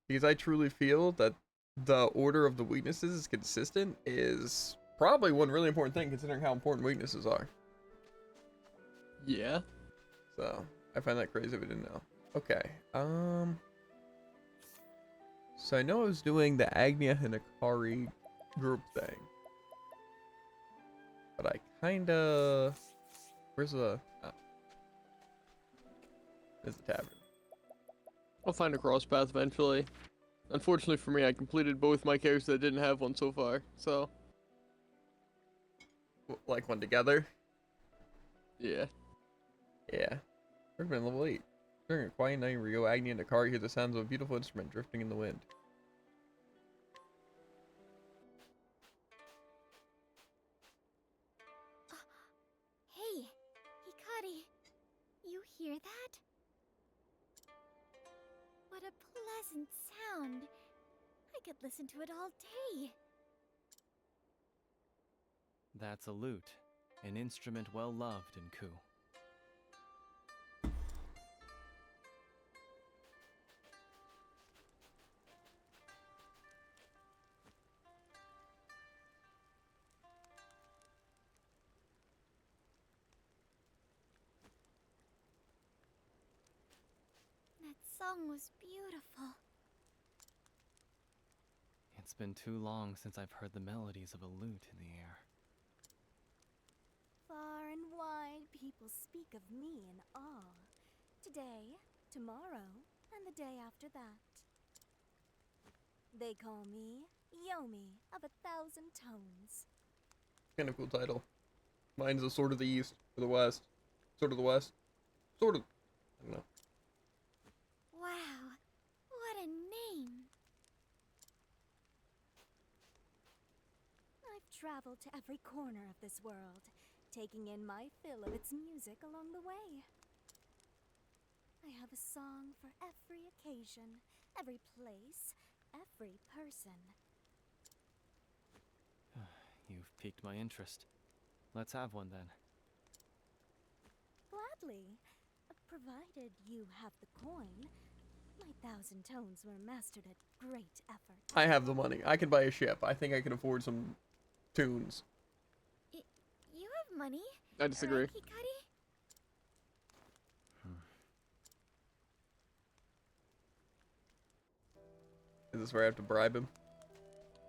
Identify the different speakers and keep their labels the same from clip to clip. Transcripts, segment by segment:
Speaker 1: because I truly feel that the order of the weaknesses is consistent is probably one really important thing considering how important weaknesses are.
Speaker 2: Yeah.
Speaker 1: So I find that crazy if I didn't know. Okay. So I know I was doing the Agnia Hinakari group thing. But I kinda... Where's the... Oh. There's the tavern.
Speaker 2: I'll find a cross path eventually. Unfortunately for me, I completed both my characters that didn't have one so far, so...
Speaker 1: Like one together?
Speaker 2: Yeah.
Speaker 1: Yeah. We're been level 8. During a quiet night, Rio, Agni, and Akari hear the sounds of a beautiful instrument drifting in the wind.
Speaker 3: Hey, Hikari, you hear that? What a pleasant sound. I could listen to it all day.
Speaker 4: That's a lute, an instrument well loved in Ku.
Speaker 3: That song was beautiful.
Speaker 4: It's been too long since I've heard the melodies of a lute in the air.
Speaker 5: Far and wide, people speak of me in awe. Today, tomorrow, and the day after that. They call me Yomi of 1,000 tones.
Speaker 1: Kind of cool title. Mine's the Sword of the East, or the West. Sword of the West. Sword of... I don't know.
Speaker 3: Wow, what a name.
Speaker 5: I've traveled to every corner of this world, taking in my fill of its music along the way. I have a song for every occasion, every place, every person.
Speaker 4: You've piqued my interest. Let's have one then.
Speaker 5: Gladly, provided you have the coin. My 1,000 tones were mastered at great effort.
Speaker 1: I have the money. I can buy a ship. I think I can afford some tunes.
Speaker 3: You have money?
Speaker 2: I disagree.
Speaker 3: Right, Hikari?
Speaker 1: Is this where I have to bribe him?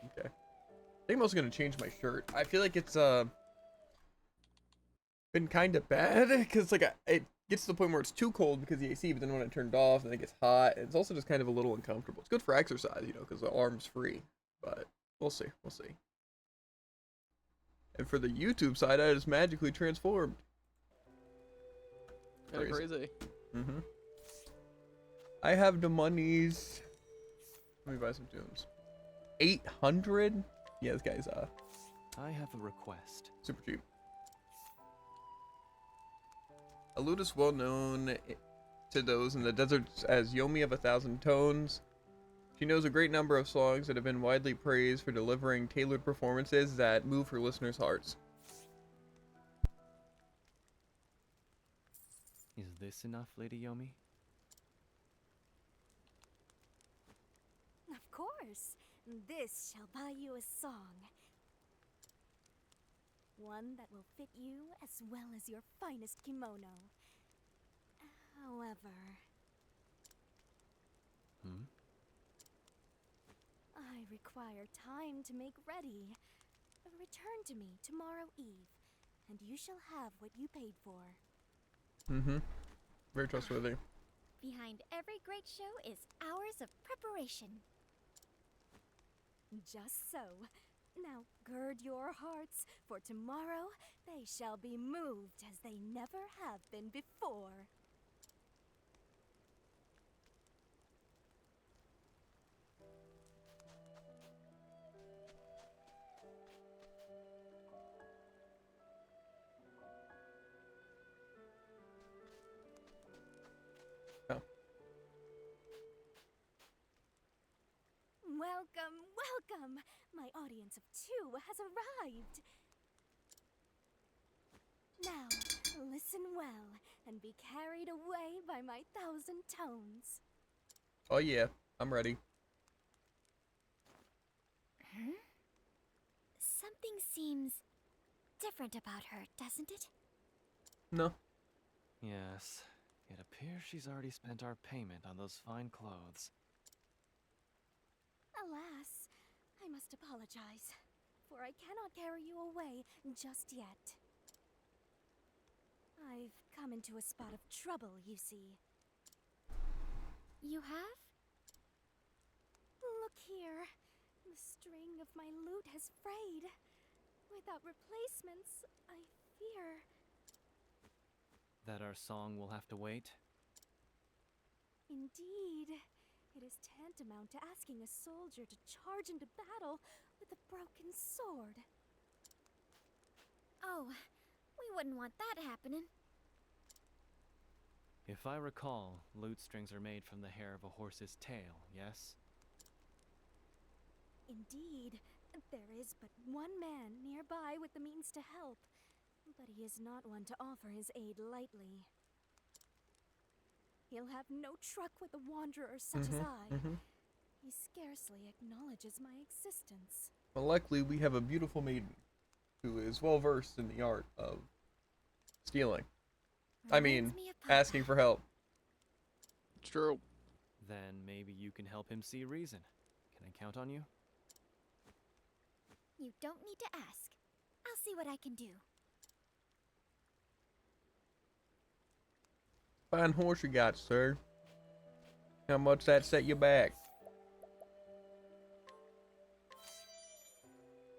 Speaker 1: Okay. I think I'm also gonna change my shirt. I feel like it's been kind of bad because like it gets to the point where it's too cold because of the AC, but then when it turned off, then it gets hot. And it's also just kind of a little uncomfortable. It's good for exercise, you know, because the arm's free. But we'll see. We'll see. And for the YouTube side, I just magically transformed.
Speaker 2: Kinda crazy.
Speaker 1: Mm-hmm. I have the monies. Let me buy some tunes. 800? Yeah, this guy's
Speaker 4: I have a request.
Speaker 1: super cheap. A lute is well known to those in the deserts as Yomi of 1,000 tones. She knows a great number of songs that have been widely praised for delivering tailored performances that move her listeners' hearts.
Speaker 4: Is this enough, Lady Yomi?
Speaker 5: Of course, this shall buy you a song. One that will fit you as well as your finest kimono. However, I require time to make ready. Return to me tomorrow eve, and you shall have what you paid for.
Speaker 1: Mm-hmm. Very trustworthy.
Speaker 3: Behind every great show is hours of preparation.
Speaker 5: Just so. Now gird your hearts, for tomorrow they shall be moved as they never have been before.
Speaker 1: Oh.
Speaker 5: Welcome, welcome! My audience of 2 has arrived. Now, listen well and be carried away by my 1,000 tones.
Speaker 1: Oh yeah, I'm ready.
Speaker 3: Something seems different about her, doesn't it?
Speaker 1: No.
Speaker 4: Yes, it appears she's already spent our payment on those fine clothes.
Speaker 5: Alas, I must apologize, for I cannot carry you away just yet. I've come into a spot of trouble, you see.
Speaker 3: You have?
Speaker 5: Look here. The string of my lute has frayed. Without replacements, I fear...
Speaker 4: That our song will have to wait?
Speaker 5: Indeed. It is tantamount to asking a soldier to charge into battle with a broken sword.
Speaker 3: Oh, we wouldn't want that happening.
Speaker 4: If I recall, lute strings are made from the hair of a horse's tail, yes?
Speaker 5: Indeed, there is but one man nearby with the means to help, but he is not one to offer his aid lightly. He'll have no truck with a wanderer such as I. He scarcely acknowledges my existence.
Speaker 1: Well, luckily, we have a beautiful maiden who is well versed in the art of stealing. I mean,
Speaker 3: Reminds me of Papa.
Speaker 1: asking for help.
Speaker 2: It's true.
Speaker 4: Then maybe you can help him see reason. Can I count on you?
Speaker 3: You don't need to ask. I'll see what I can do.
Speaker 1: Fine horse you got, sir. How much that set you back?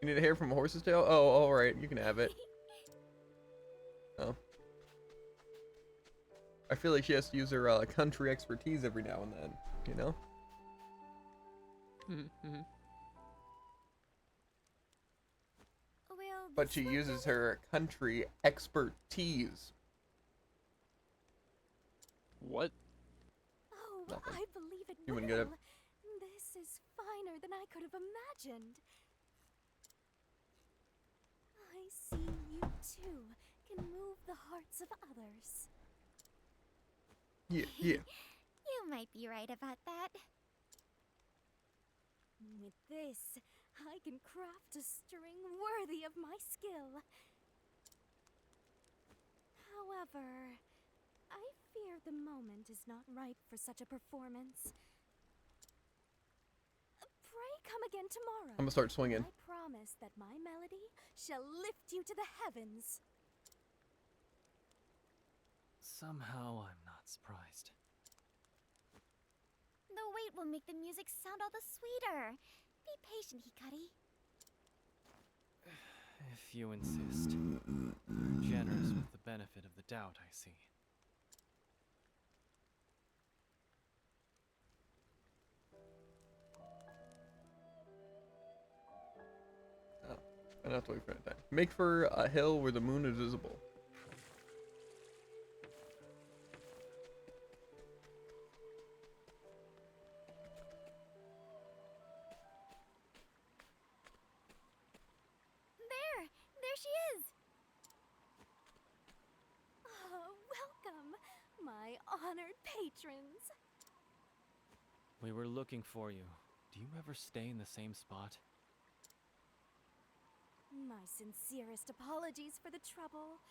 Speaker 1: You need a hair from a horse's tail? Oh, alright, you can have it. Oh. I feel like she has to use her country expertise every now and then, you know?
Speaker 3: Well,
Speaker 1: But
Speaker 3: this
Speaker 1: she
Speaker 3: will
Speaker 1: uses
Speaker 3: do it.
Speaker 1: her country expertise.
Speaker 2: What?
Speaker 5: Oh,
Speaker 1: Nothing.
Speaker 5: I believe it
Speaker 1: You
Speaker 5: will.
Speaker 1: wouldn't get it?
Speaker 5: This is finer than I could have imagined. I see you too can move the hearts of others.
Speaker 1: Yeah, yeah.
Speaker 3: You might be right about that.
Speaker 5: With this, I can craft a string worthy of my skill. However, I fear the moment is not ripe for such a performance. Pray come again tomorrow.
Speaker 1: I'm gonna start swinging.
Speaker 5: I promise that my melody shall lift you to the heavens.
Speaker 4: Somehow I'm not surprised.
Speaker 3: The wait will make the music sound all the sweeter. Be patient, Hikari.
Speaker 4: If you insist. You're generous with the benefit of the doubt, I see.
Speaker 1: Oh, I don't have to wait for that time. Make for a hill where the moon is visible.
Speaker 3: There she is.
Speaker 5: Oh, welcome, my honored patrons.
Speaker 4: We were looking for you. Do you ever stay in the same spot?
Speaker 5: My sincerest apologies for the trouble.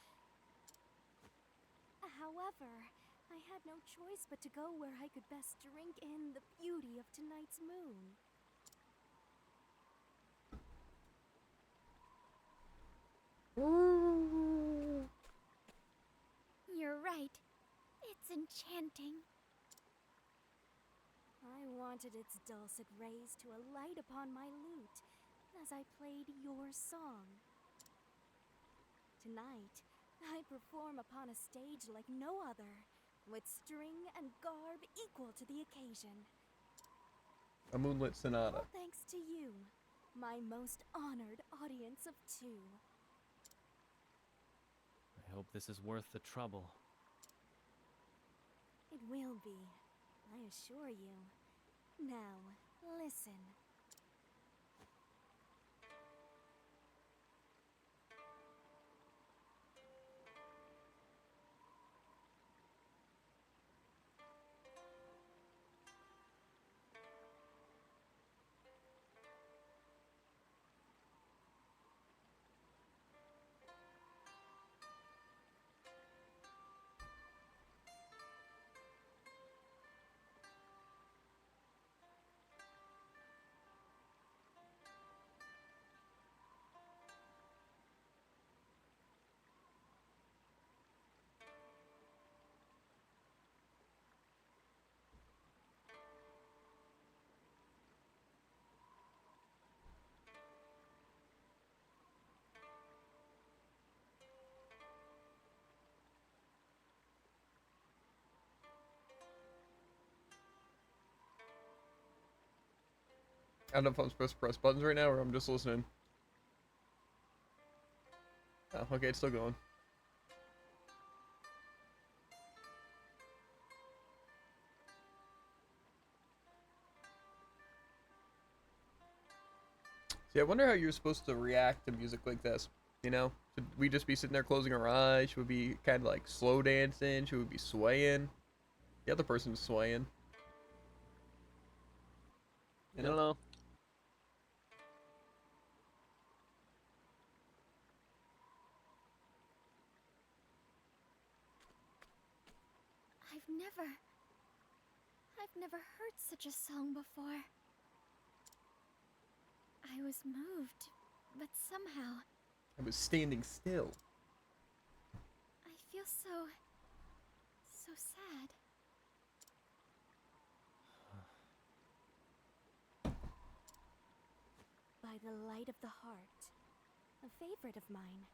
Speaker 5: However, I had no choice but to go where I could best drink in the beauty of tonight's moon.
Speaker 3: You're right. It's enchanting.
Speaker 5: I wanted its dulcet rays to alight upon my lute as I played your song. Tonight, I perform upon a stage like no other, with string and garb equal to the occasion.
Speaker 1: A moonlit sonata.
Speaker 5: All thanks to you, my most honored audience of two.
Speaker 4: I hope this is worth the trouble.
Speaker 5: It will be, I assure you. Now, listen.
Speaker 1: I don't know if I'm supposed to press buttons right now or I'm just listening. Oh, okay, it's still going. See, I wonder how you're supposed to react to music like this. You know? Should we just be sitting there closing our eyes? Should we be kind of like slow dancing? Should we be swaying? The other person's swaying.
Speaker 2: I don't know.
Speaker 3: I've never heard such a song before. I was moved, but somehow
Speaker 1: I was standing still.
Speaker 3: I feel so sad.
Speaker 5: By the light of the heart, a favorite of mine.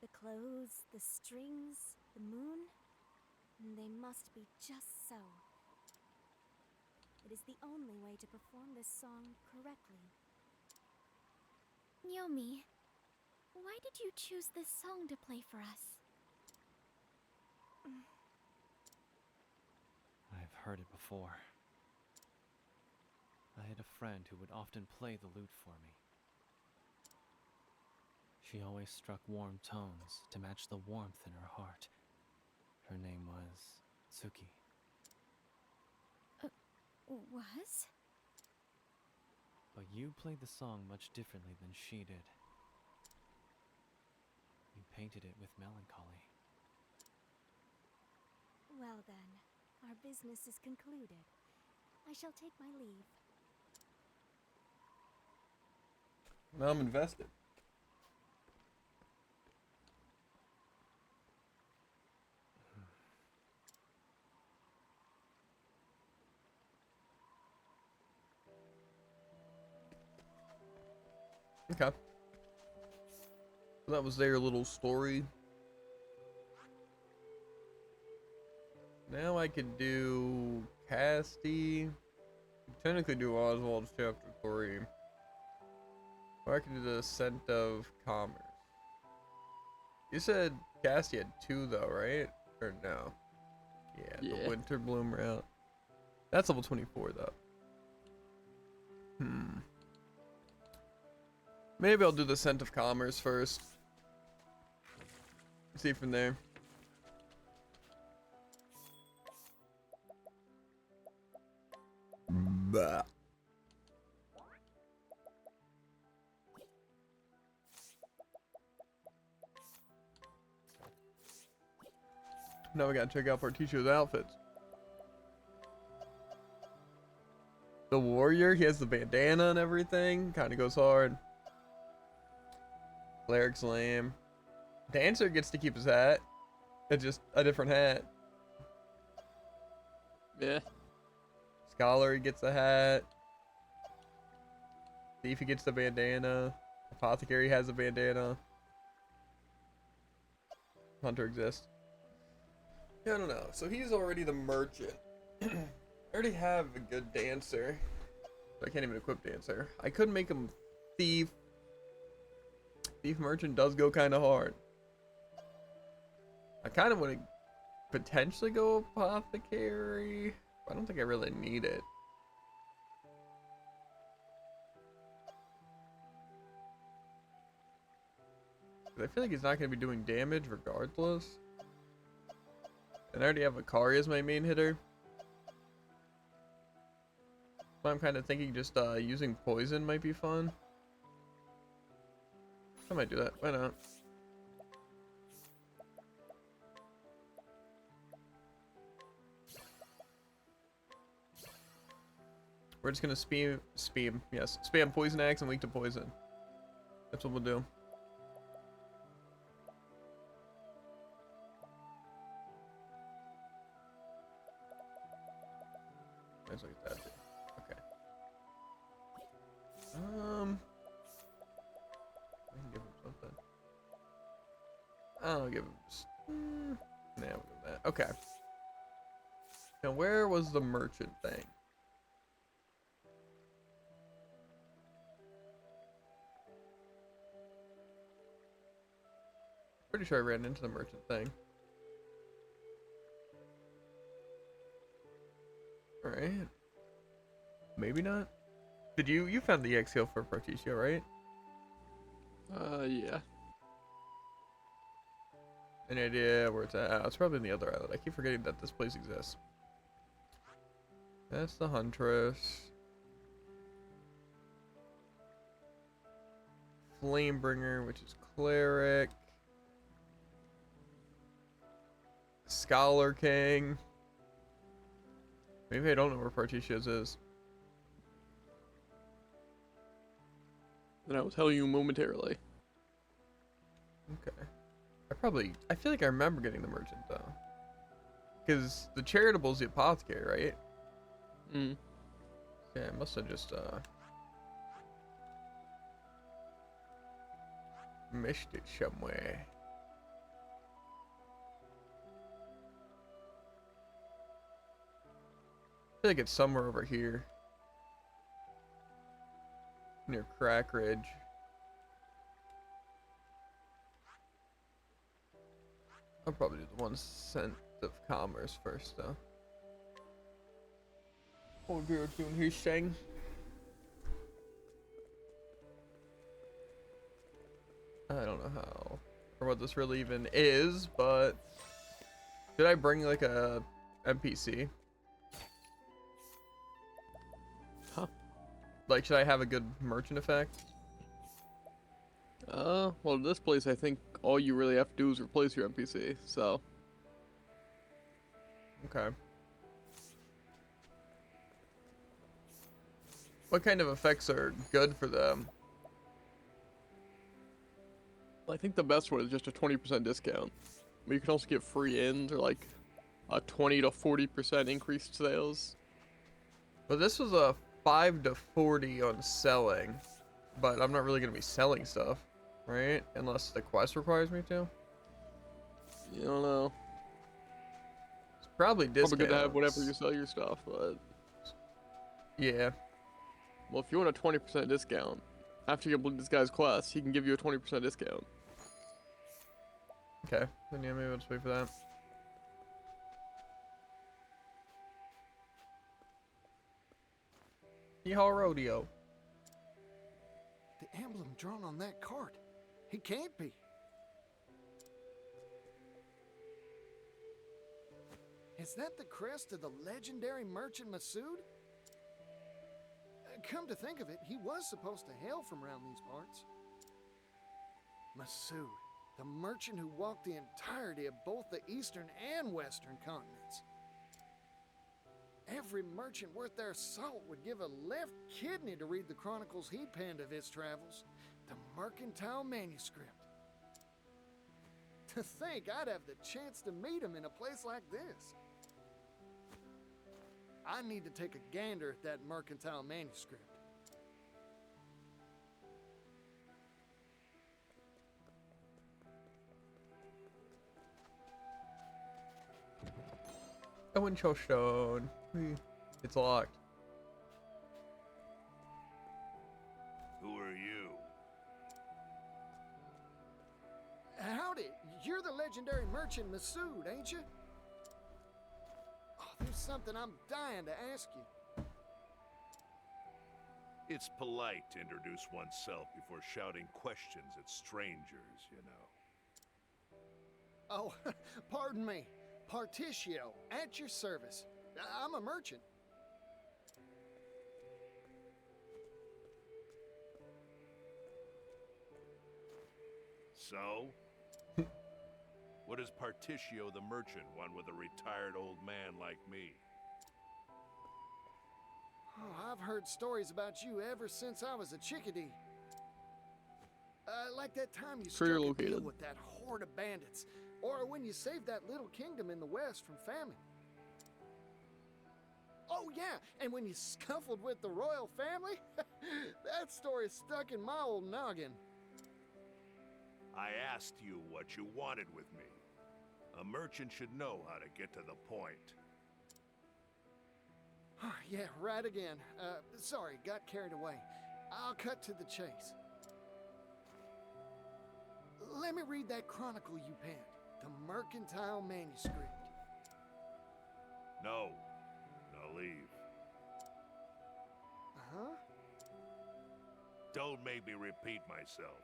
Speaker 5: The clothes, the strings, the moon, they must be just so. It is the only way to perform this song correctly.
Speaker 3: Yomi, why did you choose this song to play for us?
Speaker 4: I've heard it before. I had a friend who would often play the lute for me. She always struck warm tones to match the warmth in her heart. Her name was Tsuki.
Speaker 3: Was?
Speaker 4: But you played the song much differently than she did. You painted it with melancholy.
Speaker 5: Well then, our business is concluded. I shall take my leave.
Speaker 1: Now I'm invested. Okay. So that was their little story. Now I could do Casti. Technically do Oswald's chapter 3. Or I could do the Ascent of Commerce. You said Casti had 2 though, right? Or no? Yeah,
Speaker 2: Yeah.
Speaker 1: the Winter Bloom route. That's level 24 though. Maybe I'll do the Ascent of Commerce first. See from there. Bah. Now we gotta check out Partitio's outfits. The warrior, he has the bandana and everything. Kind of goes hard. Cleric's lame. Dancer gets to keep his hat. It's just a different hat.
Speaker 2: Yeah.
Speaker 1: Scholar, he gets the hat. Thief, he gets the bandana. Apothecary has a bandana. Hunter exists. Yeah, I don't know. So he's already the merchant. I already have a good dancer. I can't even equip dancer. I could make him thief. Thief merchant does go kind of hard. I kind of want to potentially go apothecary. I don't think I really need it. I feel like he's not going to be doing damage regardless. And I already have Akari as my main hitter. So I'm kind of thinking just using poison might be fun. I might do that. Why not? We're just gonna spam poison axe and weak to poison. That's what we'll do. Might as well get that too. Okay. I can give him something. I'll give him just. Nah, we'll do that. Okay. Now, where was the merchant thing? Pretty sure I ran into the merchant thing. Alright. Maybe not. Did you found the exhale for Particio, right?
Speaker 2: Yeah.
Speaker 1: Any idea where it's at? Oh, it's probably in the other island. I keep forgetting that this place exists. That's the Huntress. Flamebringer, which is Cleric. Scholar King. Maybe I don't know where Partitia's is.
Speaker 2: And I will tell you momentarily.
Speaker 1: Okay. I feel like I remember getting the merchant though. Because the charitable's the apothecary, right?
Speaker 2: Mm.
Speaker 1: Yeah, I must have just missed it somewhere. I feel like it's somewhere over here. Near Crack Ridge. I'll probably do the one cent of commerce first though. Oh dear, doing his thing. I don't know how or what this really even is, but did I bring like a NPC?
Speaker 2: Huh?
Speaker 1: Like, should I have a good merchant effect?
Speaker 2: Well, this place, I think all you really have to do is replace your NPC, so.
Speaker 1: Okay. What kind of effects are good for them?
Speaker 2: I think the best one is just a 20% discount. But you can also get free ins or like a 20 to 40% increased sales.
Speaker 1: But this was a 5 to 40 on selling, but I'm not really gonna be selling stuff, right? Unless the quest requires me to.
Speaker 2: You don't know.
Speaker 1: It's probably discounts.
Speaker 2: Probably good to have whenever you sell your stuff, but.
Speaker 1: Yeah.
Speaker 2: Well, if you want a 20% discount, after you complete this guy's quest, he can give you a 20% discount.
Speaker 1: Okay. Then yeah, maybe I'll just wait for that. Yeehaw rodeo.
Speaker 6: The emblem drawn on that card. He can't be. Is that the crest of the legendary merchant Masood? Come to think of it, he was supposed to hail from around these parts. Masood, the merchant who walked the entirety of both the eastern and western continents. Every merchant worth their salt would give a left kidney to read the chronicles he penned of his travels, the mercantile manuscript. To think I'd have the chance to meet him in a place like this. I need to take a gander at that mercantile manuscript.
Speaker 1: A windshield stone. It's locked.
Speaker 7: Who are you?
Speaker 6: Howdy, you're the legendary merchant Masood, ain't you? Oh, there's something I'm dying to ask you.
Speaker 7: It's polite to introduce oneself before shouting questions at strangers, you know.
Speaker 6: Oh, pardon me. Particio, at your service. I'm a merchant.
Speaker 7: So? What does Particio the merchant want with a retired old man like me?
Speaker 6: Oh, I've heard stories about you ever since I was a chickadee. Like that time you
Speaker 2: Sure you're
Speaker 6: struck a deal
Speaker 2: located.
Speaker 6: with that horde of bandits. Or when you saved that little kingdom in the west from famine. Oh yeah, and when you scuffled with the royal family? That story stuck in my old noggin.
Speaker 7: I asked you what you wanted with me. A merchant should know how to get to the point.
Speaker 6: Yeah, right again. Sorry, got carried away. I'll cut to the chase. Let me read that chronicle you penned. The Mercantile Manuscript.
Speaker 7: No. Now leave.
Speaker 6: Uh-huh.
Speaker 7: Don't make me repeat myself.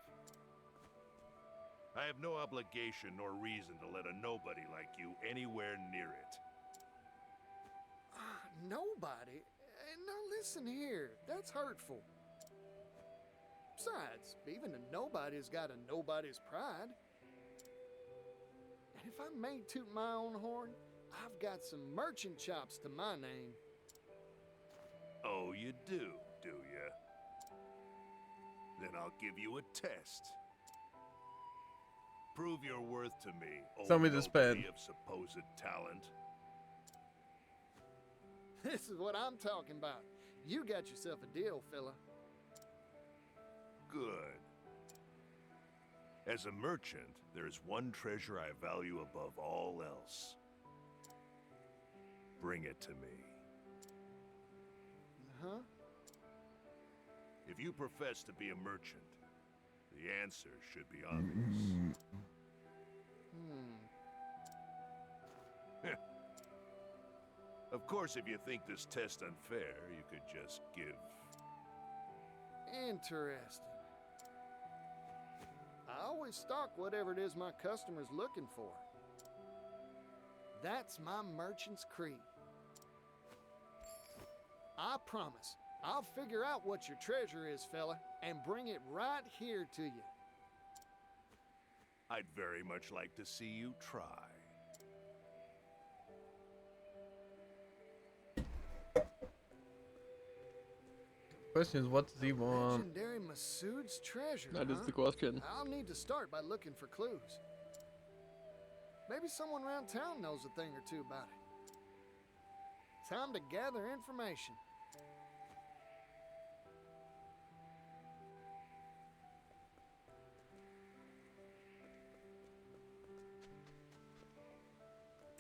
Speaker 7: I have no obligation nor reason to let a nobody like you anywhere near it.
Speaker 6: Nobody? Now listen here, that's hurtful. Besides, even a nobody's got a nobody's pride. And if I may toot my own horn, I've got some merchant chops to my name.
Speaker 7: Oh, you do you? Then I'll give you a test. Prove your worth to me, old
Speaker 1: Tell me this
Speaker 7: nobody
Speaker 1: pen.
Speaker 7: of supposed talent.
Speaker 6: This is what I'm talking about. You got yourself a deal, fella.
Speaker 7: Good. As a merchant, there's one treasure I value above all else. Bring it to me.
Speaker 6: Huh?
Speaker 7: If you profess to be a merchant, the answer should be obvious. Of course, if you think this test unfair, you could just give...
Speaker 6: Interesting. I always stock whatever it is my customer's looking for. That's my merchant's creed. I promise, I'll figure out what your treasure is, fella, and bring it right here to you.
Speaker 7: I'd very much like to see you try.
Speaker 1: Question is, what does he want?
Speaker 6: Legendary Masood's treasure,
Speaker 2: That is
Speaker 6: huh?
Speaker 2: the question.
Speaker 6: I'll need to start by looking for clues. Maybe someone around town knows a thing or two about it. Time to gather information.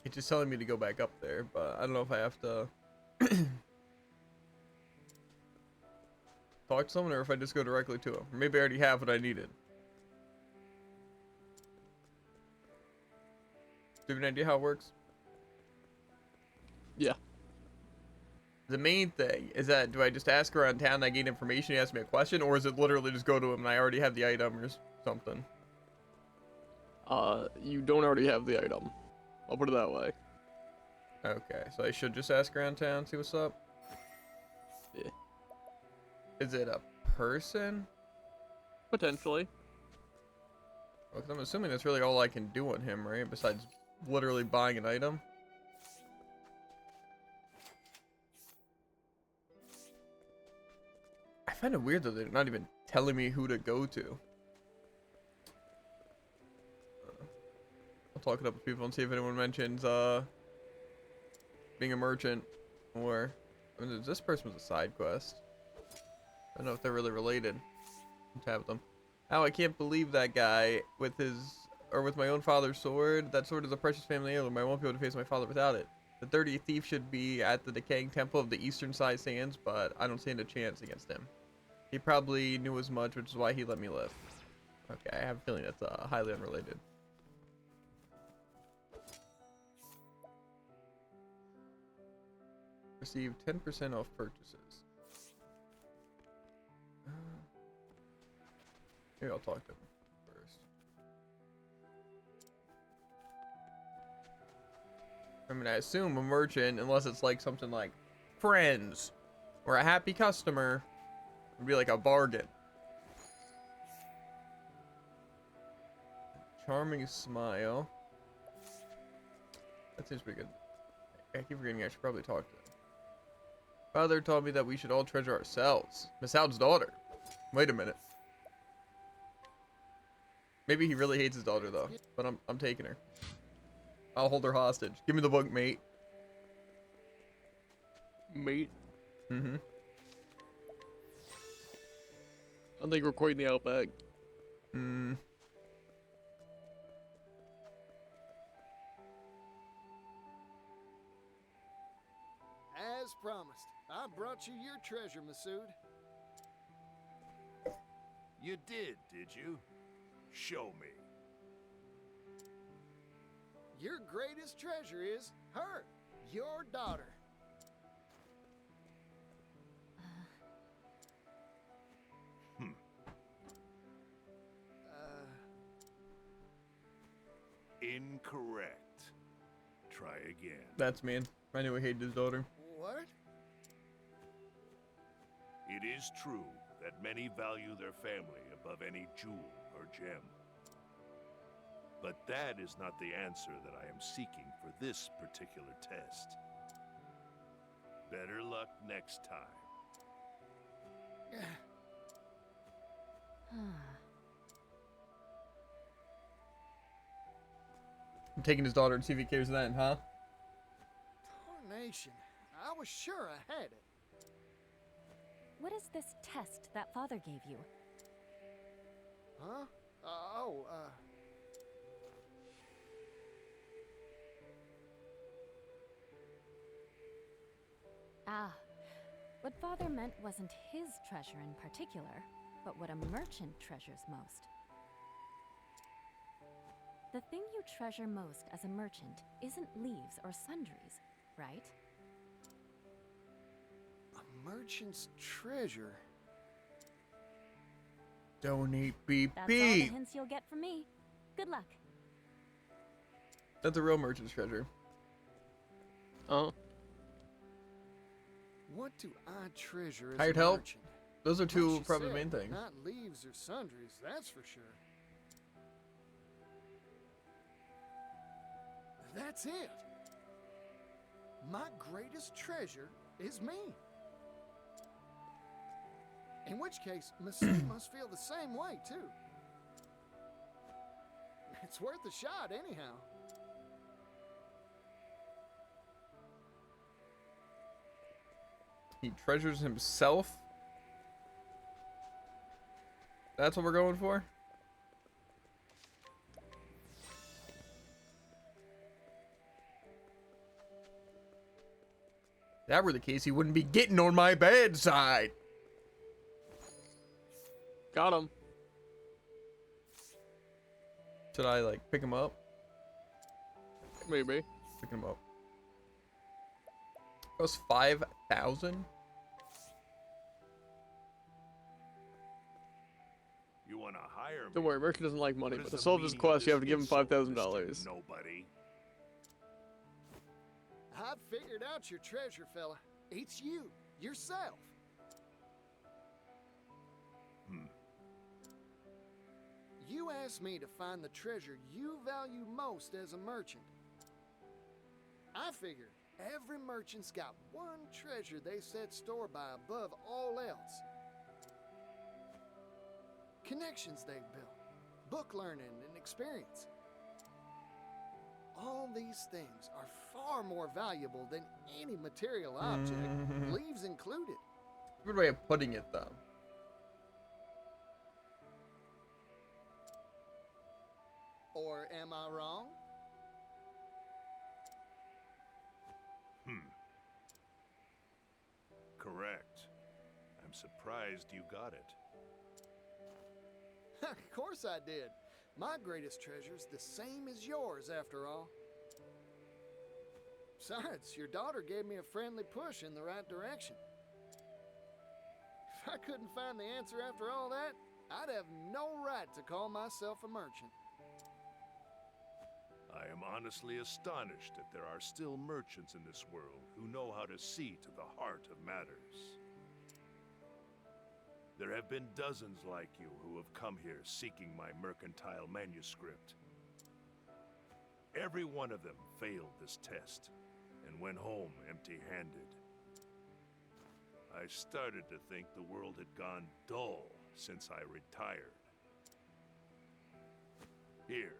Speaker 1: He's just telling me to go back up there, but I don't know if I have to talk to someone or if I just go directly to him. Or maybe I already have what I needed. Do you have an idea how it works?
Speaker 2: Yeah.
Speaker 1: The main thing is that, do I just ask around town and I gain information, he asks me a question, or is it literally just go to him and I already have the item or something?
Speaker 2: You don't already have the item. I'll put it that way.
Speaker 1: Okay, so I should just ask around town, see what's up?
Speaker 2: Yeah.
Speaker 1: Is it a person?
Speaker 2: Potentially.
Speaker 1: Well, 'cause I'm assuming that's really all I can do on him, right? Besides literally buying an item. I find it weird that they're not even telling me who to go to. I'll talk it up with people and see if anyone mentions being a merchant, or I mean, this person was a side quest. I don't know if they're really related. Tap them. Oh, I can't believe that guy with with my own father's sword. That sword is a precious family heirloom. I won't be able to face my father without it. The 30th thief should be at the decaying temple of the eastern side sands, but I don't stand a chance against him. He probably knew as much, which is why he let me live. Okay, I have a feeling that's highly unrelated. Receive 10% off purchases. Maybe I'll talk to him first. I mean, I assume a merchant, unless it's like something like friends or a happy customer, would be like a bargain. Charming smile. That seems pretty good. I keep forgetting I should probably talk to him. Father told me that we should all treasure ourselves. Miss Howard's daughter. Wait a minute. Maybe he really hates his daughter though, but I'm taking her. I'll hold her hostage. Give me the book, mate.
Speaker 2: Mate.
Speaker 1: Mm-hmm.
Speaker 2: I think we're quite in the outback.
Speaker 1: Mm.
Speaker 6: As promised, I brought you your treasure, Masood.
Speaker 7: You did you? Show me.
Speaker 6: Your greatest treasure is her, your daughter.
Speaker 7: Incorrect. Try again.
Speaker 1: That's mean. I knew he hated his daughter.
Speaker 6: What?
Speaker 7: It is true that many value their family above any jewel or gem. But that is not the answer that I am seeking for this particular test. Better luck next time.
Speaker 1: I'm taking his daughter and see if he cares then, huh?
Speaker 6: Tarnation. I was sure I had it.
Speaker 8: What is this test that father gave you?
Speaker 6: Huh?
Speaker 8: Ah, what father meant wasn't his treasure in particular, but what a merchant treasures most. The thing you treasure most as a merchant isn't leaves or sundries, right?
Speaker 6: A merchant's treasure.
Speaker 1: Donate beep
Speaker 8: That's all the
Speaker 1: beep.
Speaker 8: hints you'll get from me. Good luck.
Speaker 1: That's a real merchant's treasure.
Speaker 2: Uh-huh.
Speaker 6: What do I treasure as
Speaker 1: Hired
Speaker 6: a
Speaker 1: help?
Speaker 6: merchant?
Speaker 1: Those are
Speaker 6: Like
Speaker 1: two
Speaker 6: she
Speaker 1: probably the
Speaker 6: said,
Speaker 1: main things.
Speaker 6: Not leaves or sundries, that's for sure. That's it. My greatest treasure is me. In which case, Monsieur must feel the same way, too. It's worth a shot, anyhow.
Speaker 1: He treasures himself? That's what we're going for? If that were the case, he wouldn't be getting on my bedside.
Speaker 2: Got him.
Speaker 1: Should I, like, pick him up?
Speaker 2: Maybe.
Speaker 1: Pick him up. That was 5,000?
Speaker 7: You want to hire me?
Speaker 2: Don't worry, Mercury doesn't like money,
Speaker 7: What
Speaker 2: but
Speaker 7: is
Speaker 2: to solve this
Speaker 7: meaning of
Speaker 2: quest, you have to give him
Speaker 7: insult,
Speaker 2: $5,000.
Speaker 7: Mr. Nobody.
Speaker 6: I've figured out your treasure, fella. It's you, yourself. You asked me to find the treasure you value most as a merchant. I figured every merchant's got one treasure they set store by above all else. Connections they've built, book learning, and experience. All these things are far more valuable than any material object, leaves included.
Speaker 1: Good way of putting it, though.
Speaker 6: Or am I wrong?
Speaker 7: Correct. I'm surprised you got it.
Speaker 6: Of course I did. My greatest treasure's the same as yours, after all. Besides, your daughter gave me a friendly push in the right direction. If I couldn't find the answer after all that, I'd have no right to call myself a merchant.
Speaker 7: I am honestly astonished that there are still merchants in this world who know how to see to the heart of matters. There have been dozens like you who have come here seeking my mercantile manuscript. Every one of them failed this test and went home empty-handed. I started to think the world had gone dull since I retired. Here,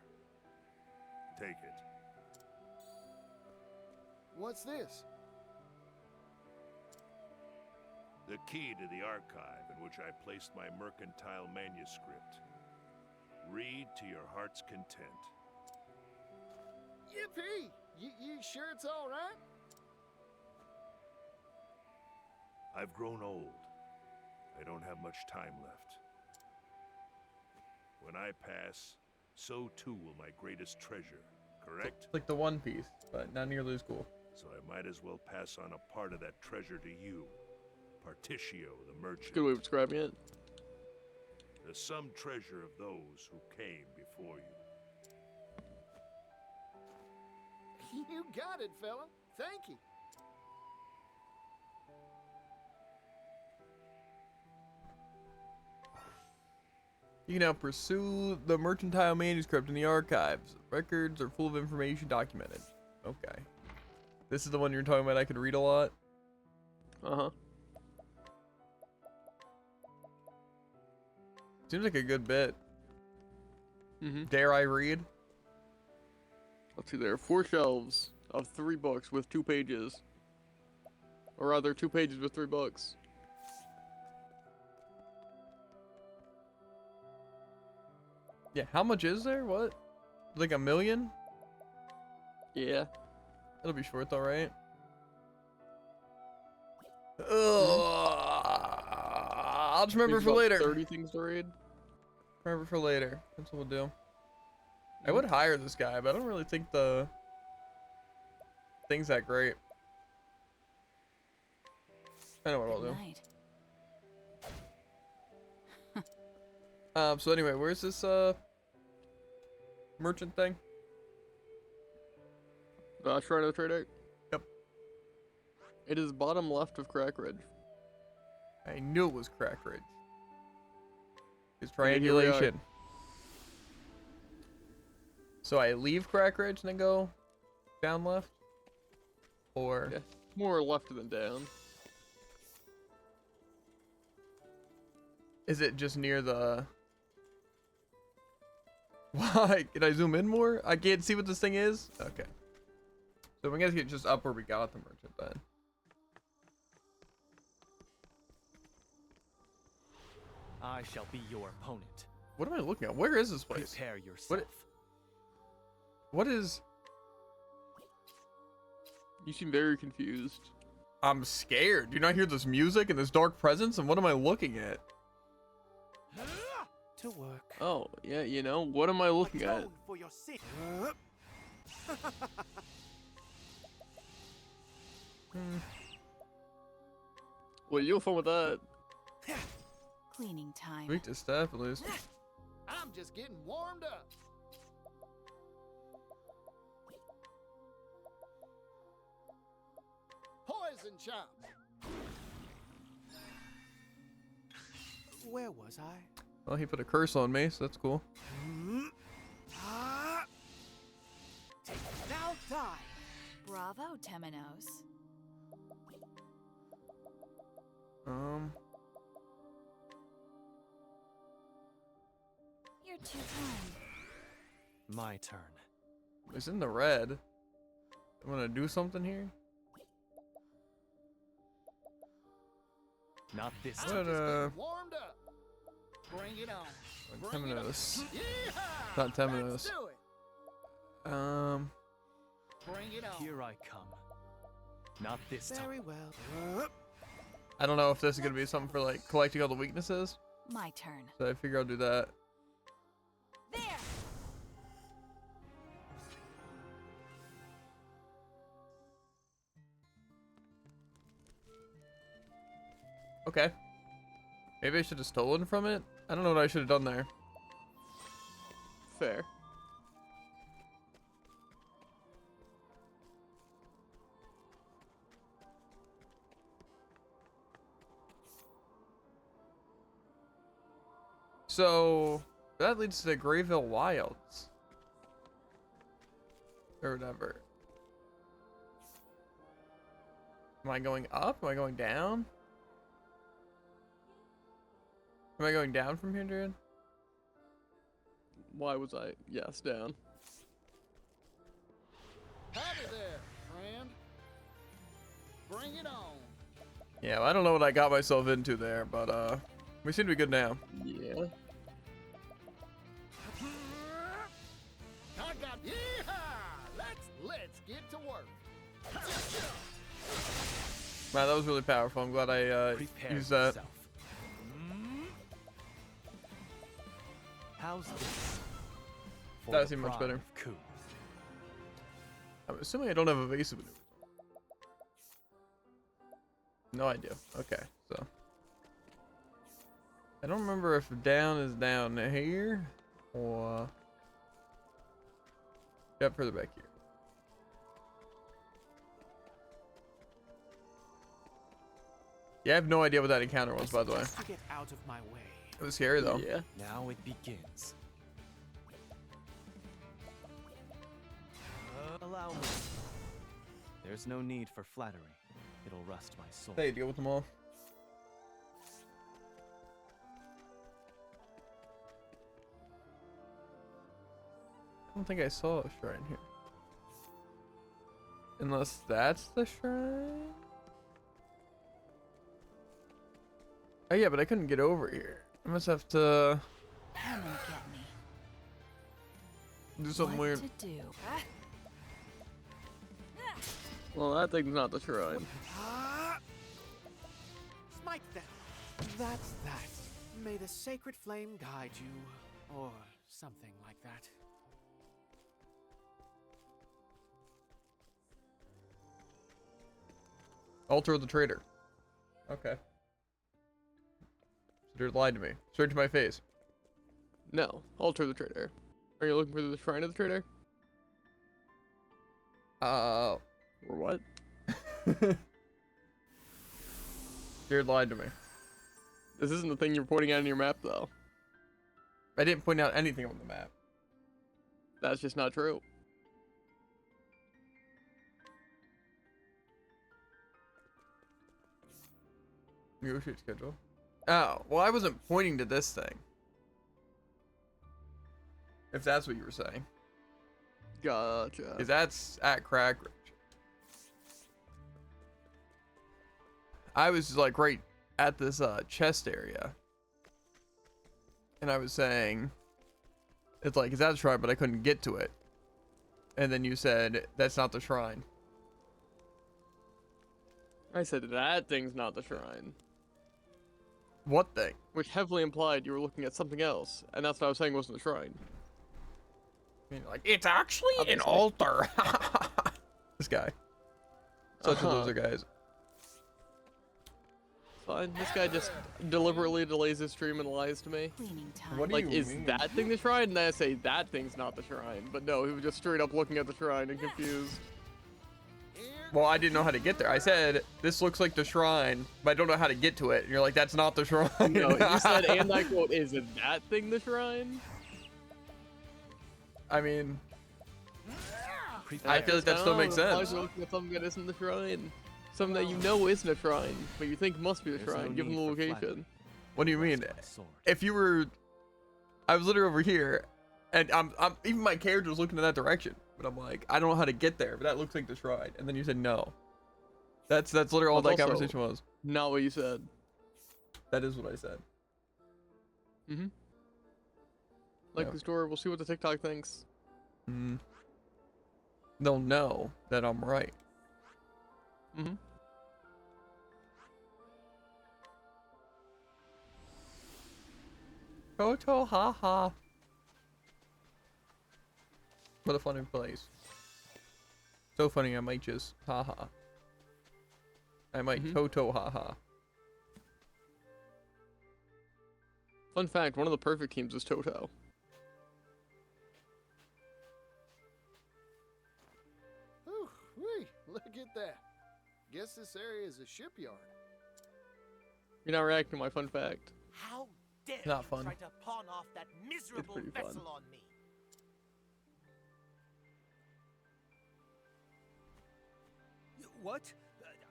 Speaker 7: take it.
Speaker 6: What's this?
Speaker 7: The key to the archive in which I placed my mercantile manuscript. Read to your heart's content.
Speaker 6: Yippee! You sure it's all right?
Speaker 7: I've grown old. I don't have much time left. When I pass, so too will my greatest treasure, correct?
Speaker 1: It's like the One Piece, but not nearly as cool.
Speaker 7: So I might as well pass on a part of that treasure to you, Partitio the merchant.
Speaker 2: Good way of describing it.
Speaker 7: There's some treasure of those who came before you.
Speaker 6: You got it, fella. Thank you.
Speaker 1: You can now pursue the mercantile manuscript in the archives. Records are full of information documented. Okay. This is the one you're talking about I could read a lot?
Speaker 2: Uh-huh.
Speaker 1: Seems like a good bit.
Speaker 2: Mm-hmm.
Speaker 1: Dare I read?
Speaker 2: Let's see, there are 4 shelves of 3 books with 2 pages. Or rather, 2 pages with 3 books.
Speaker 1: Yeah, how much is there? What? Like 1 million?
Speaker 2: Yeah.
Speaker 1: It'll be short though, right? I'll just remember
Speaker 2: Means
Speaker 1: for
Speaker 2: about
Speaker 1: later.
Speaker 2: 30 things to read.
Speaker 1: Remember for later. That's what we'll do. I would hire this guy, but I don't really think the thing's that great. I know what I'll
Speaker 8: Good
Speaker 1: do.
Speaker 8: night.
Speaker 1: So anyway, where's this merchant thing?
Speaker 2: Shrine of the Trade Art?
Speaker 1: Yep.
Speaker 2: It is bottom left of Crack Ridge.
Speaker 1: I knew it was Crack Ridge. It's
Speaker 2: And here we are.
Speaker 1: triangulation. So I leave Crack Ridge and then go down left? Or
Speaker 2: Yeah, more left than down.
Speaker 1: is it just near the... Why? Can I zoom in more? I can't see what this thing is? Okay. So we gotta get just up where we got the merchant then.
Speaker 4: I shall be your opponent.
Speaker 1: What am I looking at? Where is this place?
Speaker 4: Prepare yourself.
Speaker 1: What is...
Speaker 2: You seem very confused.
Speaker 1: I'm scared. Do you not hear this music and this dark presence? And what am I looking at?
Speaker 4: To work.
Speaker 2: Oh, yeah, you know, what am I looking at?
Speaker 9: Atone for your sin.
Speaker 2: Well, you'll have fun with that.
Speaker 8: Cleaning time.
Speaker 1: Weak to staff at least.
Speaker 6: I'm just getting warmed up. Poison chop.
Speaker 9: Where was I?
Speaker 1: Well, he put a curse on me, so that's cool.
Speaker 9: Now die.
Speaker 8: Bravo, Temenos. You're too kind.
Speaker 4: My turn.
Speaker 1: It's in the red. I'm gonna do something here.
Speaker 4: Not this
Speaker 6: I'm
Speaker 4: time.
Speaker 1: What,
Speaker 6: just getting warmed up. Bring it on. Bring it on.
Speaker 1: Temenos.
Speaker 6: Yeehaw!
Speaker 1: Not Temenos.
Speaker 6: Let's do it. Bring it on.
Speaker 4: Here I come. Not this time.
Speaker 9: Very well.
Speaker 1: I don't know if this is gonna be something for like collecting all the weaknesses.
Speaker 8: My turn.
Speaker 1: So I figure I'll do that.
Speaker 8: There!
Speaker 1: Okay. Maybe I should have stolen from it? I don't know what I should have done there.
Speaker 2: Fair.
Speaker 1: So that leads to the Grayville Wilds. Or whatever. Am I going up? Am I going down? Am I going down from here, dude?
Speaker 2: Why was I? Yes, down.
Speaker 6: Howdy there, friend. Bring it on.
Speaker 1: Yeah, well, I don't know what I got myself into there, but we seem to be good now.
Speaker 2: Yeah.
Speaker 6: I got yeehaw! Let's get to work.
Speaker 1: Man, that was really powerful. I'm glad I
Speaker 4: Prepare
Speaker 1: used that.
Speaker 4: yourself. How's this? For
Speaker 1: That
Speaker 4: the
Speaker 1: seemed much
Speaker 4: pride
Speaker 1: better.
Speaker 4: of Ku.
Speaker 1: I'm assuming I don't have evasive maneuvers. No idea. Okay, so. I don't remember if down is down here or got further back here. Yeah, I have no idea what that encounter was, by the way.
Speaker 9: To get out of my way.
Speaker 1: It was scary though.
Speaker 2: Yeah.
Speaker 4: Now it begins. Allow me. There's no need for flattery. It'll rust my soul.
Speaker 1: Hey, deal with them all. I don't think I saw a shrine here. Unless that's the shrine? Oh yeah, but I couldn't get over here. I must have to
Speaker 8: Come and get me.
Speaker 1: do something weird.
Speaker 8: What to do?
Speaker 2: Well, that thing's not the shrine.
Speaker 9: Smite them. That's that. May the sacred flame guide you, or something like that.
Speaker 1: Altar of the traitor. Okay. So they lied to me. Straight to my face.
Speaker 2: No, alter the trader. Are you looking for the shrine of the trader? Or what?
Speaker 1: Jared lied to me.
Speaker 2: This isn't the thing you're pointing out in your map, though.
Speaker 1: I didn't point out anything on the map.
Speaker 2: That's just not true.
Speaker 1: Negotiate schedule. Oh, well, I wasn't pointing to this thing. If that's what you were saying.
Speaker 2: Gotcha.
Speaker 1: Because that's at Crackridge. I was like right at this chest area. And I was saying, it's like, is that a shrine? But I couldn't get to it. And then you said, that's not the shrine.
Speaker 2: I said that thing's not the shrine.
Speaker 1: What thing?
Speaker 2: Which heavily implied you were looking at something else. And that's what I was saying wasn't the shrine.
Speaker 1: I mean, like, it's actually an
Speaker 2: Obviously.
Speaker 1: altar. This guy. Such a loser, guys.
Speaker 2: Fine. This guy just deliberately delays his stream and lies to me.
Speaker 8: Cleaning time.
Speaker 1: What do
Speaker 2: Like,
Speaker 1: you
Speaker 2: is
Speaker 1: mean?
Speaker 2: that thing the shrine? And then I say that thing's not the shrine. But no, he was just straight up looking at the shrine and confused.
Speaker 1: Well, I didn't know how to get there. I said, this looks like the shrine, but I don't know how to get to it. And you're like, that's not the shrine.
Speaker 2: No, you said, and I quote, is that thing the shrine?
Speaker 1: I mean,
Speaker 4: Prepare.
Speaker 1: I feel like that still makes
Speaker 2: Why
Speaker 1: sense.
Speaker 2: are you looking at something that isn't the shrine? Something that you know isn't a shrine, but you think must be the
Speaker 4: There's no
Speaker 2: shrine, given the
Speaker 4: need for
Speaker 2: location.
Speaker 4: flattery.
Speaker 1: What do you mean?
Speaker 4: Rust my sword.
Speaker 1: If you were, I was literally over here, and I'm even my character was looking in that direction, but I'm like, I don't know how to get there, but that looks like the shrine. And then you said no. That's literally all
Speaker 2: Well,
Speaker 1: that
Speaker 2: also-
Speaker 1: conversation was.
Speaker 2: Not what you said.
Speaker 1: That is what I said.
Speaker 2: Mm-hmm. Like
Speaker 1: Yeah.
Speaker 2: the story, we'll see what the TikTok thinks.
Speaker 1: Mm. They'll know that I'm right.
Speaker 2: Mm-hmm.
Speaker 1: Toto, haha. What a funny place. So funny, I might just haha. I might
Speaker 2: Mhm.
Speaker 1: Toto, haha.
Speaker 2: Fun fact, one of the perfect teams is Toto.
Speaker 6: Whew, whee, look at that. Guess this area is a shipyard.
Speaker 2: You're not reacting to my fun fact.
Speaker 9: How dare
Speaker 1: Not
Speaker 9: you
Speaker 1: fun.
Speaker 9: try to pawn off that miserable
Speaker 2: pretty fun.
Speaker 9: vessel on me?
Speaker 10: What?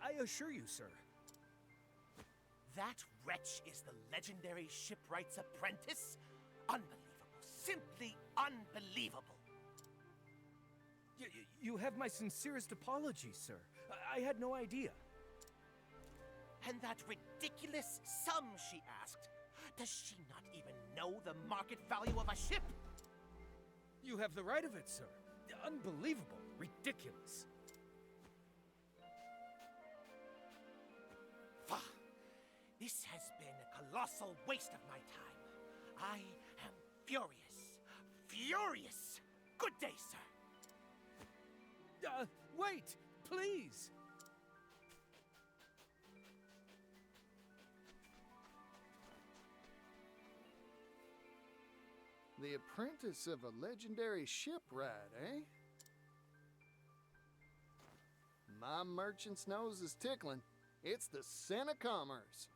Speaker 10: I assure you, sir.
Speaker 9: That wretch is the legendary shipwright's apprentice? Unbelievable. Simply unbelievable.
Speaker 10: You have my sincerest apologies, sir. I had no idea.
Speaker 9: And that ridiculous sum she asked. Does she not even know the market value of a ship?
Speaker 10: You have the right of it, sir. Unbelievable. Ridiculous.
Speaker 9: Pah! This has been a colossal waste of my time. I am furious. Furious! Good day, sir.
Speaker 10: Wait, please.
Speaker 6: The apprentice of a legendary shipwright, eh? My merchant's nose is tickling. It's the scent of commerce.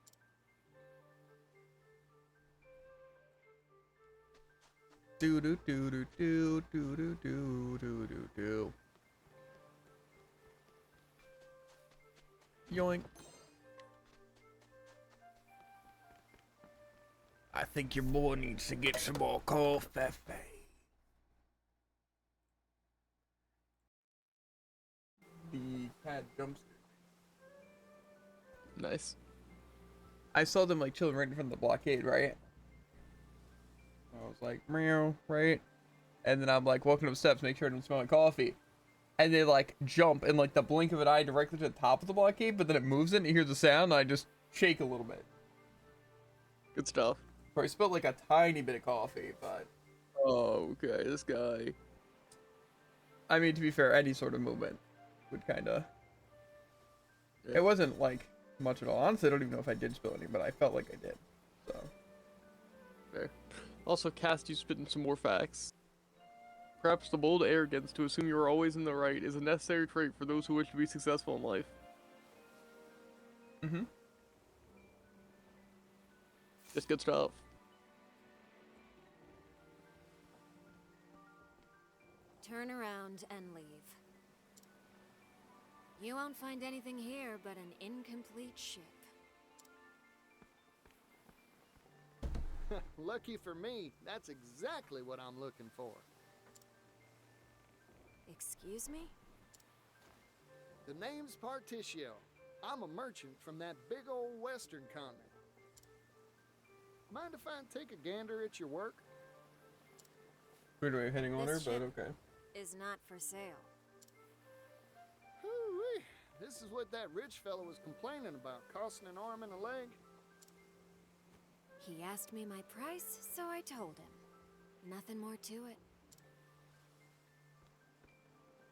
Speaker 1: Do do do do do do do do do do do. Yoink. I think your boy needs to get some more coffee. The cat dumpster.
Speaker 2: Nice.
Speaker 1: I saw them like chilling right in front of the blockade, right? I was like, meow, right? And then I'm like walking up steps, make sure I don't smell like coffee. And they like jump in like the blink of an eye directly to the top of the blockade, but then it moves it and you hear the sound and I just shake a little bit.
Speaker 2: Good stuff.
Speaker 1: Or I spilled like a tiny bit of coffee, but
Speaker 2: Oh, okay, this guy.
Speaker 1: I mean, to be fair, any sort of movement would kinda...
Speaker 2: Yeah.
Speaker 1: It wasn't like much at all. Honestly, I don't even know if I did spill any, but I felt like I did. So.
Speaker 2: Fair. Also, Cast, you spitting some more facts. Perhaps the bold arrogance to assume you are always in the right is a necessary trait for those who wish to be successful in life.
Speaker 1: Mm-hmm.
Speaker 2: Just good stuff.
Speaker 5: Turn around and leave. You won't find anything here but an incomplete ship.
Speaker 6: Lucky for me, that's exactly what I'm looking for.
Speaker 5: Excuse me?
Speaker 6: The name's Particio. I'm a merchant from that big old western continent. Mind if I take a gander at your work?
Speaker 1: Weird way of hitting on her,
Speaker 5: This
Speaker 1: but
Speaker 5: ship
Speaker 1: okay.
Speaker 5: is not for sale.
Speaker 6: Hoo-wee. This is what that rich fellow was complaining about, costing an arm and a leg.
Speaker 5: He asked me my price, so I told him. Nothing more to it.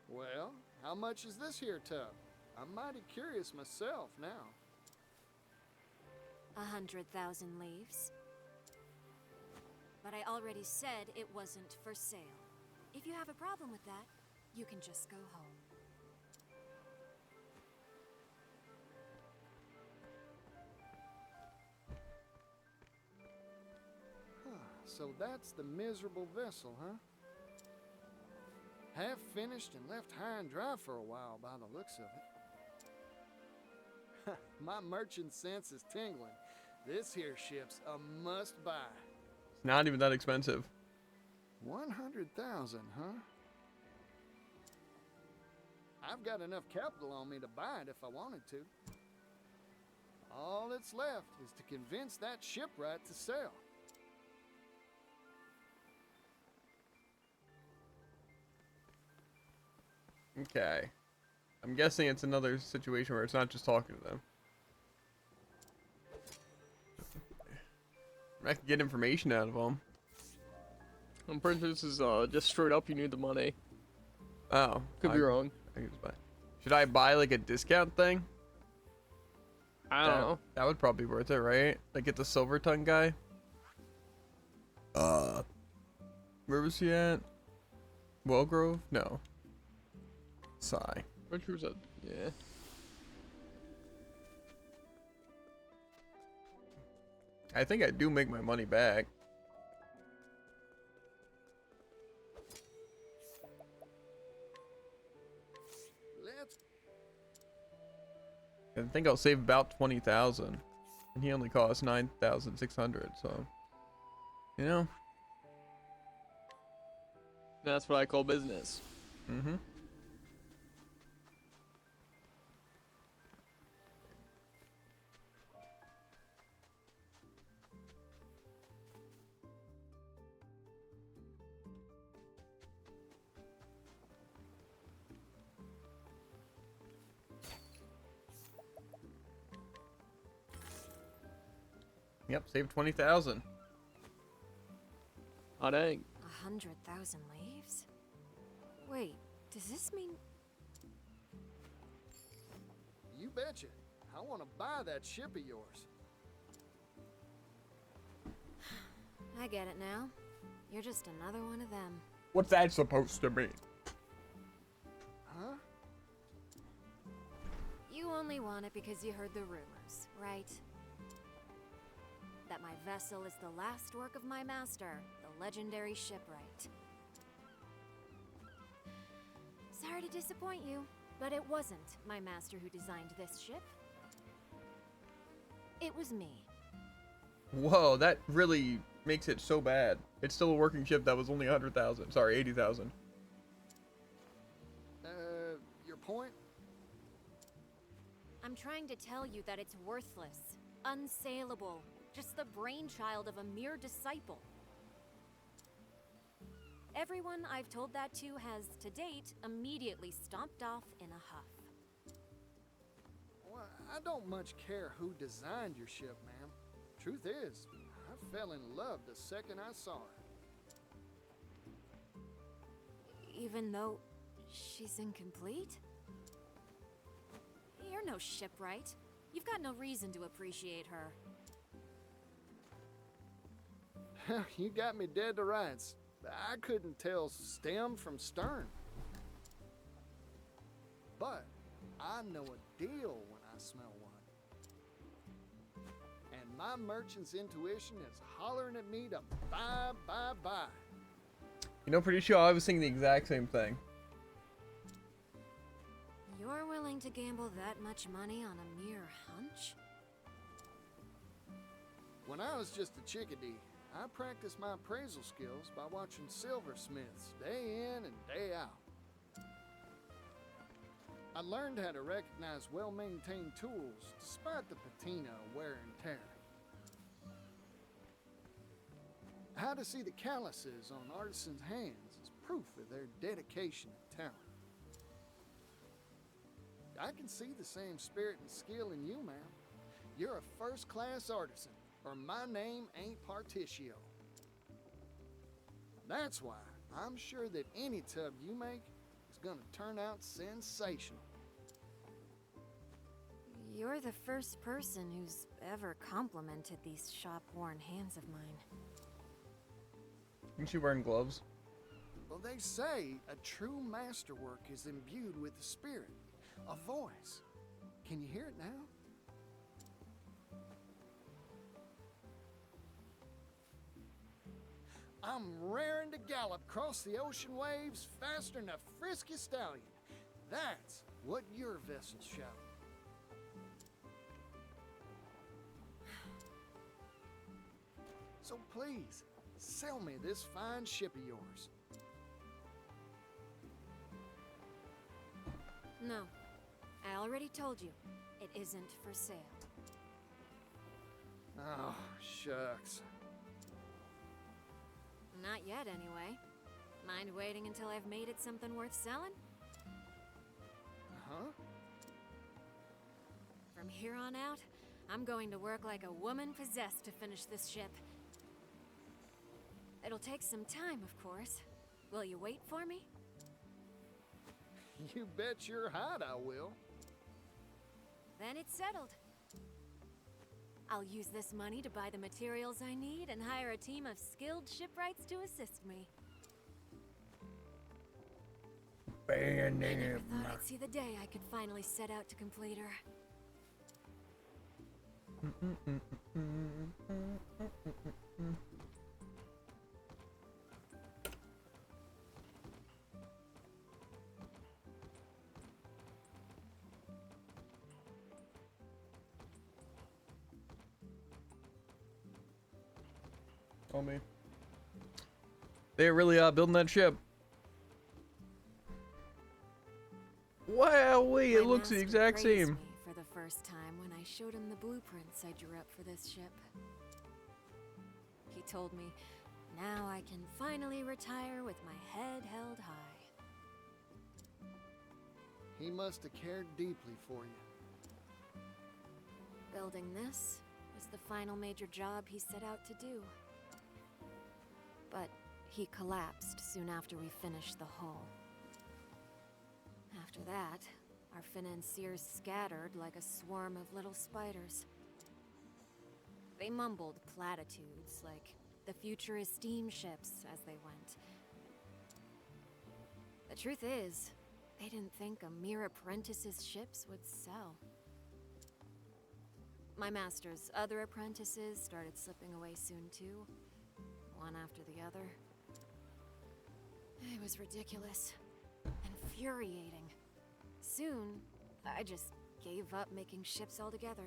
Speaker 6: Well, how much is this here tub? I'm mighty curious myself now.
Speaker 5: 100,000 leaves. But I already said it wasn't for sale. If you have a problem with that, you can just go home.
Speaker 6: So that's the miserable vessel, huh? Half finished and left high and dry for a while by the looks of it. My merchant sense is tingling. This here ship's a must-buy.
Speaker 1: It's not even that expensive.
Speaker 6: 100,000, huh? I've got enough capital on me to buy it if I wanted to. All that's left is to convince that shipwright to sell.
Speaker 1: Okay. I'm guessing it's another situation where it's not just talking to them. I can get information out of them.
Speaker 2: I'm pretty sure this is just straight up you need the money.
Speaker 1: Oh.
Speaker 2: Could be wrong.
Speaker 1: I can just buy. Should I buy like a discount thing?
Speaker 2: I don't know.
Speaker 1: That would probably be worth it, right? Like get the silver tongue guy. Where was he at? Wellgrove? No. Sigh.
Speaker 2: Which was that? Yeah.
Speaker 1: I think I do make my money back.
Speaker 6: Let's...
Speaker 1: I think I'll save about 20,000, and he only costs 9,600. So, you know.
Speaker 2: That's what I call business.
Speaker 1: Mm-hmm. Yep, save 20,000.
Speaker 2: Oh dang.
Speaker 5: 100,000 leaves? Wait, does this mean...
Speaker 6: You betcha. I want to buy that ship of yours.
Speaker 8: I get it now. You're just another one of them.
Speaker 1: What's that supposed to mean?
Speaker 6: Huh?
Speaker 8: You only want it because you heard the rumors, right? That my vessel is the last work of my master, the legendary shipwright. Sorry to disappoint you, but it wasn't my master who designed this ship. It was me.
Speaker 1: Whoa, that really makes it so bad. It's still a working ship that was only 100,000. Sorry, 80,000.
Speaker 6: Your point?
Speaker 8: I'm trying to tell you that it's worthless, unsaleable, just the brainchild of a mere disciple. Everyone I've told that to has, to date, immediately stomped off in a huff.
Speaker 6: Well, I don't much care who designed your ship, ma'am. Truth is, I fell in love the second I saw her.
Speaker 8: Even though she's incomplete? You're no shipwright. You've got no reason to appreciate her.
Speaker 6: You got me dead to rights. I couldn't tell stem from stern. But I know a deal when I smell one. And my merchant's intuition is hollering at me to buy, buy, buy.
Speaker 1: You know, pretty sure I was thinking the exact same thing.
Speaker 8: You're willing to gamble that much money on a mere hunch?
Speaker 6: When I was just a chickadee, I practiced my appraisal skills by watching silversmiths day in and day out. I learned how to recognize well-maintained tools despite the patina of wear and tear. How to see the calluses on artisans' hands is proof of their dedication and talent. I can see the same spirit and skill in you, ma'am. You're a first-class artisan, or my name ain't Particio. That's why I'm sure that any tub you make is gonna turn out sensational.
Speaker 8: You're the first person who's ever complimented these shop-worn hands of mine.
Speaker 1: Isn't she wearing gloves?
Speaker 6: Well, they say a true masterwork is imbued with a spirit, a voice. Can you hear it now? I'm raring to gallop across the ocean waves faster than a frisky stallion. That's what your vessels shout. So please, sell me this fine ship of yours.
Speaker 8: No, I already told you, it isn't for sale.
Speaker 6: Oh, shucks.
Speaker 8: Not yet, anyway. Mind waiting until I've made it something worth selling?
Speaker 6: Huh?
Speaker 8: From here on out, I'm going to work like a woman possessed to finish this ship. It'll take some time, of course. Will you wait for me?
Speaker 6: You bet your hide I will.
Speaker 8: Then it's settled. I'll use this money to buy the materials I need and hire a team of skilled shipwrights to assist me. I never thought I'd see the day I could finally set out to complete her.
Speaker 1: Oh me. They really are building that ship. Wow, it looks the
Speaker 8: master
Speaker 1: exact
Speaker 8: praised
Speaker 1: same.
Speaker 8: me for the first time when I showed him the blueprints I drew up for this ship. He told me, now I can finally retire with my head held high.
Speaker 6: He must have cared deeply for you.
Speaker 8: Building this was the final major job he set out to do. But he collapsed soon after we finished the hull. After that, our financiers scattered like a swarm of little spiders. They mumbled platitudes like the future is steamships as they went. The truth is, they didn't think a mere apprentice's ships would sell. My master's other apprentices started slipping away soon too, one after the other. It was ridiculous. Infuriating. Soon, I just gave up making ships altogether.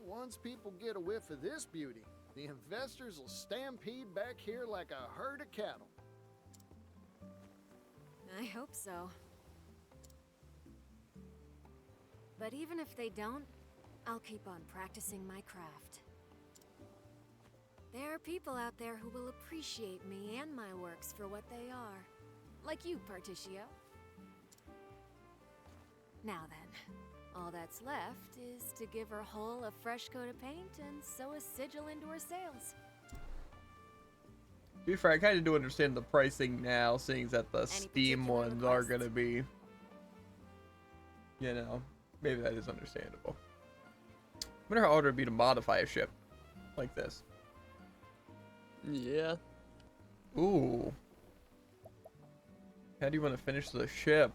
Speaker 6: Once people get a whiff of this beauty, the investors will stampede back here like a herd of cattle.
Speaker 8: I hope so. But even if they don't, I'll keep on practicing my craft. There are people out there who will appreciate me and my works for what they are. Like you, Particio. Now then, all that's left is to give her hull a fresh coat of paint and sew a sigil into her sails.
Speaker 1: To be fair, I kind of do understand the pricing now, seeing that the Steam
Speaker 8: particular
Speaker 1: ones are
Speaker 8: requests?
Speaker 1: going to be, you know, maybe that is understandable. I wonder how hard it would be to modify a ship like this.
Speaker 2: Yeah.
Speaker 1: Ooh. How do you want to finish the ship?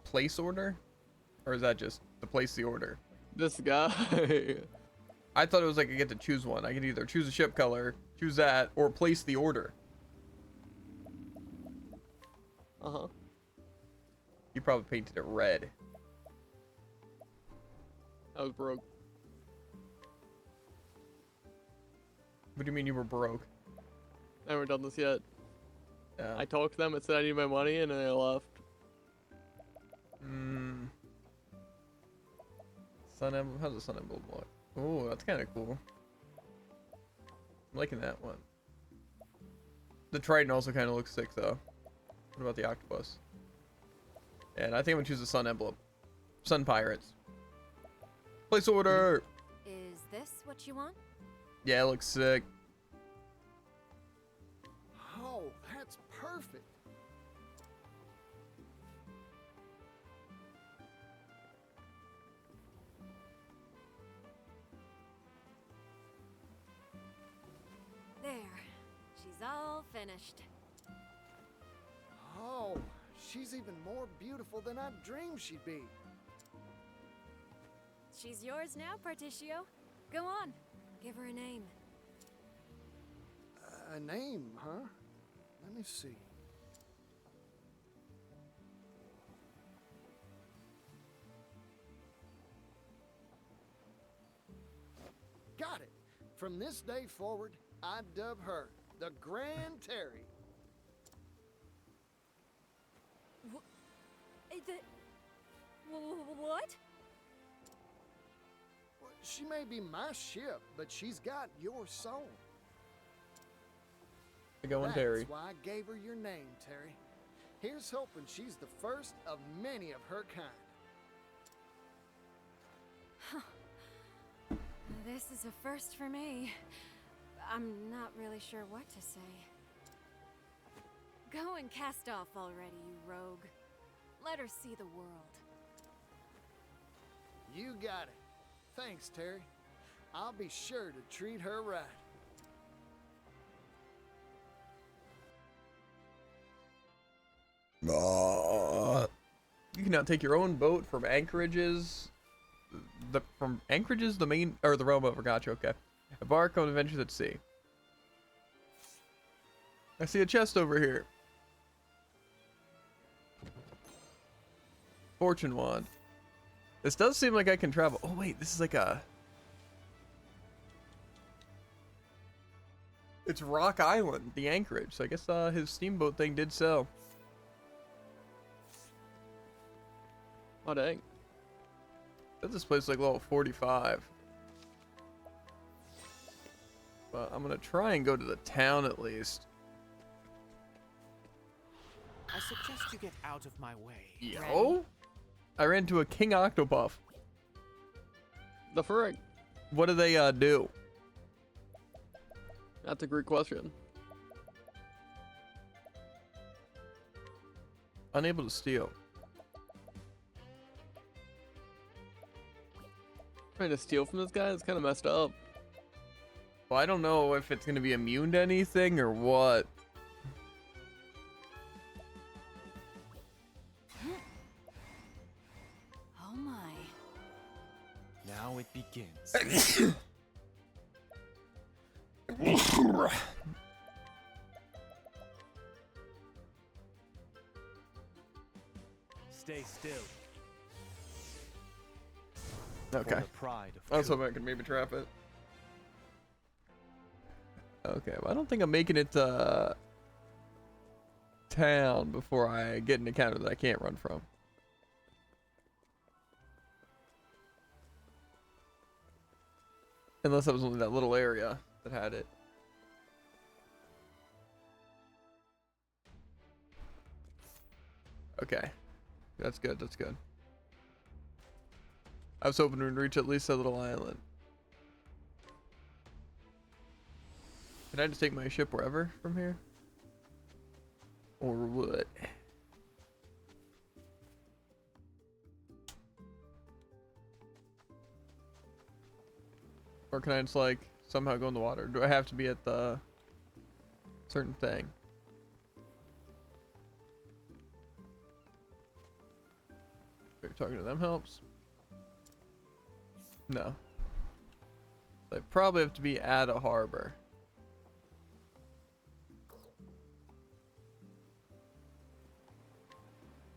Speaker 1: Place order? Or is that just to place the order?
Speaker 2: This guy.
Speaker 1: I thought it was like I get to choose one. I can either choose a ship color, choose that, or place the order.
Speaker 2: Uh-huh.
Speaker 1: You probably painted it red.
Speaker 2: I was broke.
Speaker 1: What do you mean you were broke?
Speaker 2: I haven't done this yet.
Speaker 1: Yeah.
Speaker 2: I talked to them and said I need my money, and then I left.
Speaker 1: Sun emblem. How's the sun emblem look? Oh, that's kind of cool. I'm liking that one. The Triton also kind of looks sick, though. What about the octopus? And I think I'm gonna choose the sun emblem. Sun pirates. Place order.
Speaker 8: Is this what you want?
Speaker 1: Yeah, it looks sick.
Speaker 6: Oh, that's perfect.
Speaker 8: There. She's all finished.
Speaker 6: Oh, she's even more beautiful than I dreamed she'd be.
Speaker 8: She's yours now, Particio. Go on. Give her a name.
Speaker 6: A name, huh? Let me see. Got it. From this day forward, I dub her the Grand Terry.
Speaker 8: What?
Speaker 6: She may be my ship, but she's got your soul.
Speaker 1: Going Terry.
Speaker 6: That's why I gave her your name, Terry. Here's hoping she's the first of many of her kind.
Speaker 8: This is a first for me. I'm not really sure what to say. Go and cast off already, you rogue. Let her see the world.
Speaker 6: You got it. Thanks, Terry. I'll be sure to treat her right.
Speaker 1: You can now take your own boat from anchorages. The main or the realm of Vergacho. Okay, embark on adventures at sea. I see a chest over here. Fortune wand. This does seem like I can travel. Oh wait, this is like a. It's Rock Island, the anchorage. So I guess his steamboat thing did sell.
Speaker 2: Oh dang.
Speaker 1: This place is like level 45. But I'm gonna try and go to the town at least.
Speaker 10: I suggest you get out of my way.
Speaker 1: Yo? I ran into a King Octopath.
Speaker 2: The frig.
Speaker 1: What do they do?
Speaker 2: That's a great question.
Speaker 1: Unable to steal.
Speaker 2: Trying to steal from this guy? It's kind of messed up.
Speaker 1: Well, I don't know if it's gonna be immune to anything or what.
Speaker 8: Oh my.
Speaker 4: Now it begins. Stay still.
Speaker 1: Okay.
Speaker 4: For the pride of
Speaker 1: I was
Speaker 4: Ku.
Speaker 1: hoping I could maybe trap it. Okay, well, I don't think I'm making it to town before I get an encounter that I can't run from. Unless that was only that little area that had it. Okay. That's good, that's good. I was hoping we'd reach at least a little island. Can I just take my ship wherever from here? Or what? Or can I just like somehow go in the water? Do I have to be at the certain thing? Maybe talking to them helps. No. I probably have to be at a harbor.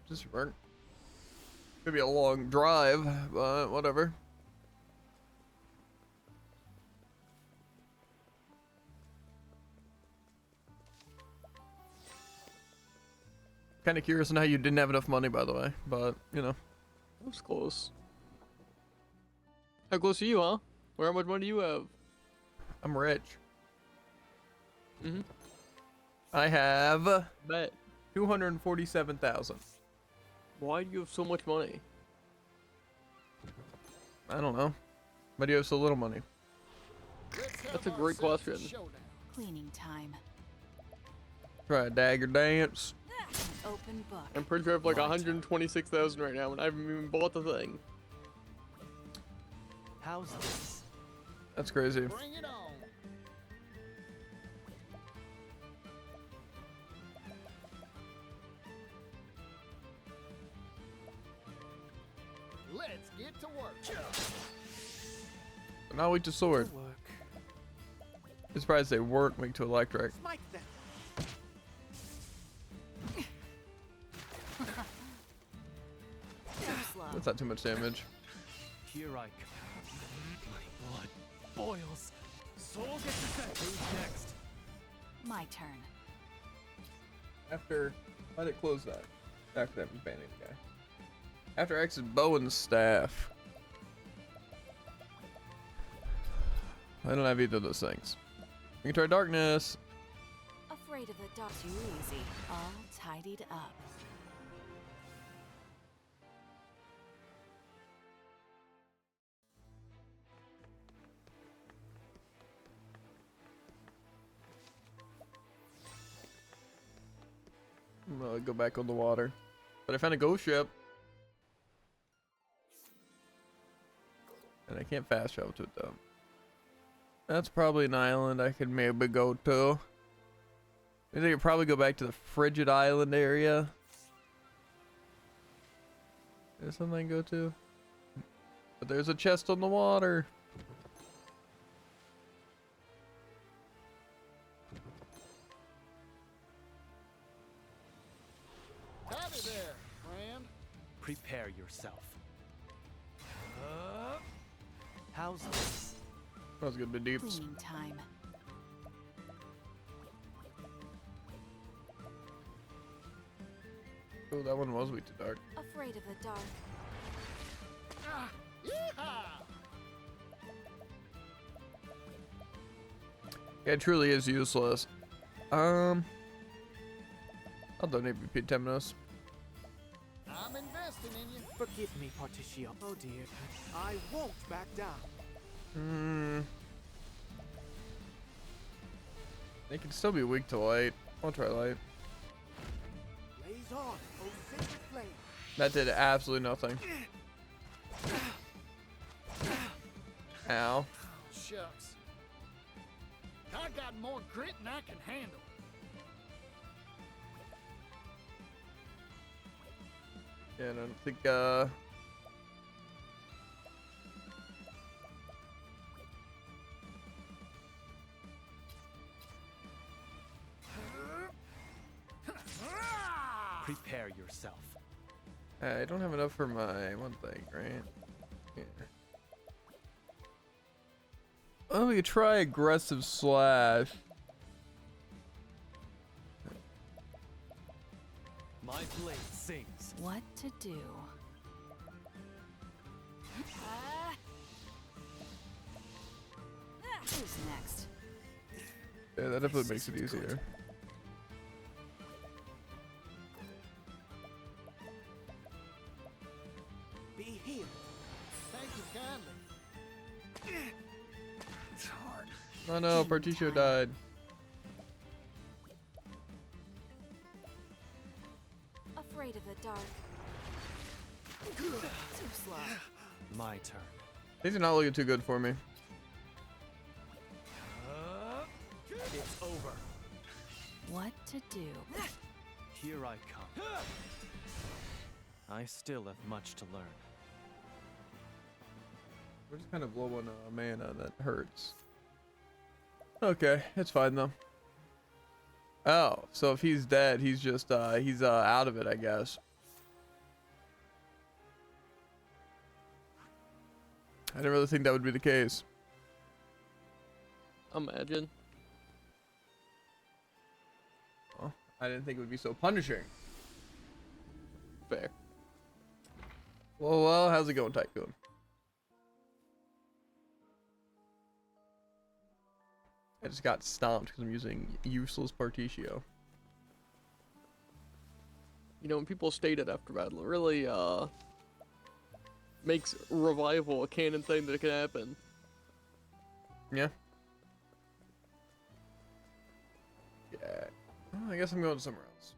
Speaker 1: Just work. Could be a long drive, but whatever. Kind of curious on how you didn't have enough money, by the way, but you know.
Speaker 2: That was close. How close are you, huh? How much money do you have?
Speaker 1: I'm rich.
Speaker 2: Mm-hmm.
Speaker 1: I have
Speaker 2: Bet.
Speaker 1: 247,000.
Speaker 2: Why do you have so much money?
Speaker 1: I don't know. Why do you have so little money?
Speaker 2: That's a great question.
Speaker 8: Cleaning time.
Speaker 1: Try a dagger dance.
Speaker 8: An open book.
Speaker 2: I'm pretty sure I have like 126,000 right now, and I haven't even bought the thing.
Speaker 4: How's this?
Speaker 1: That's crazy.
Speaker 6: Bring it on. Let's get to work.
Speaker 1: Now weak to sword.
Speaker 4: Work.
Speaker 1: I'm surprised they weren't weak to electric.
Speaker 9: Smite them.
Speaker 8: Too slow.
Speaker 1: That's not too much damage.
Speaker 4: Here I come. My blood boils. Soul gets to set. Who's next?
Speaker 8: My turn.
Speaker 1: After, why'd it close that? After that was banning the guy. After X's bow and staff. I don't have either of those things. We can try darkness.
Speaker 8: Afraid of the dark. Too easy. All tidied up.
Speaker 1: I'm gonna go back on the water. But I found a ghost ship. And I can't fast travel to it though. That's probably an island I could maybe go to. I think I could probably go back to the Frigid Island area. There's something I can go to. But there's a chest on the water.
Speaker 6: Howdy there, friend.
Speaker 4: Prepare yourself. How's this?
Speaker 1: That was good, bit deeps.
Speaker 8: Cleaning time.
Speaker 1: Oh, that one was weak to dark.
Speaker 8: Afraid of the dark.
Speaker 6: Ah, yeehaw!
Speaker 1: Yeah, it truly is useless. I'll donate BP Temnos.
Speaker 6: I'm investing in you.
Speaker 10: Forgive me, Particio. Oh dear. I won't back down.
Speaker 1: They can still be weak to light. I'll try light.
Speaker 10: Blaze
Speaker 6: Blaze on, O sacred flame.
Speaker 1: That did absolutely nothing. Ow.
Speaker 6: Shucks. I got more grit than I can handle.
Speaker 1: Yeah, I don't think,
Speaker 4: Prepare yourself.
Speaker 1: I don't have enough for my one thing, right? Yeah. Oh, we could try aggressive slash.
Speaker 4: My blade sings.
Speaker 8: What to do? Who's next?
Speaker 1: Yeah, that definitely makes it easier.
Speaker 6: Be healed. Thank you kindly. It's hard.
Speaker 1: Oh no, Particio died.
Speaker 8: Afraid of the dark. Too slow.
Speaker 4: My turn.
Speaker 1: These are not looking too good for me.
Speaker 4: It's over.
Speaker 8: What to do?
Speaker 4: Here I come. I still have much to learn.
Speaker 1: We're just kind of low on mana. That hurts. Okay, it's fine though. Oh, so if he's dead, he's just he's out of it, I guess. I didn't really think that would be the case.
Speaker 2: Imagine.
Speaker 1: Well, I didn't think it would be so punishing.
Speaker 2: Fair.
Speaker 1: Well, how's it going, Tycoon? I just got stomped because I'm using useless Particio.
Speaker 2: You know, when people state it after battle, it really makes revival a canon thing that can happen.
Speaker 1: Yeah. Yeah. Well, I guess I'm going somewhere else.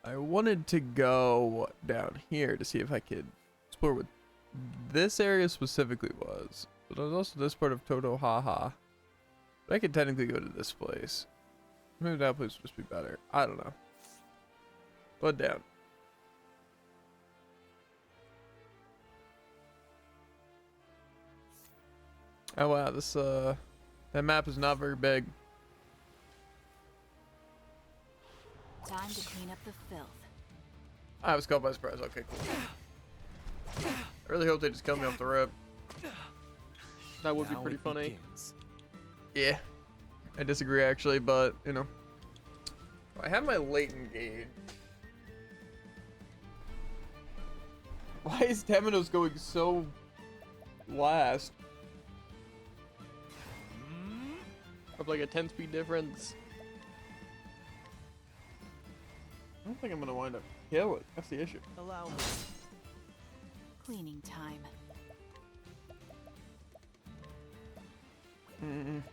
Speaker 1: I wanted to go down here to see if I could explore what this area specifically was. But there's also this part of Totohaha. But I could technically go to this place. Maybe that place would just be better. I don't know. But down. Oh wow, this that map is not very big.
Speaker 8: Time to clean up the filth.
Speaker 1: I was caught by surprise. Okay, cool. I really hope they just kill me off the rip.
Speaker 2: That would be
Speaker 4: Now
Speaker 2: pretty
Speaker 4: it
Speaker 2: funny.
Speaker 4: begins.
Speaker 1: Yeah. I disagree actually, but you know. I have my latent gauge. Why is Temenos going so last?
Speaker 2: Of like a 10 speed difference.
Speaker 1: I don't think I'm gonna wind up killing. That's the issue.
Speaker 4: Allow me.
Speaker 8: Cleaning time.
Speaker 1: Mm-mm.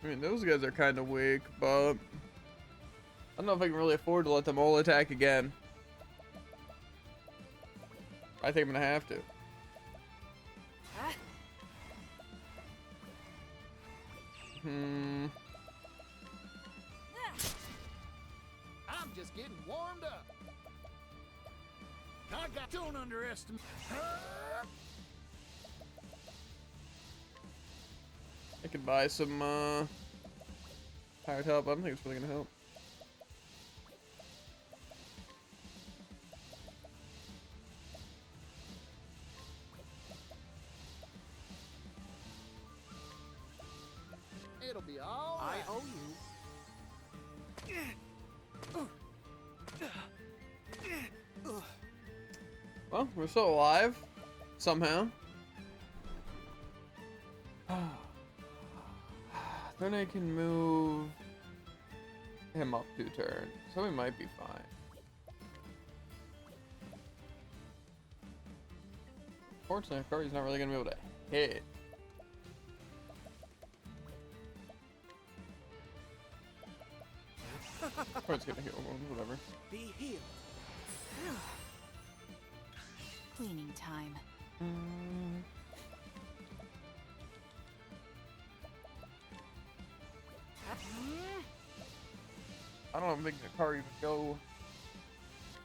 Speaker 1: I mean, those guys are kind of weak, but I don't know if I can really afford to let them all attack again. I think I'm gonna have to.
Speaker 6: I'm just getting warmed up. Don't underestimate.
Speaker 1: I could buy some hired help. I don't think it's really gonna help.
Speaker 6: It'll be all right. I owe you.
Speaker 1: Well, we're still alive somehow. Then I can move him up 2 turns, so we might be fine. Fortunately, Akari's not really gonna be able to hit. Or it's gonna heal wounds, whatever.
Speaker 9: Be healed.
Speaker 8: Cleaning time.
Speaker 1: I don't think Akari would go.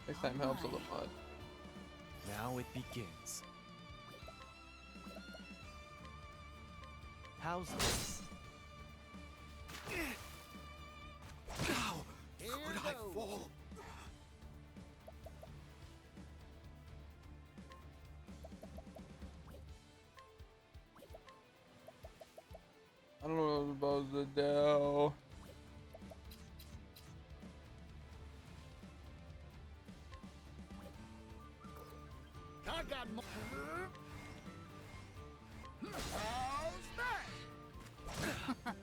Speaker 1: Next time helps a little mud.
Speaker 4: Now it begins. How's this?
Speaker 9: How could I fall?
Speaker 1: I don't know what I was supposed to do.
Speaker 6: I got more. How's that?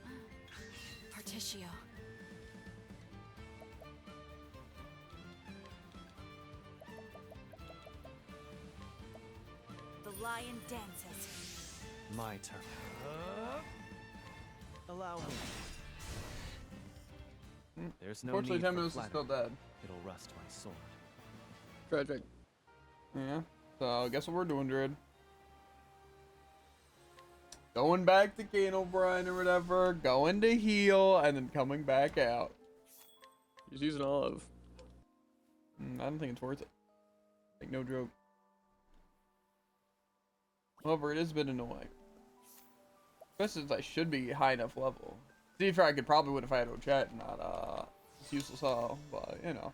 Speaker 8: Particio. The lion dances.
Speaker 4: My turn. Allow me. There's no
Speaker 1: Fortunately,
Speaker 4: need for
Speaker 1: Temenos is
Speaker 4: flattery.
Speaker 1: still dead.
Speaker 4: It'll rust my sword.
Speaker 2: Tragic.
Speaker 1: Yeah. So guess what we're doing, Druid? Going back to Kane O'Brien or whatever, going to heal, and then coming back out.
Speaker 2: He's using olive.
Speaker 1: I don't think it's worth it. Like, no joke. However, it is a bit annoying. Especially since I should be high enough level. To be fair, I could probably win if I had no chat and not, it's useless all, but, you know.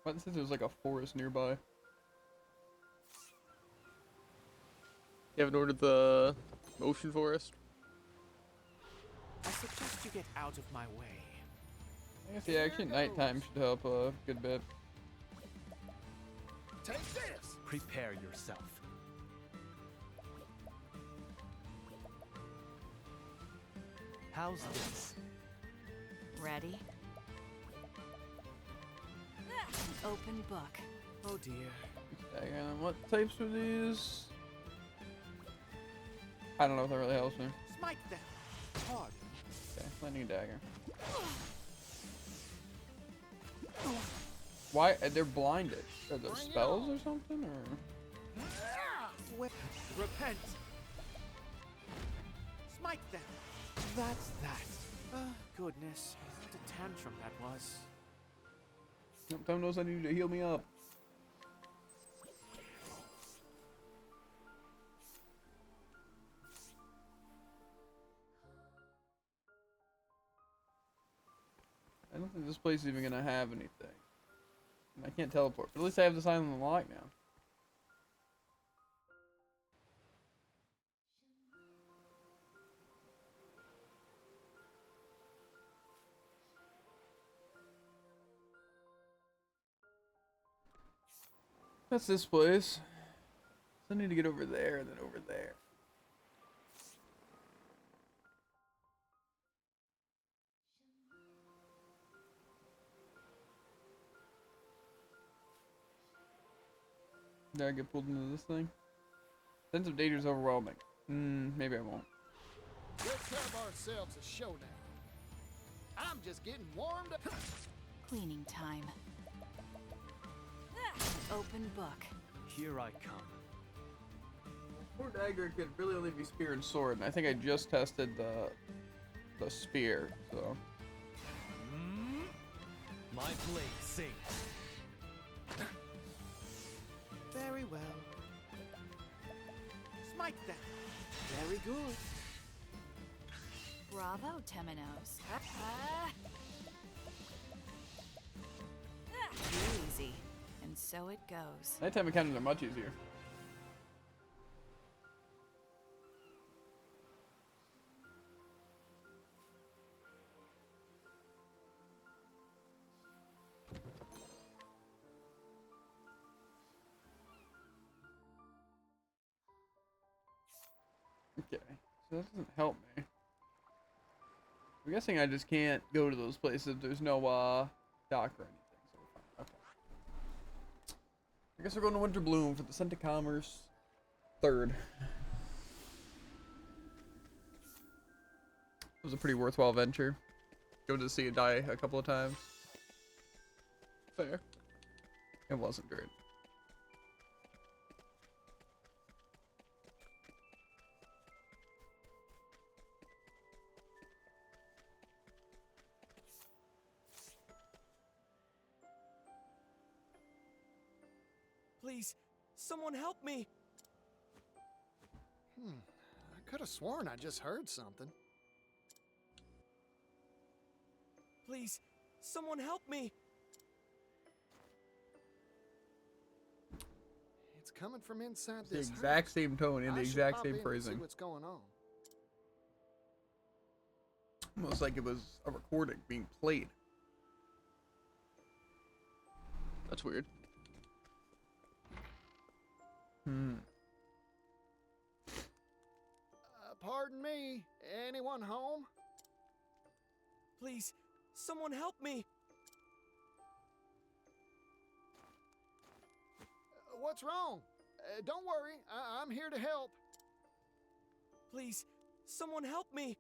Speaker 1: But since there's like a forest nearby.
Speaker 2: You haven't ordered the motion forest?
Speaker 9: I suggest you get out of my way.
Speaker 1: I guess, yeah, actually nighttime should help a good bit.
Speaker 6: Take this.
Speaker 4: Prepare yourself. How's this?
Speaker 8: Ready? Open book.
Speaker 9: Oh dear.
Speaker 1: And what types are these? I don't know if that really helps me.
Speaker 9: Smite them. Hard.
Speaker 1: Okay, lightning dagger. Why? They're blinded. Are those spells or something? Or
Speaker 9: Repent. Smite them. That's that. Goodness. What a tantrum that was.
Speaker 1: Tom knows I need you to heal me up. I don't think this place is even gonna have anything. And I can't teleport, but at least I have the sign on the lock now. That's this place. So I need to get over there and then over there. Did I get pulled into this thing? Sense of danger is overwhelming. Maybe I won't.
Speaker 6: Let's have ourselves a showdown. I'm just getting warmed up.
Speaker 8: Cleaning time. Open book.
Speaker 4: Here I come.
Speaker 1: Poor dagger could really only be spear and sword, and I think I just tested the spear, so.
Speaker 4: My blade sings.
Speaker 9: Very well. Smite them. Very good.
Speaker 8: Bravo, Temenos. Easy. And so it goes.
Speaker 1: Nighttime encounters are much easier. Okay, so that doesn't help me. I'm guessing I just can't go to those places. There's no dock or anything, so we're fine. Okay. I guess we're going to Winter Bloom for the Scent of Commerce 3rd. It was a pretty worthwhile venture. Go to see it die a couple of times.
Speaker 2: Fair.
Speaker 1: It wasn't great.
Speaker 9: Please, someone help me!
Speaker 6: I could have sworn I just heard something.
Speaker 9: Please, someone help me!
Speaker 6: It's coming from inside
Speaker 1: The
Speaker 6: this
Speaker 1: exact
Speaker 6: house.
Speaker 1: same tone and the
Speaker 6: I should
Speaker 1: exact
Speaker 6: pop
Speaker 1: same
Speaker 6: in and
Speaker 1: phrasing.
Speaker 6: See what's going on.
Speaker 1: Almost like it was a recording being played.
Speaker 2: That's weird.
Speaker 6: Pardon me. Anyone home?
Speaker 9: Please, someone help me!
Speaker 6: What's wrong? Don't worry. I'm here to help.
Speaker 9: Please, someone help me!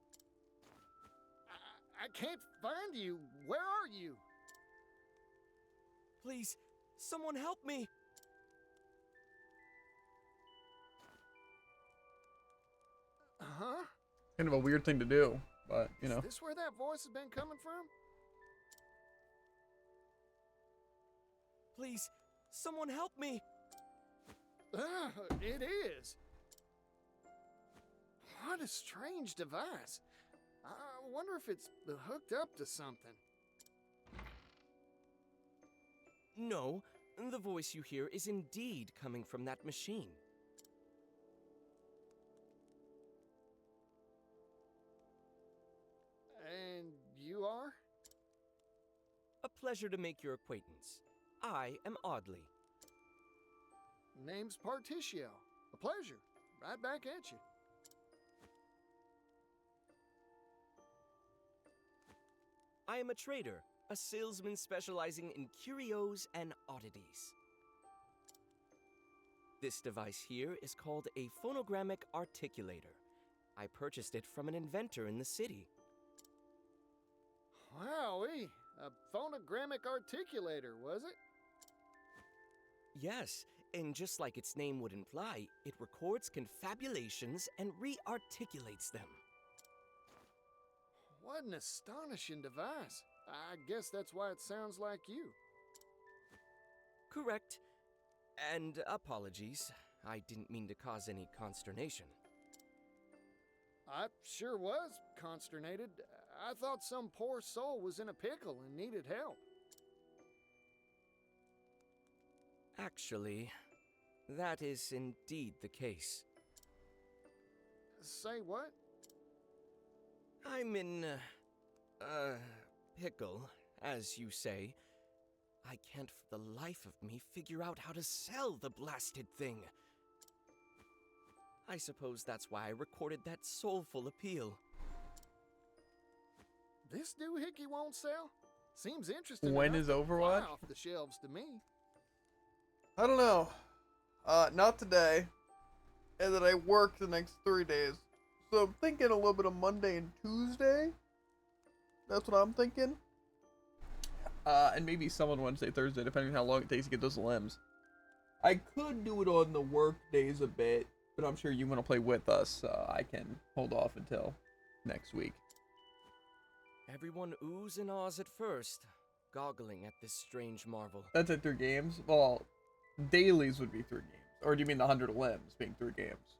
Speaker 6: I can't find you. Where are you?
Speaker 9: Please, someone help me!
Speaker 6: Huh?
Speaker 1: Kind of a weird thing to do, but you know.
Speaker 6: Is this where that voice has been coming from?
Speaker 9: Please, someone help me!
Speaker 6: It is. What a strange device. I wonder if it's hooked up to something.
Speaker 11: No, the voice you hear is indeed coming from that machine.
Speaker 6: And you are?
Speaker 11: A pleasure to make your acquaintance. I am Audley.
Speaker 6: Name's Particio. A pleasure. Right back at you.
Speaker 11: I am a trader, a salesman specializing in curios and oddities. This device here is called a phonogrammic articulator. I purchased it from an inventor in the city.
Speaker 6: Wowee. A phonogrammic articulator, was it?
Speaker 11: Yes, and just like its name would imply, it records confabulations and re-articulates them.
Speaker 6: What an astonishing device. I guess that's why it sounds like you.
Speaker 11: Correct. And apologies. I didn't mean to cause any consternation.
Speaker 6: I sure was consternated. I thought some poor soul was in a pickle and needed help.
Speaker 11: Actually, that is indeed the case.
Speaker 6: Say what?
Speaker 11: I'm in pickle, as you say. I can't for the life of me figure out how to sell the blasted thing. I suppose that's why I recorded that soulful appeal.
Speaker 6: This doohickey won't sell? Seems interesting.
Speaker 1: When
Speaker 6: enough
Speaker 1: is
Speaker 6: to
Speaker 1: Overwatch?
Speaker 6: fly off the shelves to me.
Speaker 1: I don't know. Not today. And then I work the next 3 days. So I'm thinking a little bit of Monday and Tuesday. That's what I'm thinking. And maybe some on Wednesday, Thursday, depending on how long it takes to get those limbs. I could do it on the work days a bit, but I'm sure you want to play with us. So I can hold off until next week.
Speaker 11: Everyone oohs and ahs at first, goggling at this strange marvel.
Speaker 1: That's at 3 games? Well, dailies would be 3 games. Or do you mean the 100 limbs being 3 games?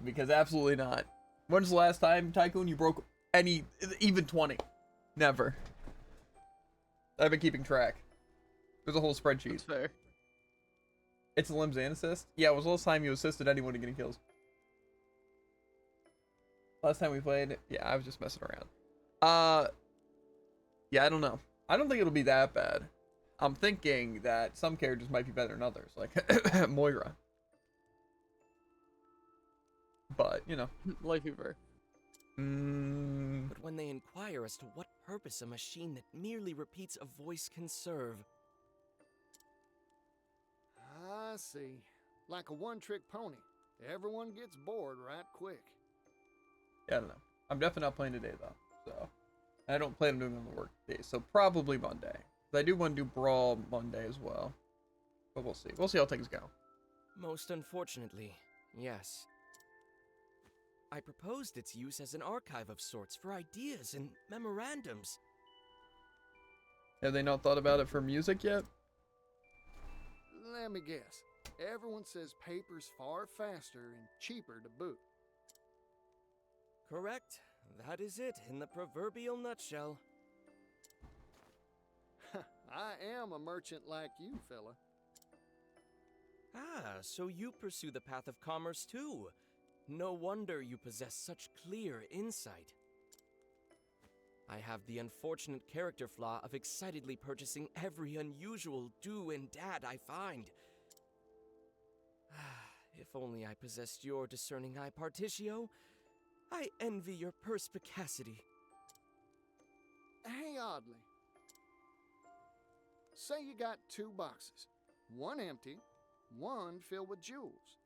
Speaker 1: Because absolutely not. When's the last time, Tycoon, you broke even 20? Never. I've been keeping track. There's a whole spreadsheet.
Speaker 2: That's fair.
Speaker 1: It's a limbs and assist? Yeah, it was the last time you assisted anyone in getting kills. Last time we played, yeah, I was just messing around. Yeah, I don't know. I don't think it'll be that bad. I'm thinking that some characters might be better than others, like Moira. but you know.
Speaker 2: Life Fever.
Speaker 11: But when they inquire as to what purpose a machine that merely repeats a voice can serve.
Speaker 6: I see. Like a one-trick pony. Everyone gets bored right quick.
Speaker 1: Yeah, I don't know. I'm definitely not playing today though, so I don't plan on doing it on the work day, so probably Monday. But I do want to do Brawl Monday as well, but we'll see. We'll see how things go.
Speaker 11: Most unfortunately, yes. I proposed its use as an archive of sorts for ideas and memorandums.
Speaker 1: Have they not thought about it for music yet?
Speaker 6: Let me guess. Everyone says paper's far faster and cheaper to boot.
Speaker 11: Correct. That is it in the proverbial nutshell.
Speaker 6: I am a merchant like you, fella.
Speaker 11: Ah, so you pursue the path of commerce too. No wonder you possess such clear insight. I have the unfortunate character flaw of excitedly purchasing every unusual do and dad I find. If only I possessed your discerning eye, Particio. I envy your perspicacity.
Speaker 6: Hey, Oddly. Say you got 2 boxes. One empty, one filled with jewels.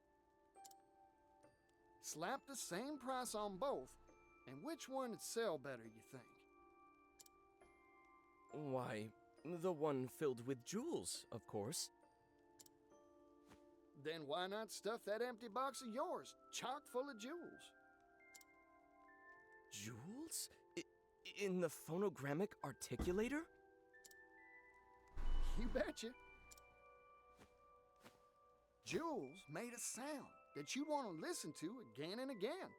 Speaker 6: Slap the same price on both, and which one would sell better, you think?
Speaker 11: Why, the one filled with jewels, of course.
Speaker 6: Then why not stuff that empty box of yours, chock full of jewels?
Speaker 11: Jewels? In the phonogrammic articulator?
Speaker 6: You betcha. Jewels made a sound that you want to listen to again and again.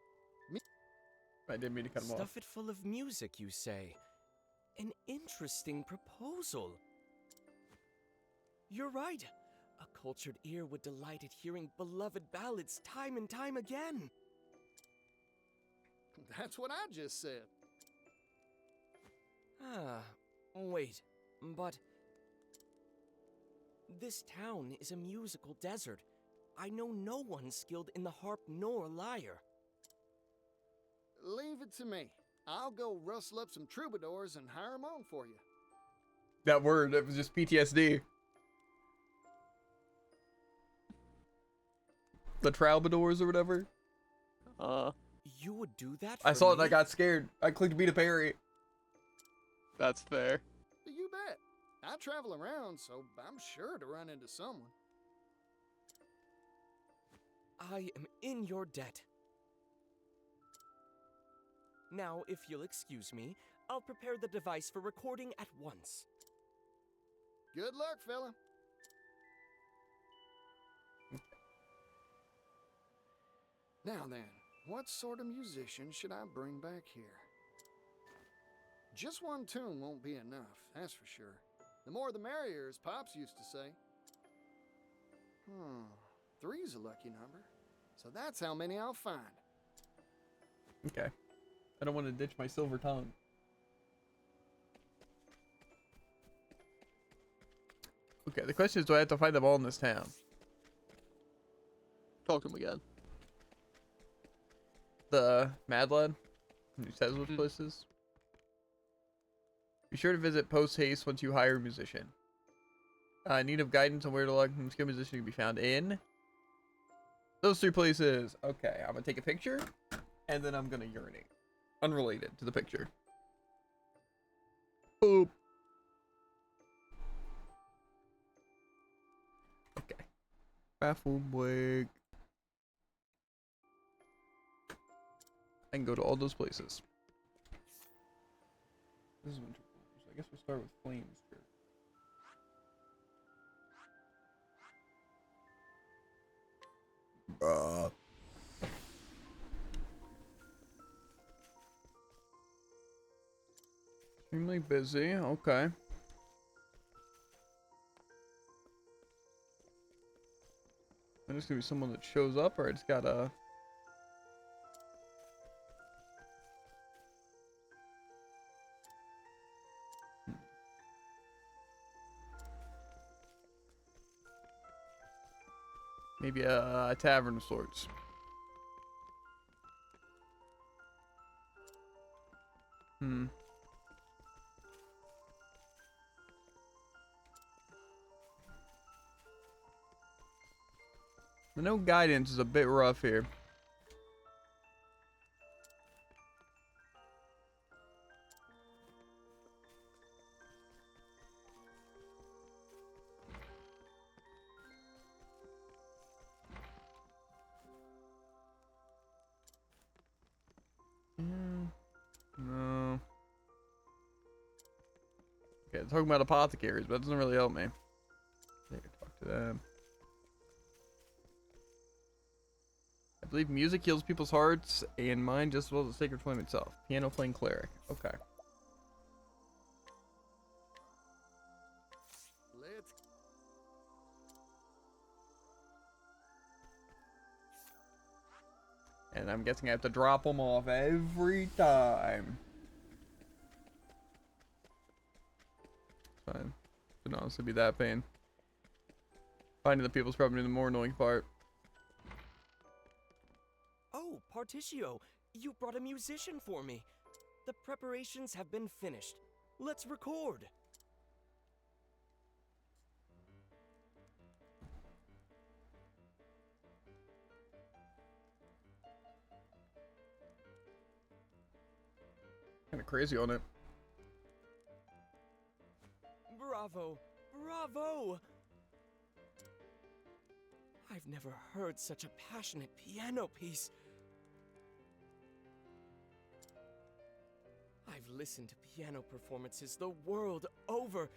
Speaker 1: I didn't mean to cut him off.
Speaker 11: Stuff it full of music, you say? An interesting proposal. You're right. A cultured ear would delight at hearing beloved ballads time and time again.
Speaker 6: That's what I just said.
Speaker 11: Ah, wait, but... This town is a musical desert. I know no one skilled in the harp nor lyre.
Speaker 6: Leave it to me. I'll go rustle up some troubadours and hire 'em on for you.
Speaker 1: That word, that was just PTSD. The troubadours or whatever.
Speaker 11: You would do that
Speaker 1: I
Speaker 11: for
Speaker 1: saw it and I
Speaker 11: me?
Speaker 1: got scared. I clicked B to parry.
Speaker 2: That's fair.
Speaker 6: You bet. I travel around, so I'm sure to run into someone.
Speaker 11: I am in your debt. Now, if you'll excuse me, I'll prepare the device for recording at once.
Speaker 6: Good luck, fella. Now then, what sort of musician should I bring back here? Just one tune won't be enough, that's for sure. The more the merrier, as Pops used to say. 3's a lucky number. So that's how many I'll find.
Speaker 1: Okay. I don't want to ditch my silver tongue. Okay, the question is, do I have to find them all in this town?
Speaker 2: Talk to him again.
Speaker 1: The Mad Lad? Who says which places? Be sure to visit post haste once you hire a musician. Need of guidance on where to look and skill musician can be found in those 3 places. Okay, I'm gonna take a picture and then I'm gonna urinate. Unrelated to the picture. Boop. Okay. Bathroom break. I can go to all those places. This is winter. So I guess we'll start with Flame Spirit. Extremely busy, okay. There's gonna be someone that shows up, or I just gotta... Maybe a tavern of sorts. Hmm. The no guidance is a bit rough here. No. Okay, talking about apothecaries, but that doesn't really help me. I can talk to them. I believe music heals people's hearts and mind just as well as the sacred flame itself. Piano playing cleric. Okay.
Speaker 6: Let's.
Speaker 1: And I'm guessing I have to drop them off every time. Fine. Shouldn't honestly be that pain. Finding the people's probably the more annoying part.
Speaker 11: Oh, Particio, you brought a musician for me. The preparations have been finished. Let's record.
Speaker 1: Kind of crazy on it.
Speaker 11: Bravo! Bravo! I've never heard such a passionate piano piece. I've listened to piano performances the world over,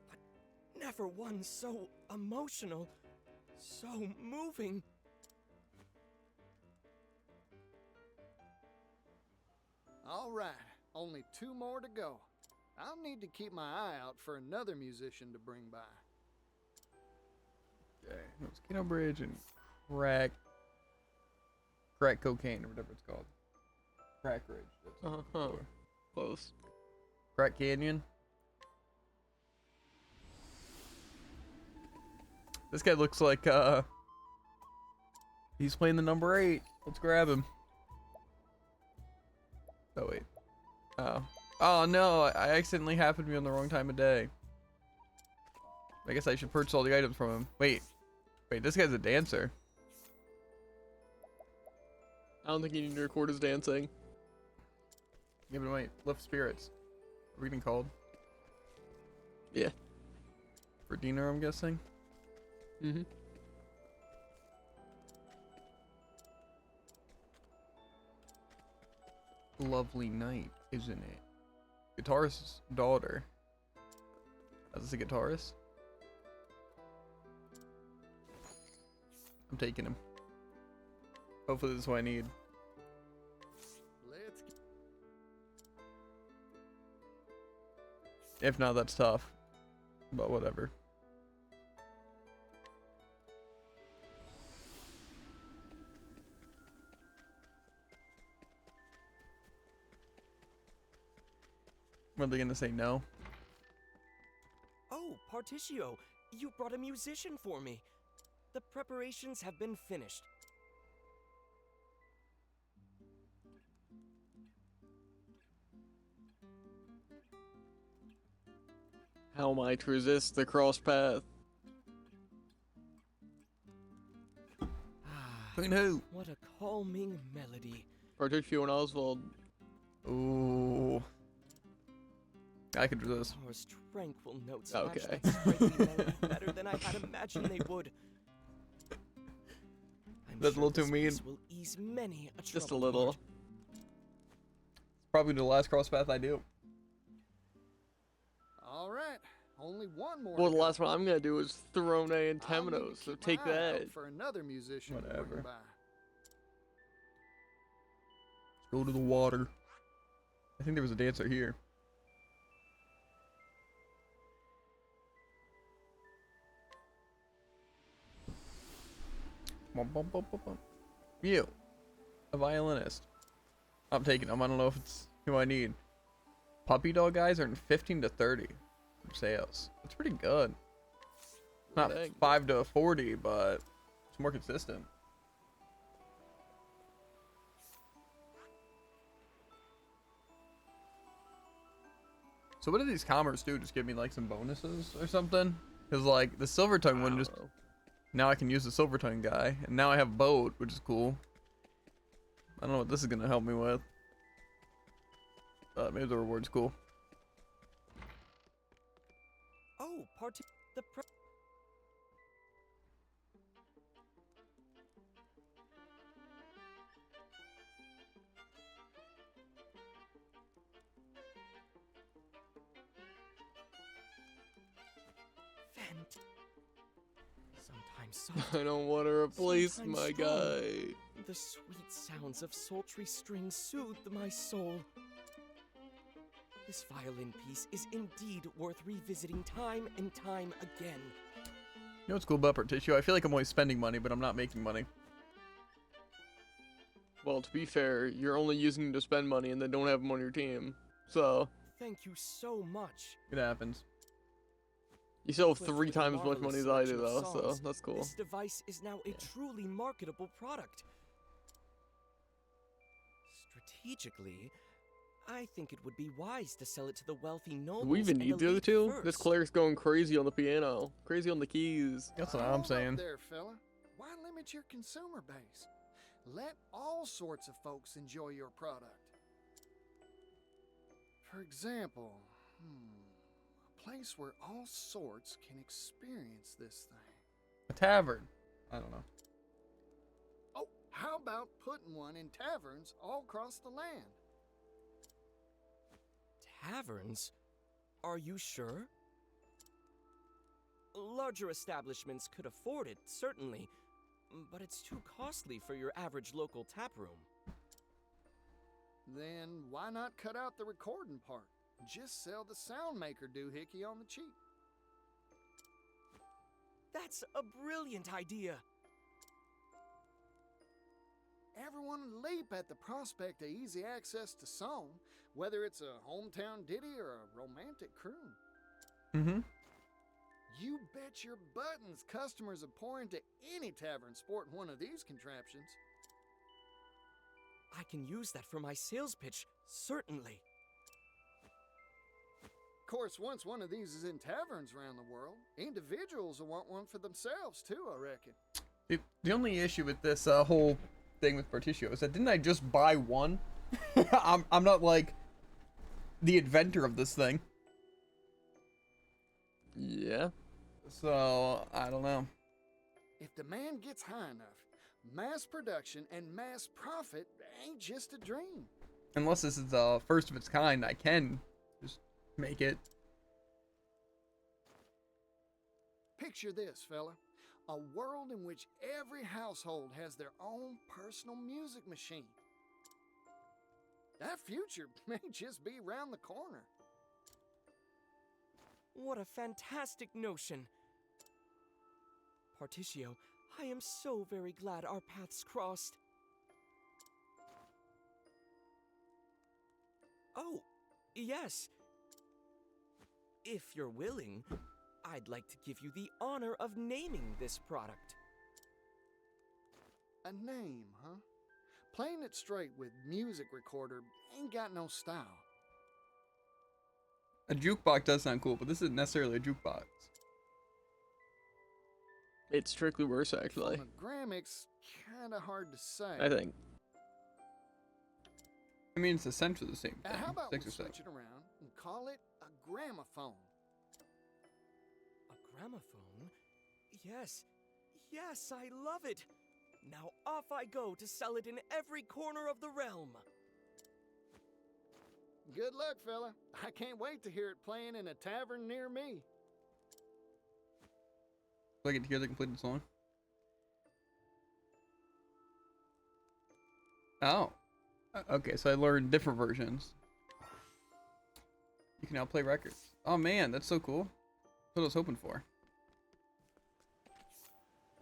Speaker 11: but never one so emotional, so moving.
Speaker 6: All right, only 2 more to go. I'll need to keep my eye out for another musician to bring by.
Speaker 1: Okay, Mosquito Bridge and crack cocaine or whatever it's called. Crack Ridge. That's what it's for.
Speaker 2: Close.
Speaker 1: Crack Canyon. This guy looks like he's playing the number 8. Let's grab him. Oh wait. Oh. Oh no, I accidentally happened to be on the wrong time of day. I guess I should purchase all the items from him. Wait, this guy's a dancer.
Speaker 2: I don't think you need to record his dancing.
Speaker 1: Yeah, but wait, lift spirits. Are we getting called?
Speaker 2: Yeah.
Speaker 1: For dinner, I'm guessing?
Speaker 2: Mm-hmm.
Speaker 1: Lovely night, isn't it? Guitarist's daughter. Is this a guitarist? I'm taking him. Hopefully this is what I need.
Speaker 6: Let's.
Speaker 1: If not, that's tough. But whatever. Were they gonna say no?
Speaker 11: Oh, Particio, you brought a musician for me. The preparations have been finished.
Speaker 2: How am I to resist the cross path?
Speaker 1: Fucking who?
Speaker 11: What a calming melody.
Speaker 2: Particio and Oswald.
Speaker 1: Ooh. I could do this.
Speaker 11: Guitar's tranquil notes
Speaker 2: Okay.
Speaker 11: match that sprightly melody better than I had imagined they would. I'm
Speaker 1: That's a little
Speaker 11: sure
Speaker 1: too
Speaker 11: this
Speaker 1: mean.
Speaker 11: piece will ease many a
Speaker 2: Just a
Speaker 11: troubled
Speaker 2: little.
Speaker 11: heart.
Speaker 1: Probably the last cross path I do.
Speaker 6: All right, only 1 more.
Speaker 2: Well,
Speaker 6: to
Speaker 2: the
Speaker 6: go.
Speaker 2: last one I'm gonna do is Throne and
Speaker 6: I'll need to
Speaker 2: Temenos, so
Speaker 6: keep
Speaker 2: take
Speaker 6: my eye out
Speaker 2: that.
Speaker 6: for another musician to
Speaker 1: Whatever.
Speaker 6: bring by.
Speaker 1: Let's go to the water. I think there was a dancer here. Bum, bum, bum, bum, bum. You, a violinist. I'm taking him. I don't know if it's who I need. Puppy dog guys earn 15 to 30 from sales. That's pretty good. Not
Speaker 2: Dang.
Speaker 1: 5 to 40, but it's more consistent. So what do these commerce do? Just give me like some bonuses or something? Because like the silver tongue one just, now I can use the silver tongue guy, and now I have boat, which is cool. I don't know what this is gonna help me with. Maybe the reward's cool.
Speaker 11: Oh, the Sometimes
Speaker 2: I don't want to replace my guy.
Speaker 11: The sweet sounds of sultry strings soothe my soul. This violin piece is indeed worth revisiting time and time again.
Speaker 1: You know what's cool about Partitio? I feel like I'm always spending money, but I'm not making money.
Speaker 2: Well, to be fair, you're only using it to spend money and then don't have them on your team. So.
Speaker 11: Thank you so much.
Speaker 1: It happens.
Speaker 2: You still have 3 times as much money as I do, though, so that's cool.
Speaker 11: This device is now a truly marketable product. Strategically, I think it would be wise to sell it to the wealthy nobles.
Speaker 2: Do we even need the other two? This cleric's going crazy on the piano, crazy on the keys.
Speaker 1: That's what I'm saying.
Speaker 6: Hold up there, fella. Why limit your consumer base? Let all sorts of folks enjoy your product. For example, a place where all sorts can experience this thing.
Speaker 1: A tavern. I don't know.
Speaker 6: Oh, how about putting one in taverns all across the land?
Speaker 11: Taverns? Are you sure? Larger establishments could afford it, certainly, but it's too costly for your average local tap room.
Speaker 6: Then why not cut out the recording part? Just sell the sound maker doohickey on the cheap.
Speaker 11: That's a brilliant idea.
Speaker 6: Everyone would leap at the prospect of easy access to song, whether it's a hometown ditty or a romantic croon.
Speaker 1: Mm-hmm.
Speaker 6: You bet your buttons customers will pour into any tavern sporting one of these contraptions.
Speaker 11: I can use that for my sales pitch, certainly.
Speaker 6: Of course, once one of these is in taverns around the world, individuals will want one for themselves too, I reckon.
Speaker 1: The only issue with this whole thing with Partitio is that didn't I just buy one? I'm not like the inventor of this thing.
Speaker 2: Yeah.
Speaker 1: So, I don't know.
Speaker 6: If demand gets high enough, mass production and mass profit ain't just a dream.
Speaker 1: Unless this is the first of its kind, I can just make it.
Speaker 6: Picture this, fella. A world in which every household has their own personal music machine. That future may just be around the corner.
Speaker 11: What a fantastic notion. Partitio, I am so very glad our paths crossed. Oh, yes. If you're willing, I'd like to give you the honor of naming this product.
Speaker 6: A name, huh? Playing it straight with music recorder ain't got no style.
Speaker 1: A jukebox does sound cool, but this isn't necessarily a jukebox.
Speaker 2: It's strictly worse, actually.
Speaker 6: Phonogramic's kinda hard to say.
Speaker 2: I think.
Speaker 1: I mean, it's essentially the same thing.
Speaker 6: How about we
Speaker 1: 6 or 7.
Speaker 6: switch it around and call it a gramophone?
Speaker 11: A gramophone? Yes, yes, I love it. Now off I go to sell it in every corner of the realm.
Speaker 6: Good luck, fella. I can't wait to hear it playing in a tavern near me.
Speaker 1: Do I get to hear the completed song? Oh. Okay, so I learned different versions. You can now play records. Oh man, that's so cool. That's what I was hoping for.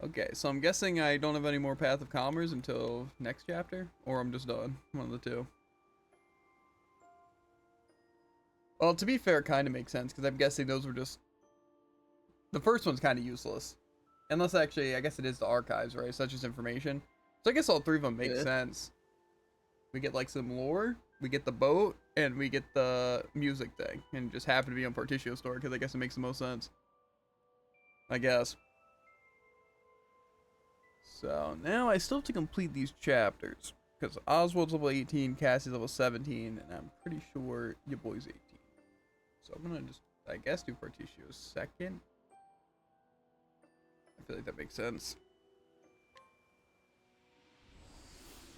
Speaker 1: Okay, so I'm guessing I don't have any more Path of Commerce until next chapter, or I'm just done. One of the two. Well, to be fair, it kind of makes sense, because I'm guessing those were just... The first one's kind of useless. Unless, actually, I guess it is the archives, right? Such as information. So I guess all 3 of them make sense. We get, like, some lore. We get the boat. and we get the music thing, and just happen to be on Partitio's store because I guess it makes the most sense. I guess. So now I still have to complete these chapters because Oswald's level 18, Cassie's level 17, and I'm pretty sure your boy's 18. So I'm gonna just, I guess, do Particio second. I feel like that makes sense.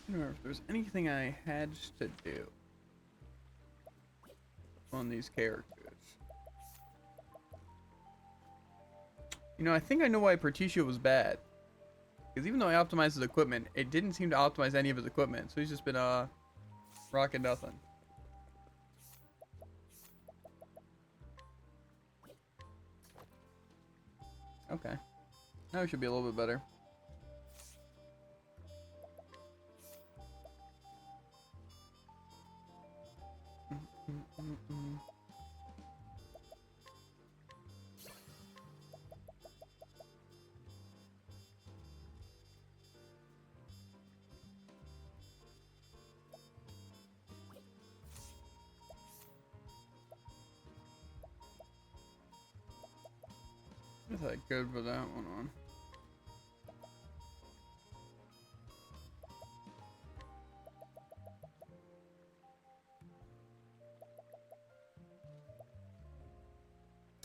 Speaker 1: I don't remember if there's anything I had to do on these characters. You know, I think I know why Particio was bad. Because even though I optimized his equipment, it didn't seem to optimize any of his equipment. So he's just been, rocking nothing. Okay. Now we should be a little bit better. Is that good for that one on?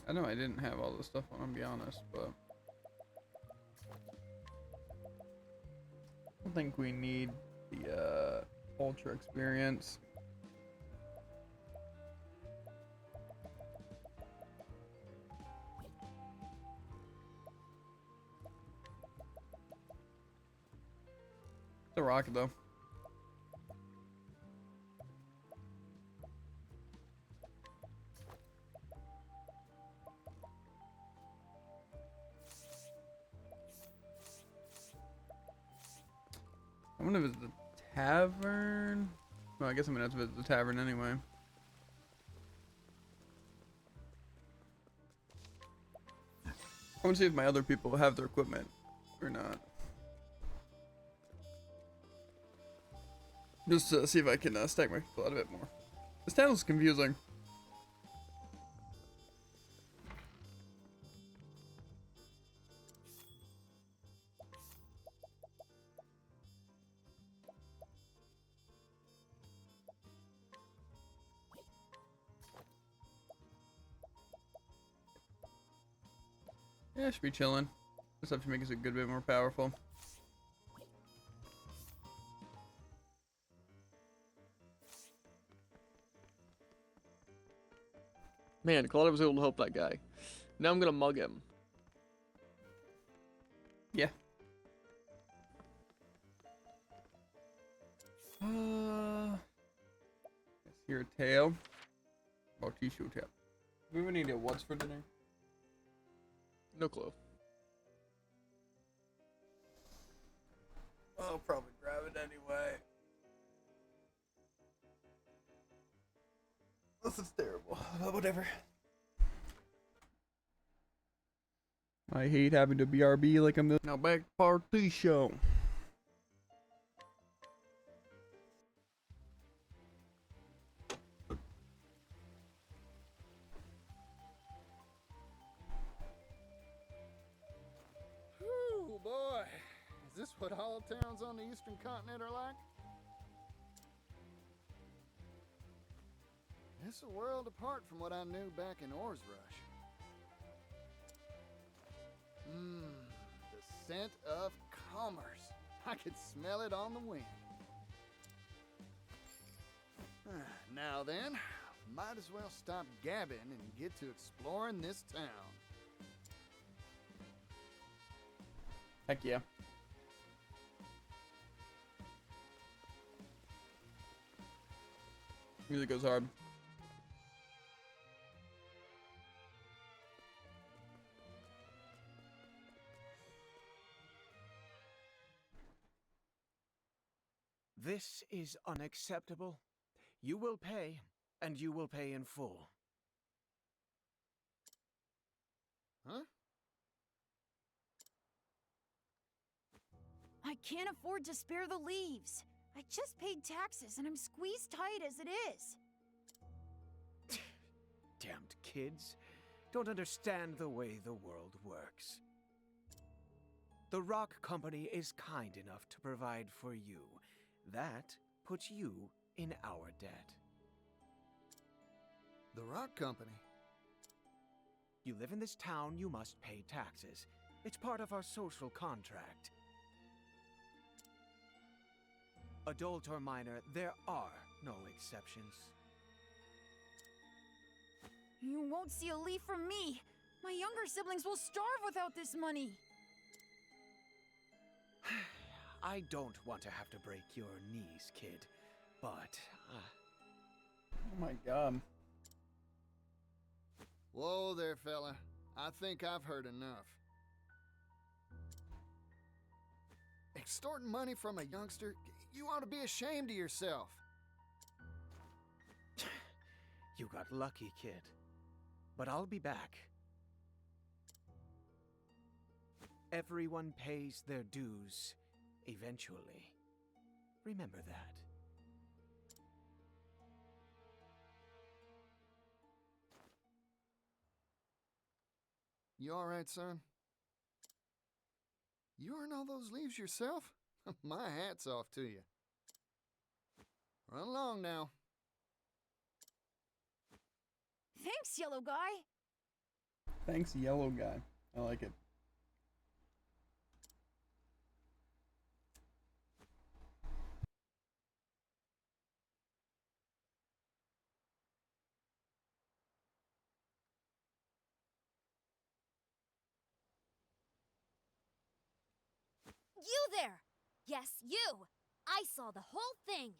Speaker 1: I know I didn't have all this stuff on, I'll be honest, but I don't think we need the ultra experience. It's a rocket though. I'm gonna visit the tavern. No, I guess I'm gonna have to visit the tavern anyway. I want to see if my other people have their equipment or not. Just to see if I can stack my people out a bit more. This town is confusing. Yeah, should be chilling. Just have to make us a good bit more powerful.
Speaker 2: Man, glad I was able to help that guy. Now I'm gonna mug him.
Speaker 1: Yeah. Here a tail. Bauticio tail. We even need a what's for dinner?
Speaker 2: No clue.
Speaker 1: I'll probably grab it anyway. This is terrible, but whatever. I hate having to BRB like I'm now back to Particio.
Speaker 6: Whew, boy. Is this what all towns on the eastern continent are like? It's a world apart from what I knew back in Oars Rush. The scent of commerce. I could smell it on the wind. Now then, might as well stop gabbing and get to exploring this town.
Speaker 1: Heck yeah. Music goes hard.
Speaker 9: This is unacceptable. You will pay, and you will pay in full.
Speaker 6: Huh?
Speaker 12: I can't afford to spare the leaves. I just paid taxes and I'm squeezed tight as it is. kids don't understand the way the world works. The rock company is kind enough to provide for you. That puts you in our debt.
Speaker 6: The rock company?
Speaker 12: You live in this town, you must pay taxes. It's part of our social contract. Adult or minor, there are no exceptions.
Speaker 13: You won't see a leaf from me. My younger siblings will starve without this money.
Speaker 12: I don't want to have to break your knees, kid, but...
Speaker 1: Oh my god.
Speaker 6: Whoa there, fella. I think I've heard enough. Extorting money from a youngster? You ought to be ashamed of yourself.
Speaker 12: You got lucky, kid. But I'll be back. Everyone pays their dues eventually. Remember that.
Speaker 6: You all right, son? You earn all those leaves yourself? My hat's off to you. Run along now.
Speaker 13: Thanks, yellow guy.
Speaker 1: Thanks, yellow guy. I like it.
Speaker 8: You there! Yes, you! I saw the whole thing!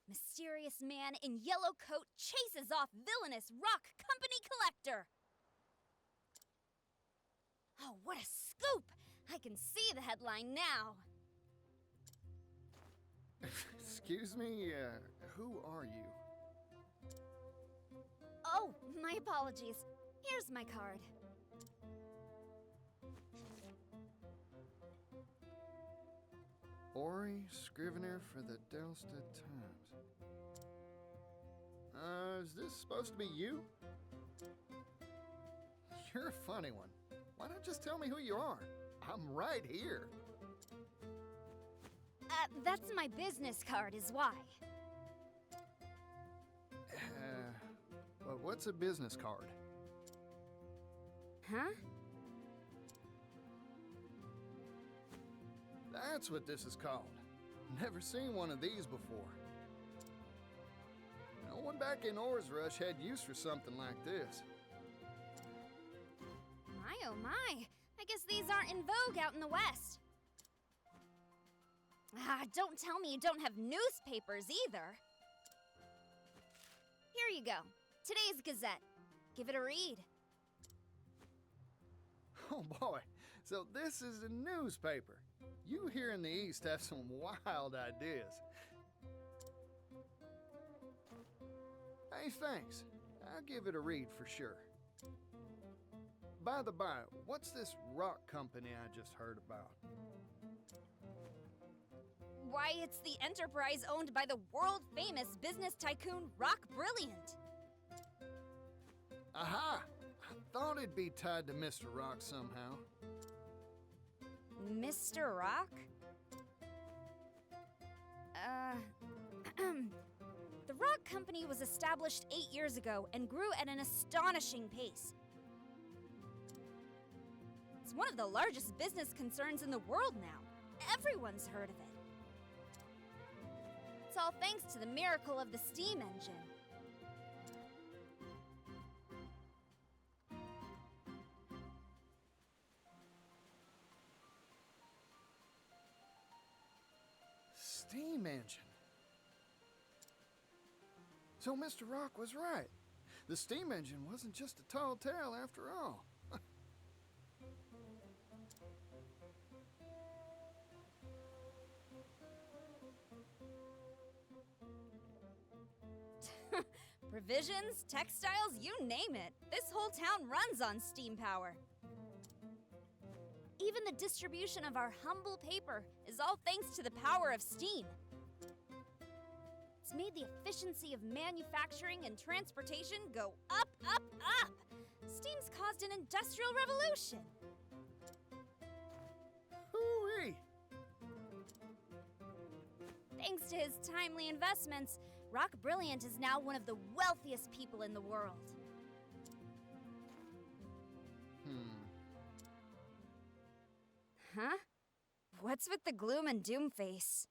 Speaker 8: Mysterious man in yellow coat chases off villainous rock company collector! Oh, what a scoop! I can see the headline now!
Speaker 6: Excuse me, who are you?
Speaker 8: Oh, my apologies. Here's my card.
Speaker 6: Ori, Scrivener for the Delsta Times. Is this supposed to be you? You're a funny one. Why not just tell me who you are? I'm right here.
Speaker 8: That's my business card is why.
Speaker 6: But what's a business card?
Speaker 8: Huh?
Speaker 6: That's what this is called. Never seen one of these before. No one back in Ores Rush had use for something like this.
Speaker 8: My oh my. I guess these aren't in vogue out in the West. Don't tell me you don't have newspapers either. Here you go. Today's Gazette. Give it a read.
Speaker 6: Oh boy, so this is a newspaper. You here in the East have some wild ideas. Hey, thanks. I'll give it a read for sure. By the by, what's this rock company I just heard about?
Speaker 8: Why, it's the enterprise owned by the world-famous business tycoon Rock Brilliant.
Speaker 6: Aha! I thought it'd be tied to Mr. Rock somehow.
Speaker 8: Mr. Rock? The Rock Company was established 8 years ago and grew at an astonishing pace. It's one of the largest business concerns in the world now. Everyone's heard of it. It's all thanks to the miracle of the steam engine.
Speaker 6: Steam engine. So Mr. Rock was right. The steam engine wasn't just a tall tale after all.
Speaker 8: Provisions, textiles, you name it. This whole town runs on steam power. Even the distribution of our humble paper is all thanks to the power of steam. It's
Speaker 14: It's made the efficiency of manufacturing and transportation go up, up, up. Steam's caused an industrial revolution.
Speaker 6: Hooey!
Speaker 14: Thanks to his timely investments, Rock Brilliant is now one of the wealthiest people in the world. Huh? What's with the gloom and doom face?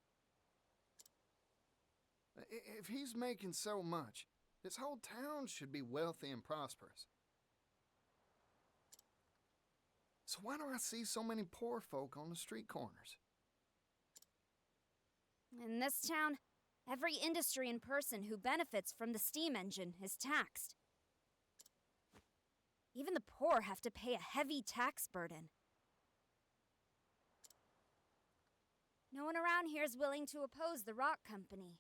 Speaker 6: If he's making so much, this whole town should be wealthy and prosperous. So why do I see so many poor folk on the street corners?
Speaker 14: In this town, every industry and person who benefits from the steam engine is taxed. Even the poor have to pay a heavy tax burden. No one around here is willing to oppose the rock company.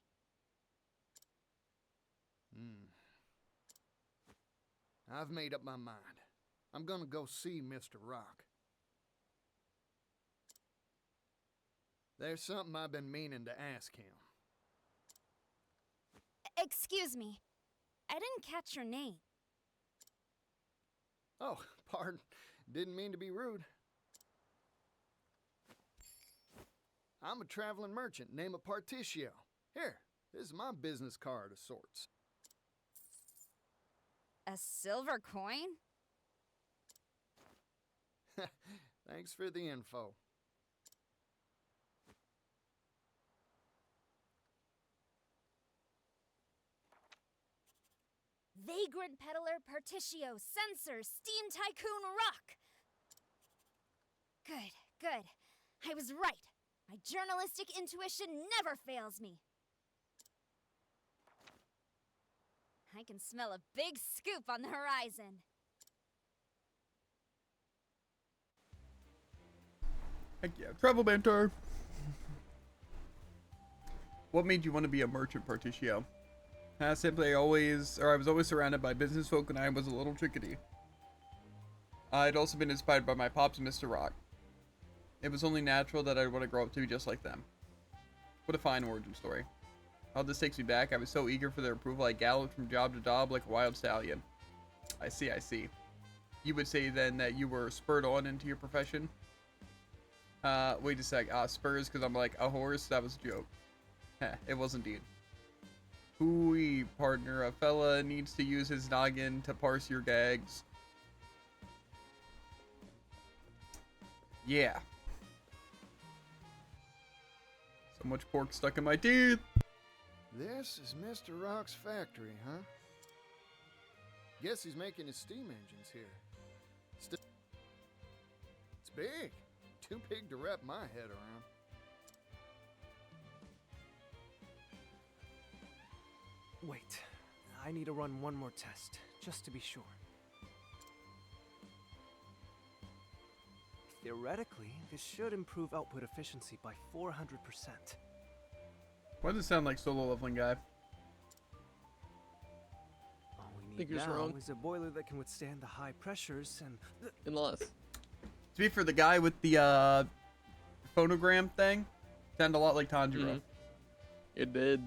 Speaker 6: I've made up my mind. I'm gonna go see Mr. Rock. There's something I've been meaning to ask him.
Speaker 14: Excuse me. I didn't catch your name.
Speaker 6: Oh, pardon. Didn't mean to be rude. I'm a traveling merchant named Particio. Here, this is my business card of sorts.
Speaker 14: A silver coin?
Speaker 6: Thanks for the info.
Speaker 14: Vagrant Peddler Particio, Censor, Steam Tycoon Rock! Good, good. I was right. My journalistic intuition never fails me. I can smell a big scoop on the horizon.
Speaker 1: Heck yeah, travel banter. What made you want to be a merchant, Particio? I was always surrounded by business folk when I was a little chickadee. I'd also been inspired by my pops and Mr. Rock. It was only natural that I'd want to grow up to be just like them. What a fine origin story. How this takes me back, I was so eager for their approval I galloped from job to job like a wild stallion. I see. You would say then that you were spurred on into your profession? Wait a sec, spurs because I'm like a horse? That was a joke. Heh, it was indeed. Hooey, partner, a fella needs to use his noggin to parse your gags. Yeah. So much pork stuck in my teeth.
Speaker 6: This is Mr. Rock's factory, huh? Guess he's making his steam engines here. It's big. Too big to wrap my head around.
Speaker 12: Wait, I need to run one more test, just to be sure. Theoretically, this should improve output efficiency by 400%.
Speaker 1: Why does it sound like Solo Leveling Guy?
Speaker 12: All we
Speaker 2: think
Speaker 12: need
Speaker 2: you're
Speaker 12: now
Speaker 2: wrong.
Speaker 12: is a boiler that can withstand the high pressures and...
Speaker 2: Unless.
Speaker 1: To be for the guy with the phonogram thing, sounded a lot like Tanjiro.
Speaker 2: It did.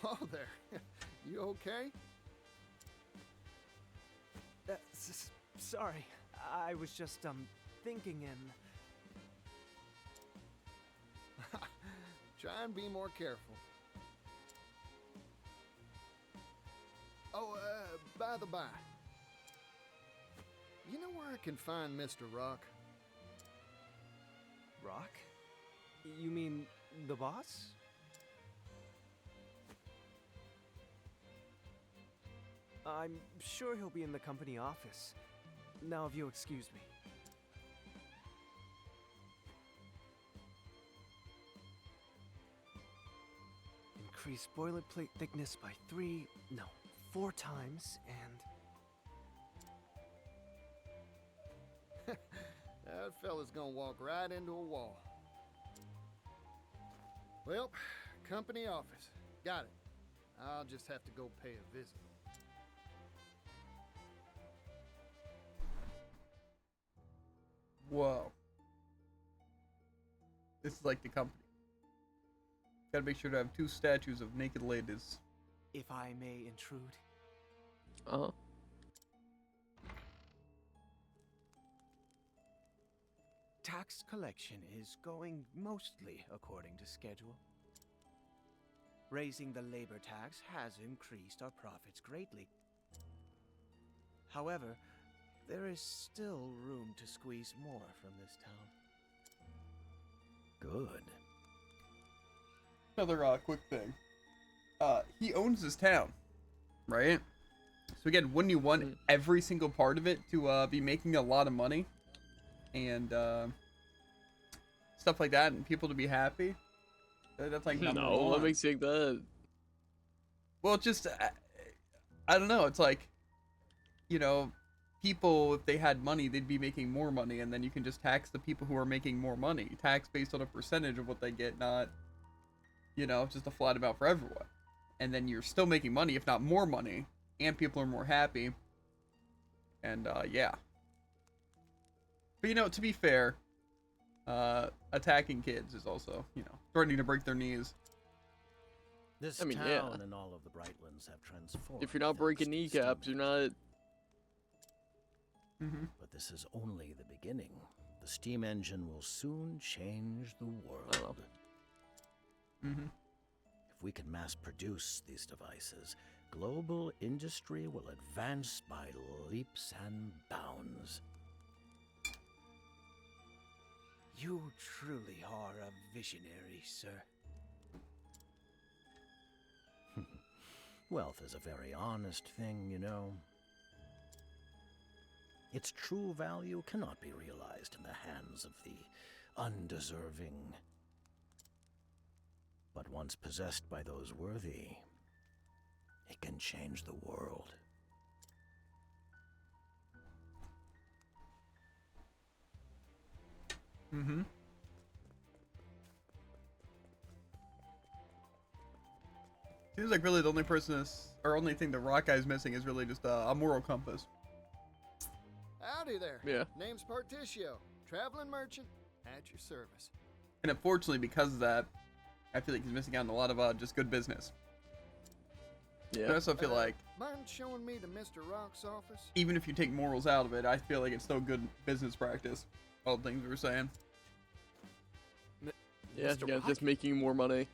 Speaker 6: Oh, there. You okay?
Speaker 12: Sorry, I was just, thinking and...
Speaker 6: Try and be more careful. Oh, by the by. You know where I can find Mr. Rock?
Speaker 12: Rock? You mean the boss? I'm sure he'll be in the company office. Now, if you'll excuse me. Increase boilerplate thickness by 4 times, and...
Speaker 6: That fella's gonna walk right into a wall. Well, company office. Got it. I'll just have to go pay a visit.
Speaker 1: Whoa. This is like the company. Gotta make sure to have 2 statues of naked ladies.
Speaker 12: If I may intrude.
Speaker 2: Uh-huh.
Speaker 12: Tax collection is going mostly according to schedule. Raising the labor tax has increased our profits greatly. However, there is still room to squeeze more from this town.
Speaker 15: Good.
Speaker 1: Another quick thing. He owns this town, right? So again, wouldn't you want every single part of it to be making a lot of money and stuff like that, and people to be happy? That's like number
Speaker 2: No,
Speaker 1: one.
Speaker 2: what makes you think that?
Speaker 1: Well, just I don't know. It's like, you know, people, if they had money, they'd be making more money, and then you can just tax the people who are making more money. Tax based on a percentage of what they get, not, you know, just a flat amount for everyone. And then you're still making money, if not more money, and people are more happy. And yeah. But you know, to be fair, attacking kids is also, you know, threatening to break their knees.
Speaker 15: This
Speaker 2: I mean,
Speaker 15: town
Speaker 2: yeah.
Speaker 15: and all of the Brightlands have transformed.
Speaker 2: If you're not breaking kneecaps, you're not.
Speaker 15: But this is only the beginning. The steam engine will soon change the world. If we can mass produce these devices, global industry will advance by leaps and bounds.
Speaker 12: You truly are a visionary, sir.
Speaker 15: Wealth is a very honest thing, you know. Its true value cannot be realized in the hands of the undeserving. But once possessed by those worthy, it can change the world.
Speaker 1: Seems like really the only person is, or only thing the rock guy's missing is really just a moral compass.
Speaker 6: Howdy there.
Speaker 2: Yeah.
Speaker 6: Name's Particio, traveling merchant at your service.
Speaker 1: And unfortunately, because of that, I feel like he's missing out on a lot of just good business.
Speaker 2: Yeah.
Speaker 1: I also feel like
Speaker 6: Mind showing me to Mr. Rock's office?
Speaker 1: even if you take morals out of it, I feel like it's still good business practice. All the things we were saying.
Speaker 2: Yeah, yeah, just making more money.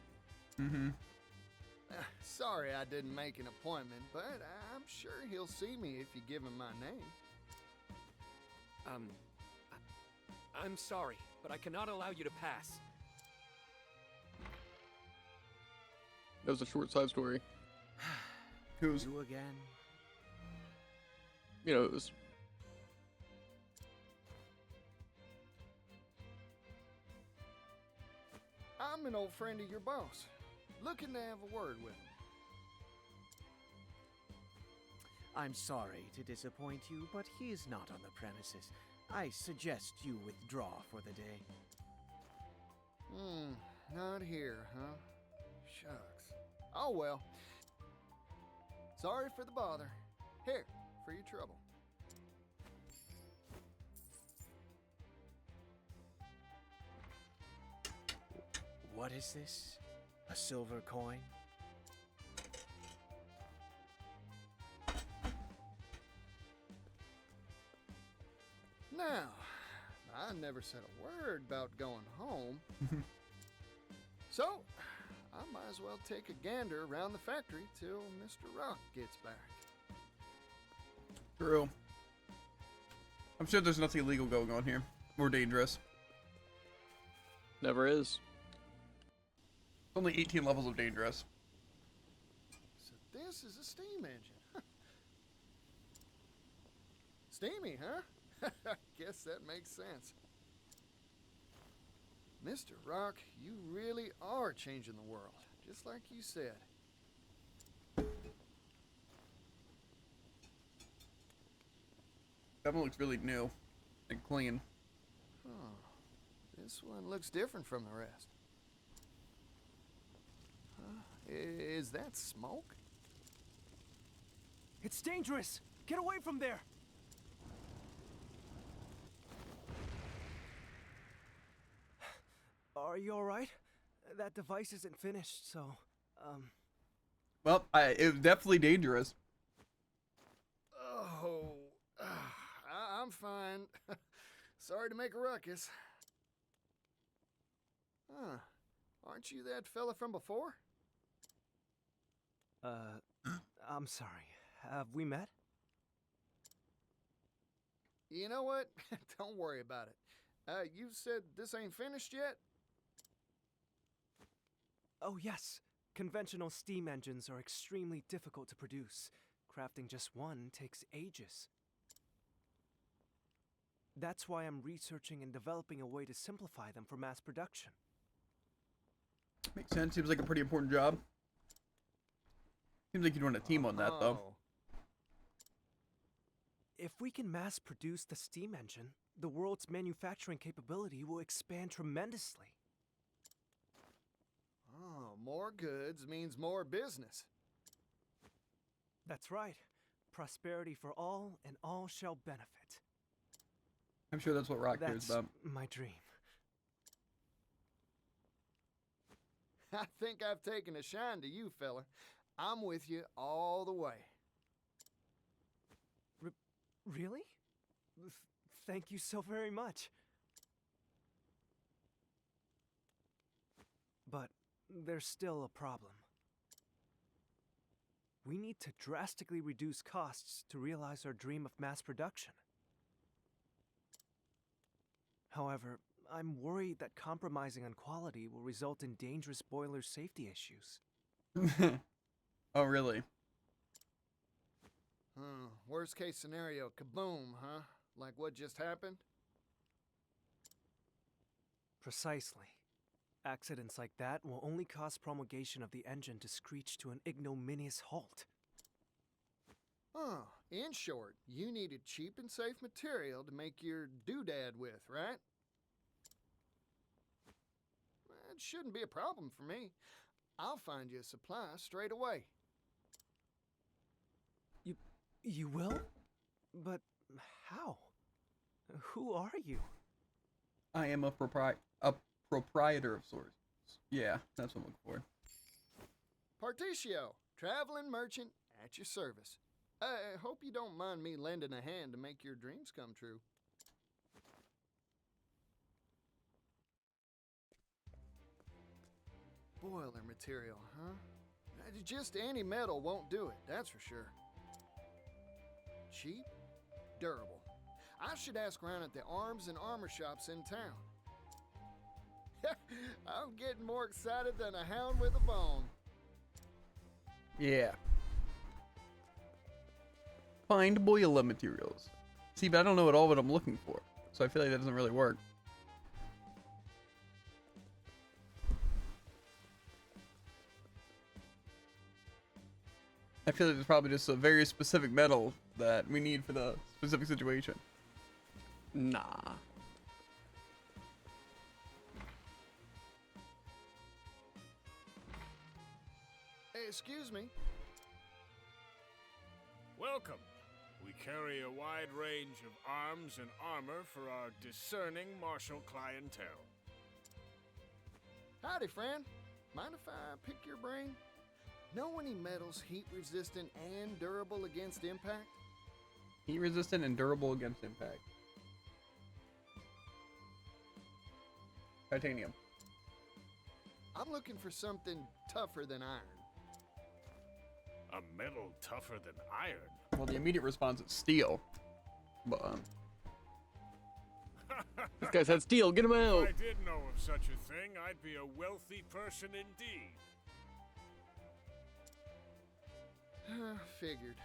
Speaker 6: Sorry I didn't make an appointment, but I'm sure he'll see me if you give him my name.
Speaker 16: I'm sorry, but I cannot allow you to pass.
Speaker 2: That was a short side story.
Speaker 1: Who's
Speaker 12: you again?
Speaker 2: You know, it was.
Speaker 6: I'm an old friend of your boss, looking to have a word with him.
Speaker 12: I'm sorry to disappoint you, but he is not on the premises. I suggest you withdraw for the day.
Speaker 6: Not here, huh? Shucks. Oh well. Sorry for the bother. Here, for your trouble.
Speaker 12: What is this? A silver coin?
Speaker 6: Now, I never said a word about going home. So, I might as well take a gander around the factory till Mr. Rock gets back.
Speaker 1: True. I'm sure there's nothing illegal going on here. Or dangerous.
Speaker 2: Never is.
Speaker 1: Only 18 levels of dangerous.
Speaker 6: So this is a steam engine. Steamy, huh? Guess that makes sense. Mr. Rock, you really are changing the world, just like you said.
Speaker 1: That one looks really new and clean.
Speaker 6: Huh. This one looks different from the rest. Huh? Is that smoke?
Speaker 10: It's dangerous! Get away from there!
Speaker 12: Are Are you alright? That device isn't finished, so,
Speaker 1: Well, it was definitely dangerous.
Speaker 6: Oh, I'm fine. Sorry to make a ruckus. Huh. Aren't you that fella from before?
Speaker 12: I'm sorry. Have we met?
Speaker 6: You know what? Don't worry about it. You said this ain't finished yet?
Speaker 12: Oh, yes. Conventional steam engines are extremely difficult to produce. Crafting just one takes ages. That's why I'm researching and developing a way to simplify them for mass production.
Speaker 1: Makes sense. Seems like a pretty important job. Seems like you'd want a team on that, though.
Speaker 12: If we can mass produce the steam engine, the world's manufacturing capability will expand tremendously.
Speaker 6: Oh, more goods means more business.
Speaker 12: That's right. Prosperity for all, and all shall benefit.
Speaker 1: I'm sure that's what Rock cares about.
Speaker 12: My dream.
Speaker 6: I think I've taken a shine to you, fella. I'm with you all the way.
Speaker 12: Really? Thank you so very much. But there's still a problem. We need to drastically reduce costs to realize our dream of mass production. However, I'm worried that compromising on quality will result in dangerous boiler safety issues.
Speaker 1: Oh, really?
Speaker 6: Worst case scenario, kaboom, huh? Like what just happened?
Speaker 12: Precisely. Accidents like that will only cause promulgation of the engine to screech to an ignominious halt.
Speaker 6: In short, you needed cheap and safe material to make your doodad with, right? It shouldn't be a problem for me. I'll find you a supply straight away.
Speaker 12: You will? But how? Who are you?
Speaker 1: I am a proprietor of sorts. Yeah, that's what I'm looking for.
Speaker 6: Particio, traveling merchant at your service. I hope you don't mind me lending a hand to make your dreams come true. Boiler material, huh? Just any metal won't do it, that's for sure. Cheap, durable. I should ask around at the arms and armor shops in town. I'm getting more excited than a hound with a bone.
Speaker 1: Yeah. Find boiler materials. See, but I don't know at all what I'm looking for, so I feel like that doesn't really work. I feel like there's probably just a very specific metal that we need for the specific situation. Nah.
Speaker 6: Hey, excuse me.
Speaker 17: Welcome. We carry a wide range of arms and armor for our discerning martial clientele.
Speaker 6: Howdy, friend. Mind if I pick your brain? Know any metals heat resistant and durable against impact?
Speaker 1: Heat resistant and durable against impact. Titanium.
Speaker 6: I'm looking for something tougher than iron.
Speaker 17: A metal tougher than iron?
Speaker 1: Well, the immediate response is steel. But,
Speaker 2: This guy said steel, get him out!
Speaker 17: If I did know of such a thing, I'd be a wealthy person indeed.
Speaker 6: Figured.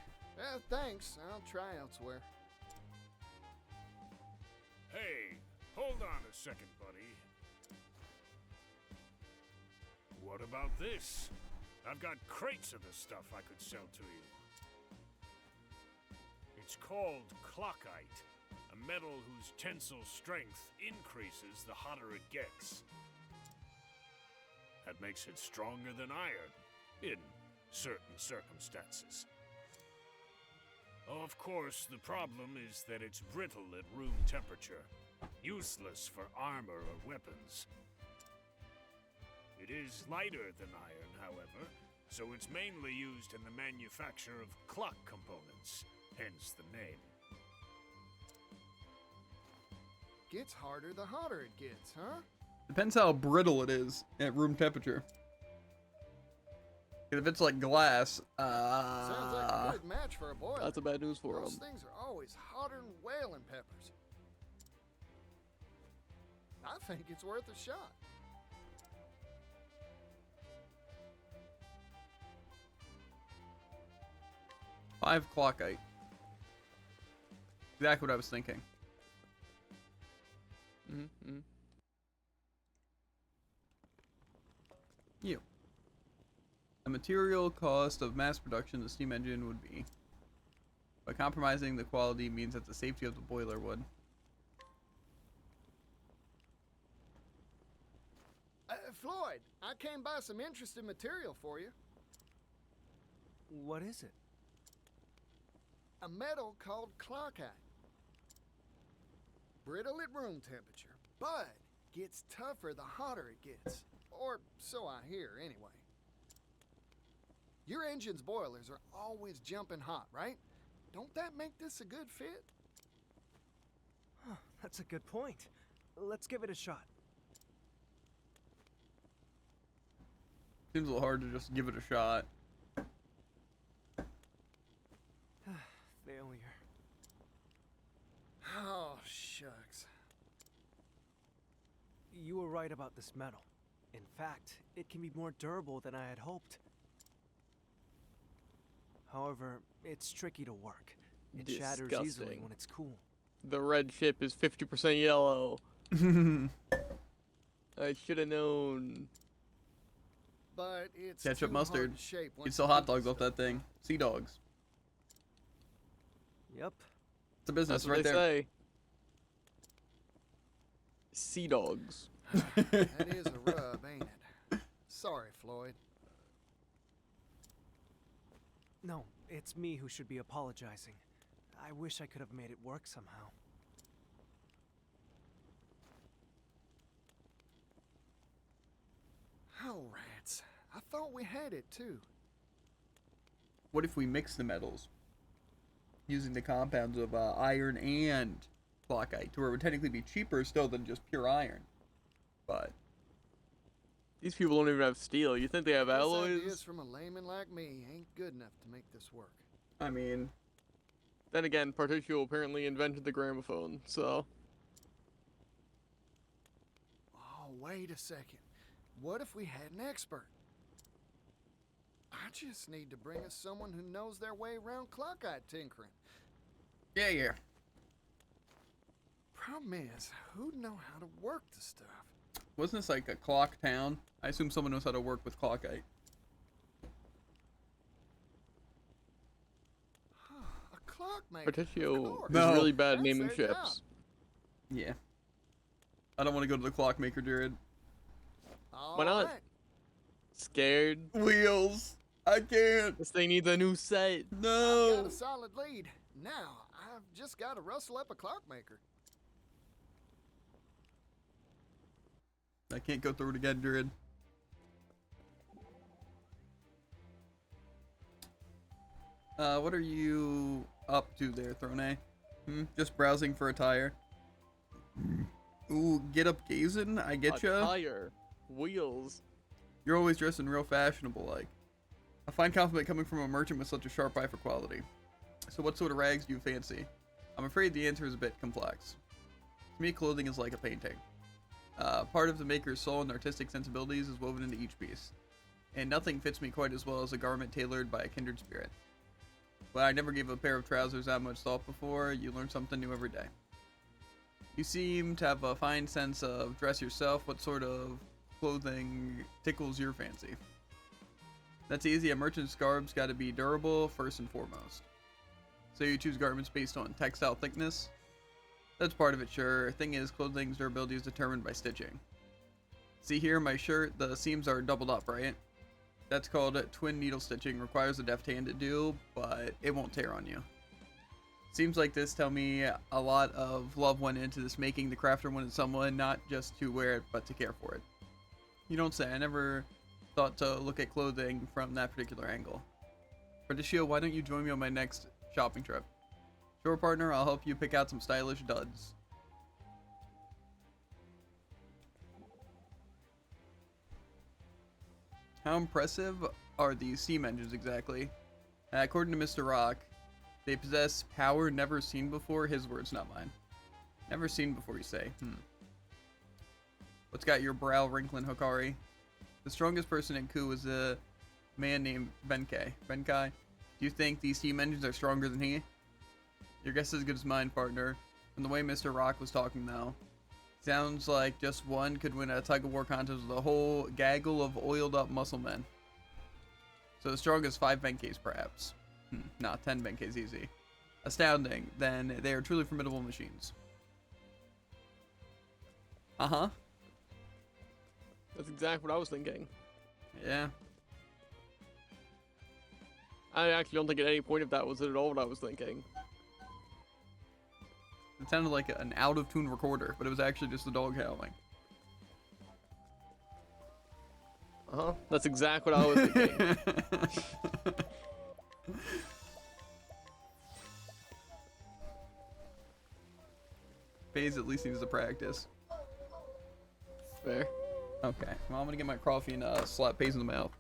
Speaker 6: Thanks. I'll try elsewhere.
Speaker 17: Hey, hold on a second, buddy. What about this? I've got crates of the stuff I could sell to you. It's called clockite, a metal whose tensile strength increases the hotter it gets. That makes it stronger than iron, in certain circumstances. Of course, the problem is that it's brittle at room temperature, useless for armor or weapons. It is lighter than iron, however, so it's mainly used in the manufacture of clock components, hence the name.
Speaker 6: Gets harder the hotter it gets, huh?
Speaker 1: Depends how brittle it is at room temperature. 'Cause if it's like glass,
Speaker 6: Sounds like a good match for a boiler.
Speaker 2: That's a bad news for
Speaker 6: Those
Speaker 2: him.
Speaker 6: things are always hotter than whaling peppers. I think it's worth a shot.
Speaker 1: $5 clockite. Exactly what I was thinking.
Speaker 2: Mm-hmm.
Speaker 1: You. The material cost of mass production of the steam engine would be. But compromising the quality means that the safety of the boiler would.
Speaker 6: Floyd, I came by some interesting material for you.
Speaker 12: What is it?
Speaker 6: A metal called clockite. Brittle at room temperature, but gets tougher the hotter it gets. Or so I hear, anyway. Your engine's boilers are always jumping hot, right? Don't that make this a good fit?
Speaker 12: Huh, that's a good point. Let's give it a shot.
Speaker 1: Seems a little hard to just give it a shot.
Speaker 12: Failure.
Speaker 6: Oh, shucks.
Speaker 12: You were right about this metal. In fact, it can be more durable than I had hoped. Showever, it's tricky to work. It shatters easily
Speaker 2: Disgusting.
Speaker 12: when it's cool.
Speaker 2: The red ship is 50% yellow. I should have known.
Speaker 6: But it's
Speaker 1: Ketchup,
Speaker 6: too
Speaker 1: mustard.
Speaker 6: hard to shape
Speaker 1: You
Speaker 6: once
Speaker 1: sell
Speaker 6: you
Speaker 1: hot
Speaker 6: heat the
Speaker 1: dogs off
Speaker 6: stuff.
Speaker 1: that thing. Sea dogs.
Speaker 12: Yep.
Speaker 1: It's a business
Speaker 2: That's what
Speaker 1: right
Speaker 2: they
Speaker 1: there.
Speaker 2: say. Sea dogs.
Speaker 6: That is a rub, ain't it? Sorry, Floyd.
Speaker 12: No, it's me who should be apologizing. I wish I could have made it work somehow.
Speaker 6: Oh, rats. I thought we had it, too.
Speaker 1: What if we mix the metals? Using the compounds of iron and clockite, to where it would technically be cheaper still than just pure iron. But
Speaker 2: These people don't even have steel. You think they have
Speaker 6: This
Speaker 2: alloys?
Speaker 6: ideas from a layman like me ain't good enough to make this work.
Speaker 1: I mean,
Speaker 2: Then again, Particio apparently invented the gramophone, so.
Speaker 6: Oh, wait a second. What if we had an expert? I just need to bring us someone who knows their way around clockite tinkering.
Speaker 1: yeah.
Speaker 6: Problem is, who'd know how to work the stuff?
Speaker 1: Wasn't this like a clock town? I assume someone knows how to work with clockite.
Speaker 6: A clockmaker.
Speaker 2: Particio is
Speaker 1: No.
Speaker 2: really bad
Speaker 6: That's
Speaker 2: naming
Speaker 6: their
Speaker 2: ships.
Speaker 1: Yeah. I don't want to go to the clockmaker, Jared.
Speaker 2: Why not?
Speaker 6: Alright.
Speaker 2: Scared?
Speaker 1: Wheels. I can't.
Speaker 2: This thing needs a new set.
Speaker 6: I've
Speaker 1: No.
Speaker 6: got a solid lead. Now, I've just got to rustle up a clockmaker.
Speaker 1: I can't go through it again, Jared. What are you up to there, Throne? Just browsing for a tire. Ooh, get up gazing. I
Speaker 2: A
Speaker 1: getcha.
Speaker 2: tire. Wheels.
Speaker 1: You're always dressing real fashionable like. A fine compliment coming from a merchant with such a sharp eye for quality. So what sort of rags do you fancy? I'm afraid the answer is a bit complex. To me, clothing is like a painting. Part of the maker's soul and artistic sensibilities is woven into each piece. And nothing fits me quite as well as a garment tailored by a kindred spirit. But I never gave a pair of trousers that much thought before. You learn something new every day. You seem to have a fine sense of dress yourself. What sort of clothing tickles your fancy? That's easy. A merchant's garb's got to be durable first and foremost. So you choose garments based on textile thickness? That's part of it, sure. Thing is, clothing's durability is determined by stitching. See here, my shirt, the seams are doubled up, right? That's called twin needle stitching. Requires a deft hand to do, but it won't tear on you. Seems like this tell me a lot of love went into this making. The crafter wanted someone not just to wear it, but to care for it. You don't say. I never thought to look at clothing from that particular angle. Patricio, why don't you join me on my next shopping trip? Sure, partner, I'll help you pick out some stylish duds. How impressive are these steam engines exactly? According to Mr. Rock, they possess power never seen before. His words, not mine. Never seen before, you say. What's got your brow wrinkling, Hokari? The strongest person in Ku was a man named Benkei. Benkai, do you think these steam engines are stronger than he? Your guess is as good as mine, partner. From the way Mr. Rock was talking now, sounds like just one could win a tug-of-war contest with a whole gaggle of oiled-up muscle men. So as strong as 5 Benkeis, perhaps. Nah, 10 Benkeis easy. Astounding. Then they are truly formidable machines. Uh-huh.
Speaker 2: That's exactly what I was thinking.
Speaker 1: Yeah.
Speaker 2: I actually don't think at any point of that was it at all what I was thinking.
Speaker 1: It sounded like an out-of-tune recorder, but it was actually just the dog howling.
Speaker 2: Uh-huh. That's exactly what I was thinking.
Speaker 1: FaZe at least needs to practice.
Speaker 2: Fair.
Speaker 1: Okay. Well, I'm gonna get my coffee and slap FaZe in the mouth.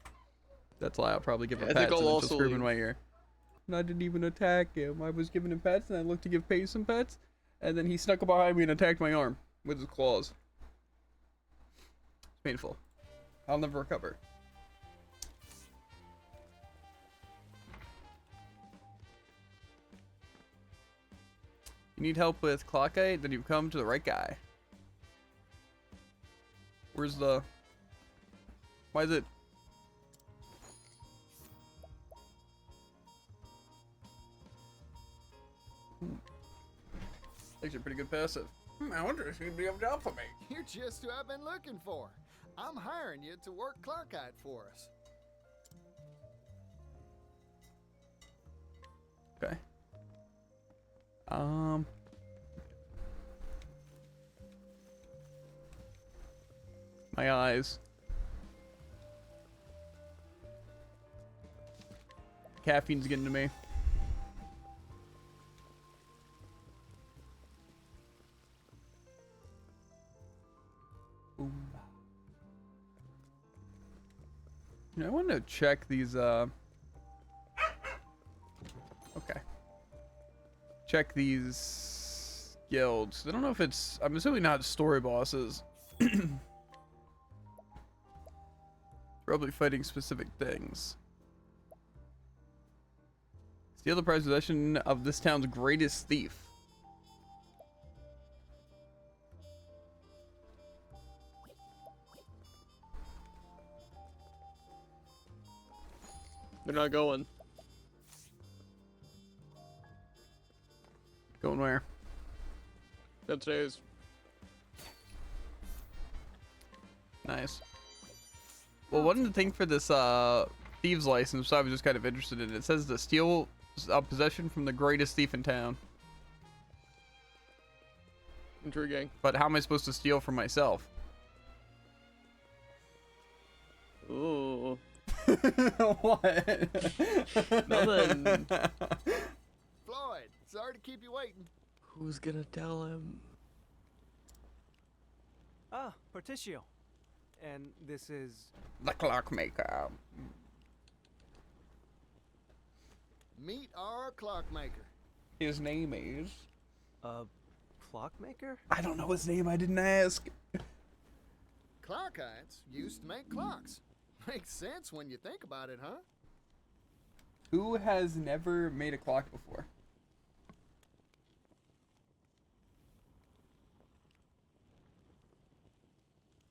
Speaker 1: That's why I'll probably give him
Speaker 2: I
Speaker 1: pets
Speaker 2: think I'll
Speaker 1: and then
Speaker 2: also
Speaker 1: she'll scream in
Speaker 2: leave.
Speaker 1: my ear. And I didn't even attack him. I was giving him pets and I looked to give FaZe some pets. And then he snuck up behind me and attacked my arm with his claws. It's painful. I'll never recover. You need help with Clockite? Then you've come to the right guy. Where's the... Why is it... Actually, a pretty good passive. I wonder if you'd be able to help me.
Speaker 6: You're just who I've been looking for. I'm hiring you to work Clockite for us.
Speaker 1: Okay. My eyes. Caffeine's getting to me. Boom. You know, I want to check these, okay. Check these guilds. I don't know if it's, I'm assuming not story bosses. Probably fighting specific things. Steal the prized possession of this town's greatest thief.
Speaker 2: They're not going.
Speaker 1: Going where?
Speaker 2: Upstairs.
Speaker 1: Nice. Well, one of the things for this thieves license, I was just kind of interested in. It says to steal possession from the greatest thief in town.
Speaker 2: Intriguing.
Speaker 1: But how am I supposed to steal from myself?
Speaker 2: Ooh.
Speaker 1: What?
Speaker 2: Nothing.
Speaker 6: Floyd, sorry to keep you waiting.
Speaker 2: Who's gonna tell him?
Speaker 12: Ah, Particio. And this is...
Speaker 1: The clockmaker.
Speaker 6: Meet our clockmaker.
Speaker 1: His name is...
Speaker 12: clockmaker?
Speaker 1: I don't know his name, I didn't ask.
Speaker 6: Clockites used to make clocks. Makes sense when you think about it, huh?
Speaker 1: Who has never made a clock before?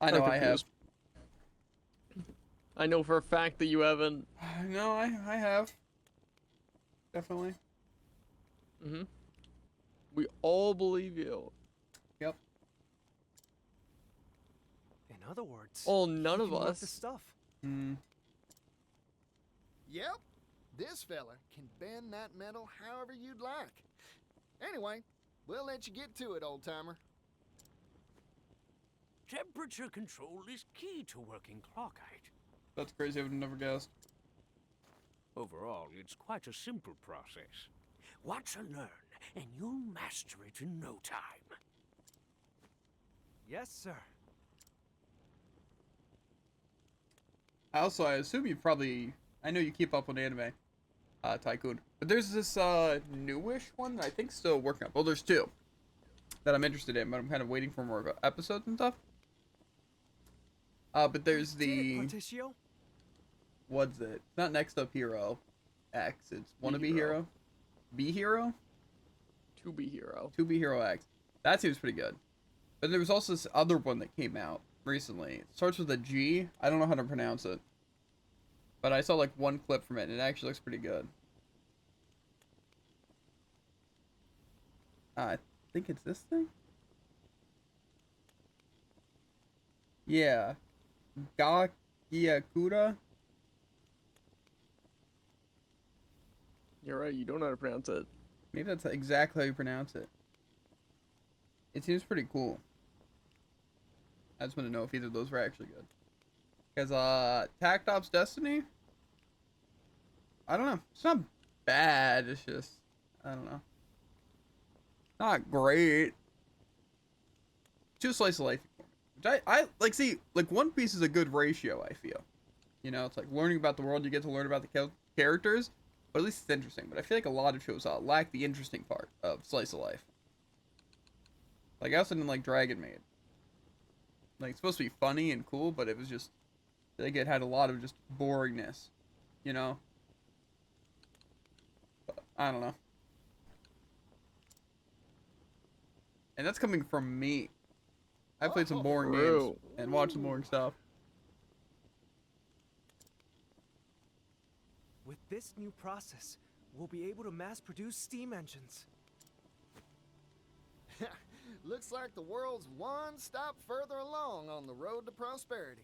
Speaker 1: I know I have.
Speaker 2: I know for a fact that you haven't.
Speaker 1: No, I have. Definitely.
Speaker 2: Mm-hmm. We all believe you.
Speaker 1: Yep.
Speaker 12: In other words...
Speaker 2: Oh, none
Speaker 12: you
Speaker 2: of
Speaker 12: can work
Speaker 2: us.
Speaker 12: the stuff.
Speaker 6: Yep. This fella can bend that metal however you'd like. Anyway, we'll let you get to it, old-timer.
Speaker 15: Temperature control is key to working clockite.
Speaker 1: That's crazy. I would have never guessed.
Speaker 15: Overall, it's quite a simple process. Watch and learn, and you'll master it in no time.
Speaker 12: Yes, sir.
Speaker 1: Also, I assume you probably... I know you keep up on anime, Tycoon. But there's this newish one that I think still working on. Well, there's two that I'm interested in, but I'm kind of waiting for more episodes and stuff. But there's the...
Speaker 12: Particio?
Speaker 1: What's it? It's not Next Up Hero X. It's Wannabe Hero. Be Hero?
Speaker 2: To Be Hero.
Speaker 1: To Be Hero X. That seems pretty good. But there was also this other one that came out recently. It starts with a G. I don't know how to pronounce it. But I saw like one clip from it, and it actually looks pretty good. I think it's this thing? Yeah. Gakiakura?
Speaker 2: You're right, you don't know how to pronounce it.
Speaker 1: Maybe that's exactly how you pronounce it. It seems pretty cool. I just want to know if either of those were actually good. Because, Tactop's Destiny? I don't know. It's not bad. It's just, I don't know. Not great. Two slice of life. Which I like, see, like, One Piece is a good ratio, I feel. You know, it's like learning about the world, you get to learn about the characters, but at least it's interesting. But I feel like a lot of shows lack the interesting part of slice of life. Like, I also didn't like Dragon Maid. Like, it's supposed to be funny and cool, but it was just, I think it had a lot of just boringness, you know? But, I don't know. And that's coming from me. I played some boring games and watched some boring stuff.
Speaker 12: With this new process, we'll be able to mass produce steam engines.
Speaker 6: Looks like the world's one stop further along on the road to prosperity.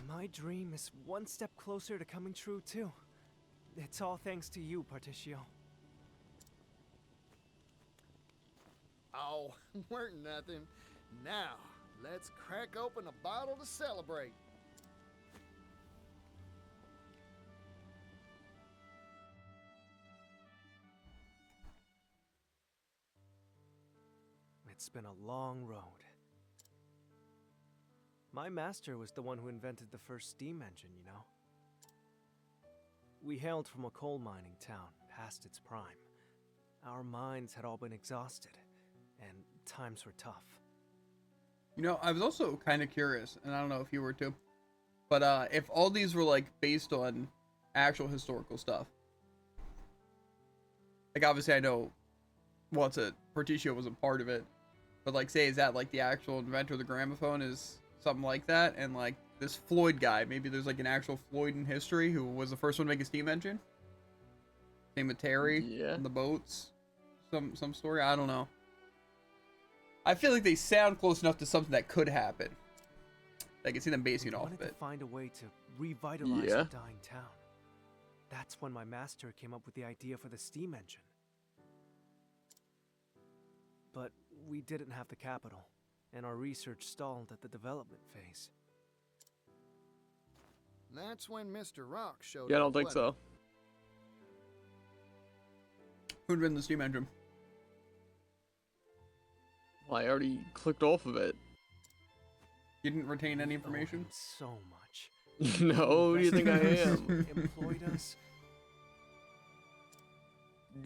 Speaker 12: My dream is one step closer to coming true, too. It's all thanks to you, Particio.
Speaker 6: Oh, weren't nothing. Now, let's crack open a bottle to celebrate.
Speaker 12: It's been a long road. My master was the one who invented the first steam engine, you know? We hailed from a coal mining town, past its prime. Our minds had all been exhausted, and times were tough.
Speaker 1: You know, I was also kind of curious, and I don't know if you were too, but if all these were like based on actual historical stuff. Like, obviously I know, Particio wasn't part of it, but like, say, is that like the actual inventor of the gramophone is something like that? And like this Floyd guy, maybe there's like an actual Floyd in history who was the first one to make a steam engine? Same with Terry and the boats. Some story, I don't know. I feel like they sound close enough to something that could happen. I can see them basing it off of it.
Speaker 12: We wanted to find a way to revitalize a dying town. That's when my master came up with the idea for the steam engine. But we didn't have the capital, and our research stalled at the development phase.
Speaker 6: That's when Mr. Rock showed
Speaker 2: Yeah, I
Speaker 6: up.
Speaker 2: don't think so.
Speaker 1: Who'd win the steam engine?
Speaker 2: Well, I already clicked off of it.
Speaker 1: You didn't retain any information?
Speaker 12: So much.
Speaker 2: No, who do you think I am?
Speaker 12: Employed us.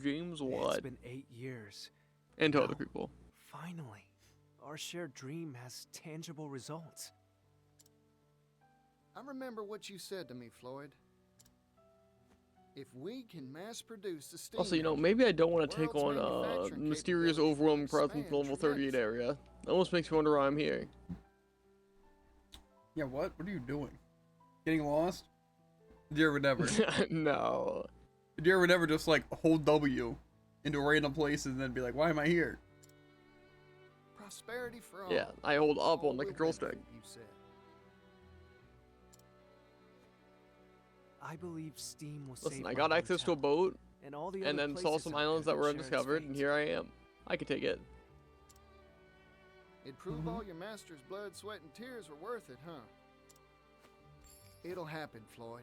Speaker 2: James what?
Speaker 12: It's been 8 years.
Speaker 2: And to other people.
Speaker 12: Finally, our shared dream has tangible results.
Speaker 6: I remember what you said to me, Floyd. If we can mass produce the steam
Speaker 2: Also, you know, maybe I don't want to take on mysterious, overwhelming presence in the level 38 area. That almost makes me wonder why I'm here.
Speaker 1: Yeah, what? What are you doing? Getting lost? Did you ever never?
Speaker 2: No.
Speaker 1: Did you ever never just like hold W into random places and then be like, why am I here?
Speaker 6: Prosperity for all.
Speaker 2: Yeah, I hold up on the control stick.
Speaker 6: You said.
Speaker 12: I believe steam will
Speaker 2: Listen,
Speaker 12: save
Speaker 2: I got
Speaker 12: my
Speaker 2: access to a
Speaker 12: hometown,
Speaker 2: boat,
Speaker 12: and all the
Speaker 2: and
Speaker 12: other
Speaker 2: then saw
Speaker 12: places
Speaker 2: some
Speaker 12: out
Speaker 2: islands
Speaker 12: there
Speaker 2: that were
Speaker 12: share its
Speaker 2: undiscovered, and
Speaker 12: fate.
Speaker 2: here I am. I could take it.
Speaker 6: It'd prove all your master's blood, sweat, and tears were worth it, huh? It'll happen, Floyd.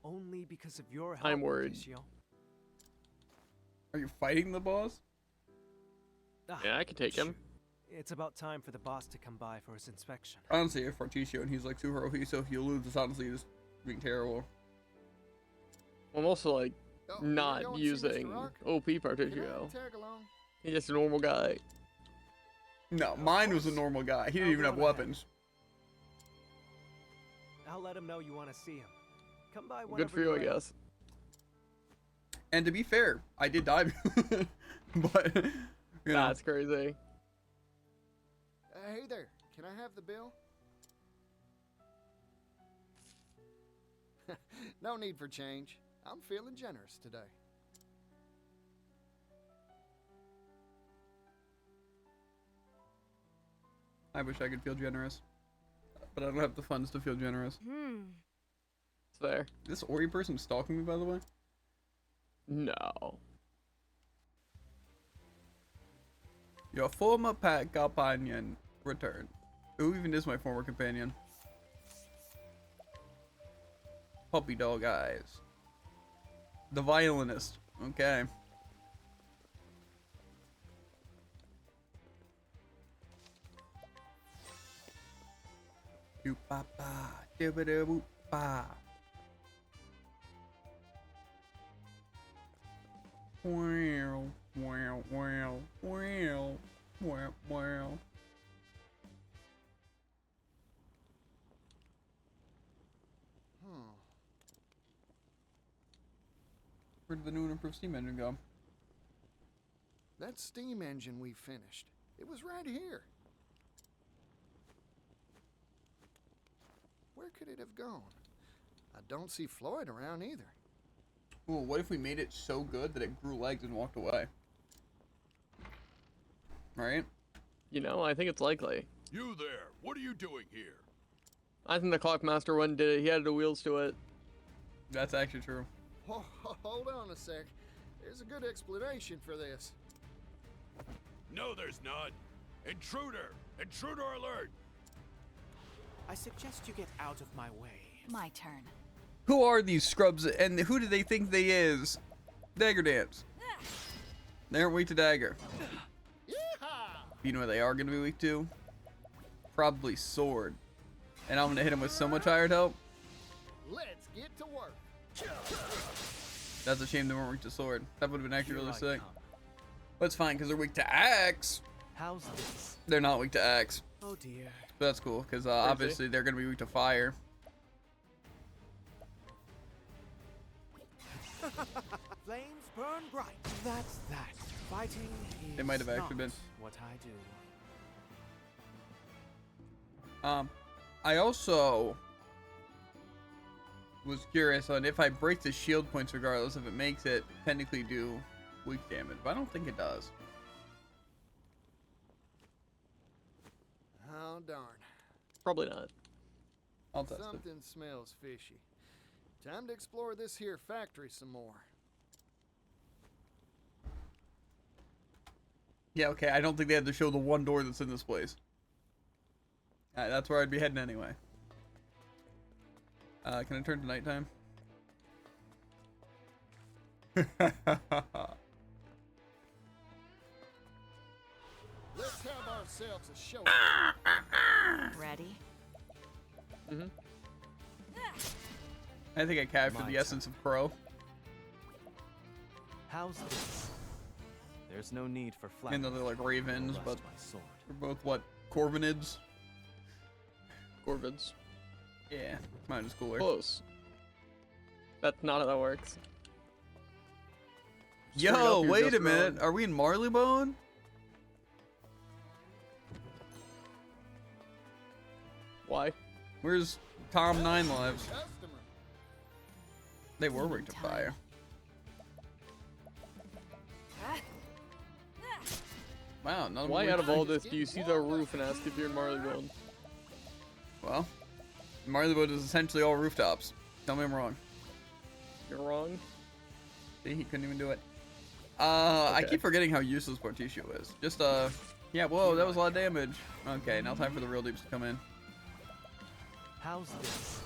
Speaker 12: Only because of your help,
Speaker 2: I'm worried.
Speaker 12: Horatio.
Speaker 1: Are you fighting the boss?
Speaker 2: Yeah, I can take him.
Speaker 12: It's about time for the boss to come by for his inspection.
Speaker 1: Honestly, if Forticio and he's like super OP, so if you lose, it's honestly just being terrible.
Speaker 2: I'm also like
Speaker 6: Oh,
Speaker 2: not
Speaker 6: going to see Mr.
Speaker 2: using
Speaker 6: Rock?
Speaker 2: OP
Speaker 6: Can I
Speaker 2: Particio.
Speaker 6: tag along?
Speaker 2: He's just a normal guy.
Speaker 1: No, mine was a normal guy. He didn't even have weapons.
Speaker 12: I'll let him know you want to see him. Come by whenever
Speaker 2: Good for you,
Speaker 12: you're
Speaker 2: I
Speaker 12: ready.
Speaker 2: guess.
Speaker 1: And to be fair, I did die, but you know.
Speaker 2: That's crazy.
Speaker 6: Hey there, can I have the bill? No need for change. I'm feeling generous today.
Speaker 1: I wish I could feel generous, but I don't have the funds to feel generous.
Speaker 2: It's there.
Speaker 1: This Ori person stalking me, by the way?
Speaker 2: No.
Speaker 1: Your former pet companion returned. Who even is my former companion? Puppy dog eyes. The violinist. Okay. Doop ba ba, dibba boop ba. Wow, wow, wow, wow, wow, wow. Where did the new and improved steam engine go?
Speaker 6: That steam engine we finished, it was right here. Where could it have gone? I don't see Floyd around either.
Speaker 1: Ooh, what if we made it so good that it grew legs and walked away? Right?
Speaker 2: You know, I think it's likely.
Speaker 7: You there, what are you doing here?
Speaker 2: I think the Clockmaster one did it. He added the wheels to it.
Speaker 1: That's actually true.
Speaker 6: Oh, hold on a sec. There's a good explanation for this.
Speaker 7: No, there's none. Intruder! Intruder alert!
Speaker 10: I suggest you get out of my way.
Speaker 13: My turn.
Speaker 1: Who are these scrubs and who do they think they is? Dagger Dance. They aren't weak to dagger. You know what they are going to be weak to? Probably sword. And I'm going to hit them with so much hired help.
Speaker 6: Let's get to work.
Speaker 1: That's a shame they weren't weak to sword. That would have been actually really sick. But it's fine because they're weak to axe.
Speaker 12: How's this?
Speaker 1: They're not weak to axe.
Speaker 12: Oh dear.
Speaker 1: But that's cool because obviously they're going to be weak to fire.
Speaker 10: Flames burn bright. That's that. Fighting is
Speaker 1: They might have actually been.
Speaker 12: What I do.
Speaker 1: I also was curious on if I break the shield points regardless if it makes it technically do weak damage, but I don't think it does.
Speaker 6: Oh, darn.
Speaker 2: Probably not.
Speaker 1: I'll test
Speaker 6: Something smells fishy. Time to explore this here factory some more.
Speaker 1: Yeah, okay, I don't think they had to show the one door that's in this place. That's where I'd be heading anyway. Can I turn to nighttime?
Speaker 6: Let's have ourselves a show.
Speaker 13: Ready?
Speaker 2: Mm-hmm.
Speaker 1: I think I captured the essence of Crow.
Speaker 4: How's this? There's no need for flat.
Speaker 1: And they're like ravens, but
Speaker 4: my sword.
Speaker 1: they're both what? Corvinids?
Speaker 2: Corvids.
Speaker 1: Yeah, mine is cooler.
Speaker 2: Close. That's not how that works. Straight
Speaker 1: Yo,
Speaker 2: up, you're
Speaker 1: wait
Speaker 2: just
Speaker 1: a minute.
Speaker 2: wrong.
Speaker 1: Are we in Marleybone?
Speaker 2: Why?
Speaker 1: Where's Tom 9 Lives? They were weak to fire. Wow, none of them
Speaker 2: Why
Speaker 1: were
Speaker 2: out of
Speaker 1: weak
Speaker 2: all
Speaker 1: to-
Speaker 2: this do you see the roof and ask if you're in Marleybone?
Speaker 1: Well, Marleybone is essentially all rooftops. Tell me I'm wrong.
Speaker 2: You're wrong.
Speaker 1: See, he couldn't even do it. I keep forgetting how useless Porticio is. Just, yeah, whoa, that was a lot of damage. Okay, now time for the real deeps to come in.
Speaker 4: How's this?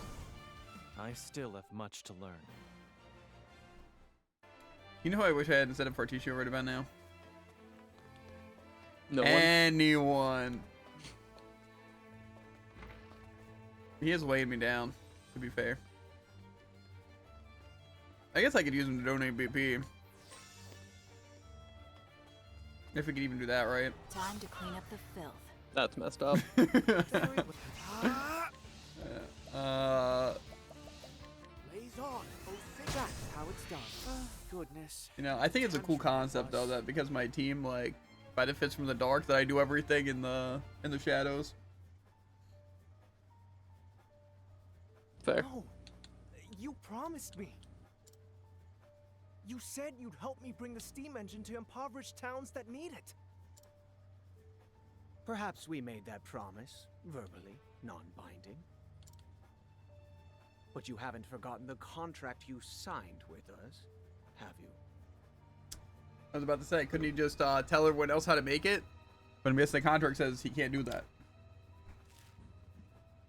Speaker 4: I still have much to learn.
Speaker 1: You know who I wish I had instead of Porticio right about now?
Speaker 2: No one.
Speaker 1: Anyone. He has weighed me down, to be fair. I guess I could use him to donate BP. If we could even do that, right?
Speaker 8: Time to clean up the filth.
Speaker 2: That's messed up.
Speaker 12: Lays on. That's how it's done. Goodness.
Speaker 1: You know, I think it's a cool concept though, that because my team like benefits from the dark, that I do everything in the shadows.
Speaker 2: Fair.
Speaker 10: No, you promised me. You said you'd help me bring the steam engine to impoverished towns that need it.
Speaker 12: Perhaps we made that promise, verbally, non-binding. But you haven't forgotten the contract you signed with us, have you?
Speaker 1: I was about to say, couldn't he just tell everyone else how to make it? But I guess the contract says he can't do that.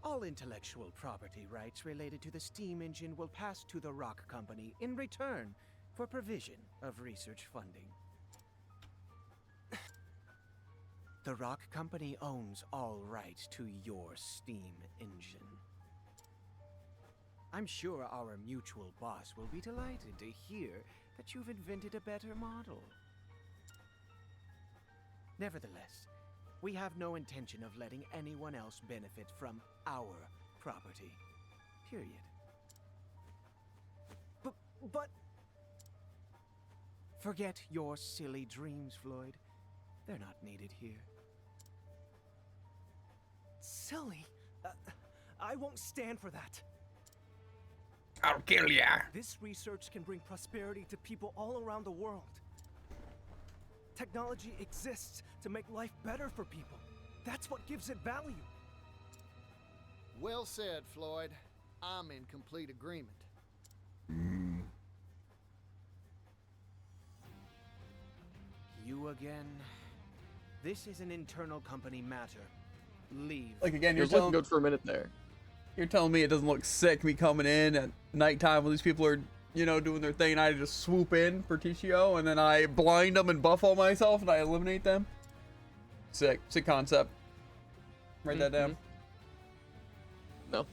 Speaker 12: All intellectual property rights related to the steam engine will pass to the Rock Company in return for provision of research funding. The Rock Company owns all rights to your steam engine. I'm sure our mutual boss will be delighted to hear that you've invented a better model. Nevertheless, we have no intention of letting anyone else benefit from our property. Period.
Speaker 10: But...
Speaker 12: Forget your silly dreams, Floyd. They're not needed here.
Speaker 10: Silly? I won't stand for that.
Speaker 1: I'll kill ya.
Speaker 10: This research can bring prosperity to people all around the world. Technology exists to make life better for people. That's what gives it value.
Speaker 6: Well said, Floyd. I'm in complete agreement.
Speaker 12: You again? This is an internal company matter. Leave.
Speaker 1: Like again,
Speaker 2: It was looking good for a minute there.
Speaker 1: You're telling me it doesn't look sick, me coming in at nighttime when these people are, you know, doing their thing, and I just swoop in for Porticio, and then I blind them and buff all myself, and I eliminate them? Sick. Sick concept. Write that down.
Speaker 2: No.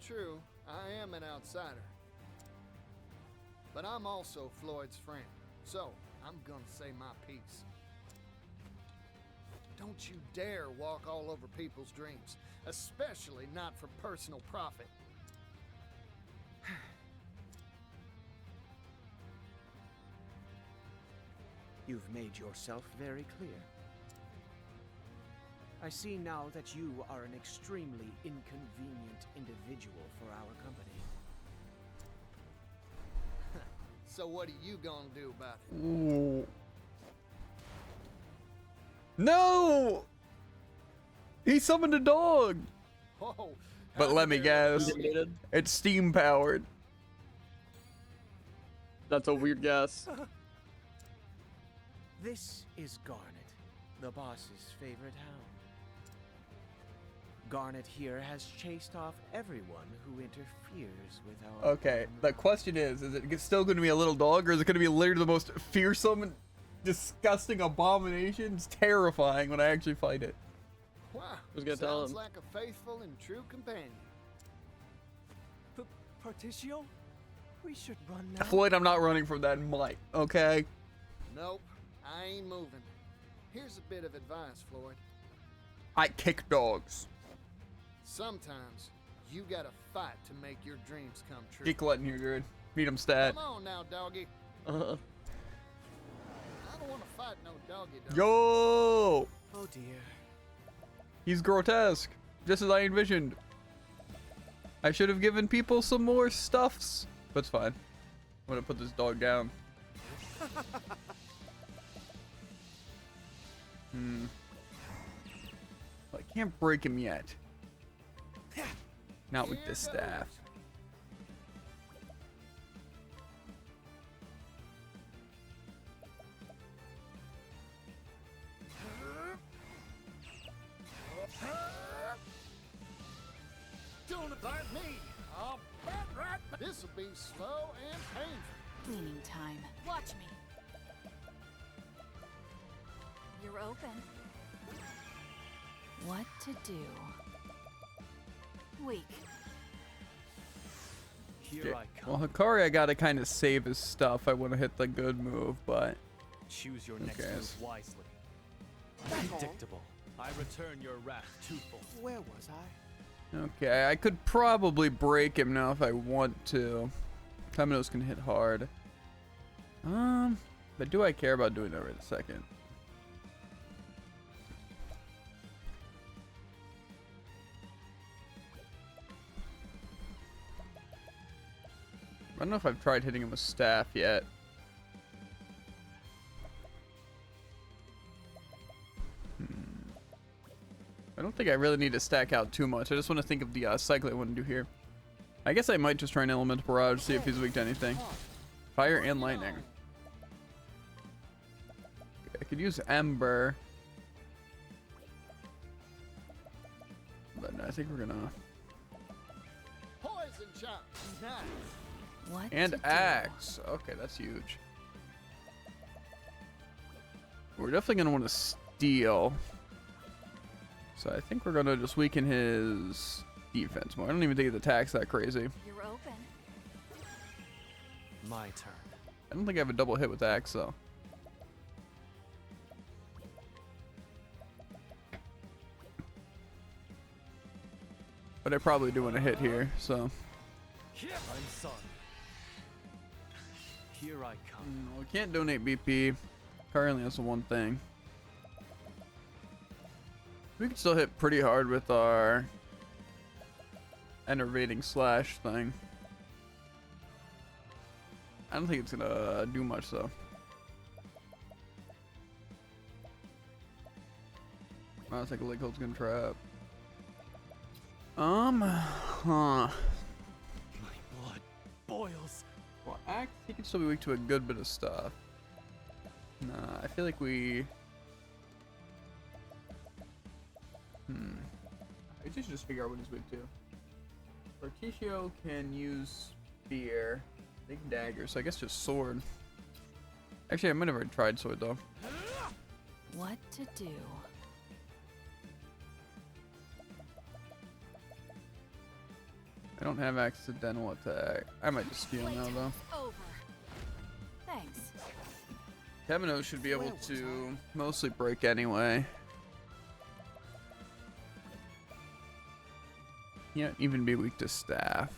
Speaker 6: True. I am an outsider. But I'm also Floyd's friend, so I'm gonna say my piece. Don't you dare walk all over people's dreams, especially not for personal profit.
Speaker 12: You've made yourself very clear. I see now that you are an extremely inconvenient individual for our company.
Speaker 6: So what are you gonna do about it?
Speaker 1: Ooh. No! He summoned a dog!
Speaker 6: Oh,
Speaker 1: But let me guess, it's steam powered.
Speaker 2: That's a weird guess.
Speaker 12: This is Garnet, the boss's favorite hound. Garnet here has chased off everyone who interferes with our...
Speaker 1: Okay, the question is it still going to be a little dog, or is it going to be literally the most fearsome, disgusting abomination? It's terrifying when I actually fight it.
Speaker 6: Wow,
Speaker 2: Who's gonna tell
Speaker 6: sounds
Speaker 2: him?
Speaker 6: like a faithful and true companion.
Speaker 10: Porticio? We should run now.
Speaker 1: Floyd, I'm not running from that mic, okay?
Speaker 6: Nope, I ain't moving. Here's a bit of advice, Floyd.
Speaker 1: I kick dogs.
Speaker 6: Sometimes you gotta fight to make your dreams come true.
Speaker 1: Get Glutton here, dude. Meet him stat.
Speaker 6: Come on now, doggy. I don't want to fight no doggy dog.
Speaker 1: Yo!
Speaker 12: Oh dear.
Speaker 1: He's grotesque, just as I envisioned. I should have given people some more stuffs. But it's fine. I'm gonna put this dog down. I can't break him yet. Not with this staff.
Speaker 6: like me. I'll bet right. This'll be slow and painful.
Speaker 13: Cleaning time.
Speaker 14: Watch me. You're open.
Speaker 13: What to do?
Speaker 14: Weak.
Speaker 4: Here I come.
Speaker 1: Well, Hikari, I gotta kind of save his stuff. I want to hit the good move, but
Speaker 4: Choose your next move wisely. Predictable. I return your wrath twofold.
Speaker 10: Where was I?
Speaker 1: Okay, I could probably break him now if I want to. Temenos can hit hard. But do I care about doing that right a second? I don't know if I've tried hitting him with staff yet. I don't think I really need to stack out too much. I just want to think of the cycle I want to do here. I guess I might just try an elemental barrage, see if he's weak to anything. Fire and lightning. Okay, I could use ember. But no, I think we're gonna...
Speaker 6: Poison shot. Nice.
Speaker 13: What
Speaker 1: And
Speaker 13: to do?
Speaker 1: axe. Okay, that's huge. We're definitely gonna want to steal. So I think we're gonna just weaken his defense more. I don't even think his attack's that crazy.
Speaker 14: You're open.
Speaker 4: My turn.
Speaker 1: I don't think I have a double hit with axe though. But I probably do want to hit here, so.
Speaker 4: I'm sorry. Here I come.
Speaker 1: We can't donate BP. Currently, that's the one thing. We can still hit pretty hard with our enervating slash thing. I don't think it's gonna do much though. I don't think a leg hold's gonna trap. Huh.
Speaker 4: My blood boils.
Speaker 1: Well, axe, he can still be weak to a good bit of stuff. Nah, I feel like we... I should just figure out what he's weak to. Berticio can use spear. They can dagger, so I guess just sword. Actually, I might have already tried sword though.
Speaker 13: What to do?
Speaker 1: I don't have accidental attack. I might just steal now though.
Speaker 14: Over. Thanks.
Speaker 1: Temenos should be able to mostly break anyway. Can't even be weak to staff.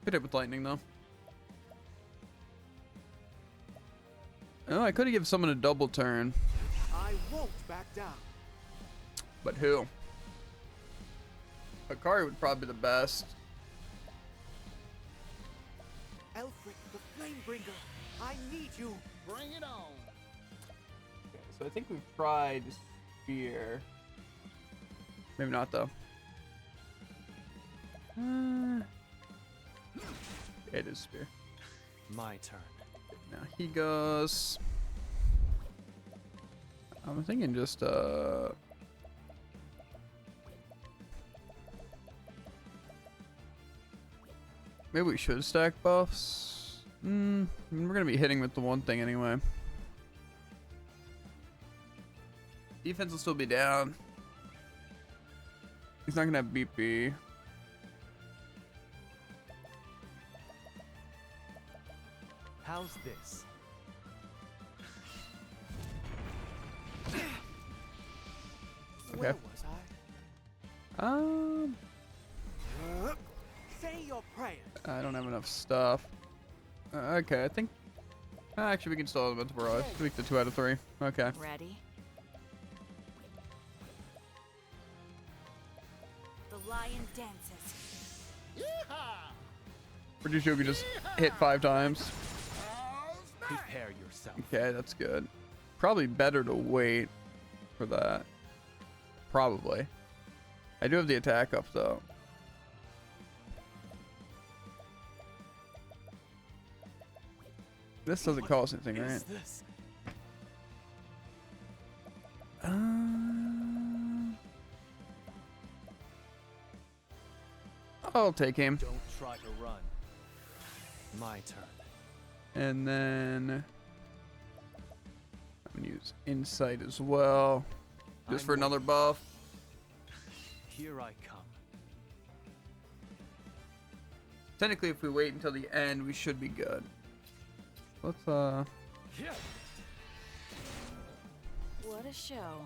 Speaker 1: Could hit with lightning though. Oh, I could have given someone a double turn.
Speaker 10: I won't back down.
Speaker 1: But who? Hikari would probably be the best.
Speaker 10: Elfric, the Flamebringer, I need you.
Speaker 6: Bring it on.
Speaker 1: Okay, so I think we've tried spear. Maybe not though. It is spear.
Speaker 4: My turn.
Speaker 1: Now he goes. I'm thinking just maybe we should stack buffs. I mean, we're gonna be hitting with the one thing anyway. Defense will still be down. He's not gonna have BP.
Speaker 4: How's this?
Speaker 10: Where
Speaker 1: Okay.
Speaker 10: was I? Say your prayers.
Speaker 1: I don't have enough stuff. Okay, I think. Actually, we can still have the barrage. Weak to 2 out of 3. Okay.
Speaker 14: Ready? The lion dances.
Speaker 1: Pretty sure we just hit 5 times.
Speaker 4: Prepare yourself.
Speaker 1: Okay, that's good. Probably better to wait for that. Probably. I do have the attack up though. This doesn't cost anything, right? I'll take him.
Speaker 4: Don't try to run. My turn.
Speaker 1: And then I'm gonna use insight as well, just for another buff.
Speaker 4: Here I come.
Speaker 1: Technically, if we wait until the end, we should be good. Let's
Speaker 4: Yeah.
Speaker 8: What a show.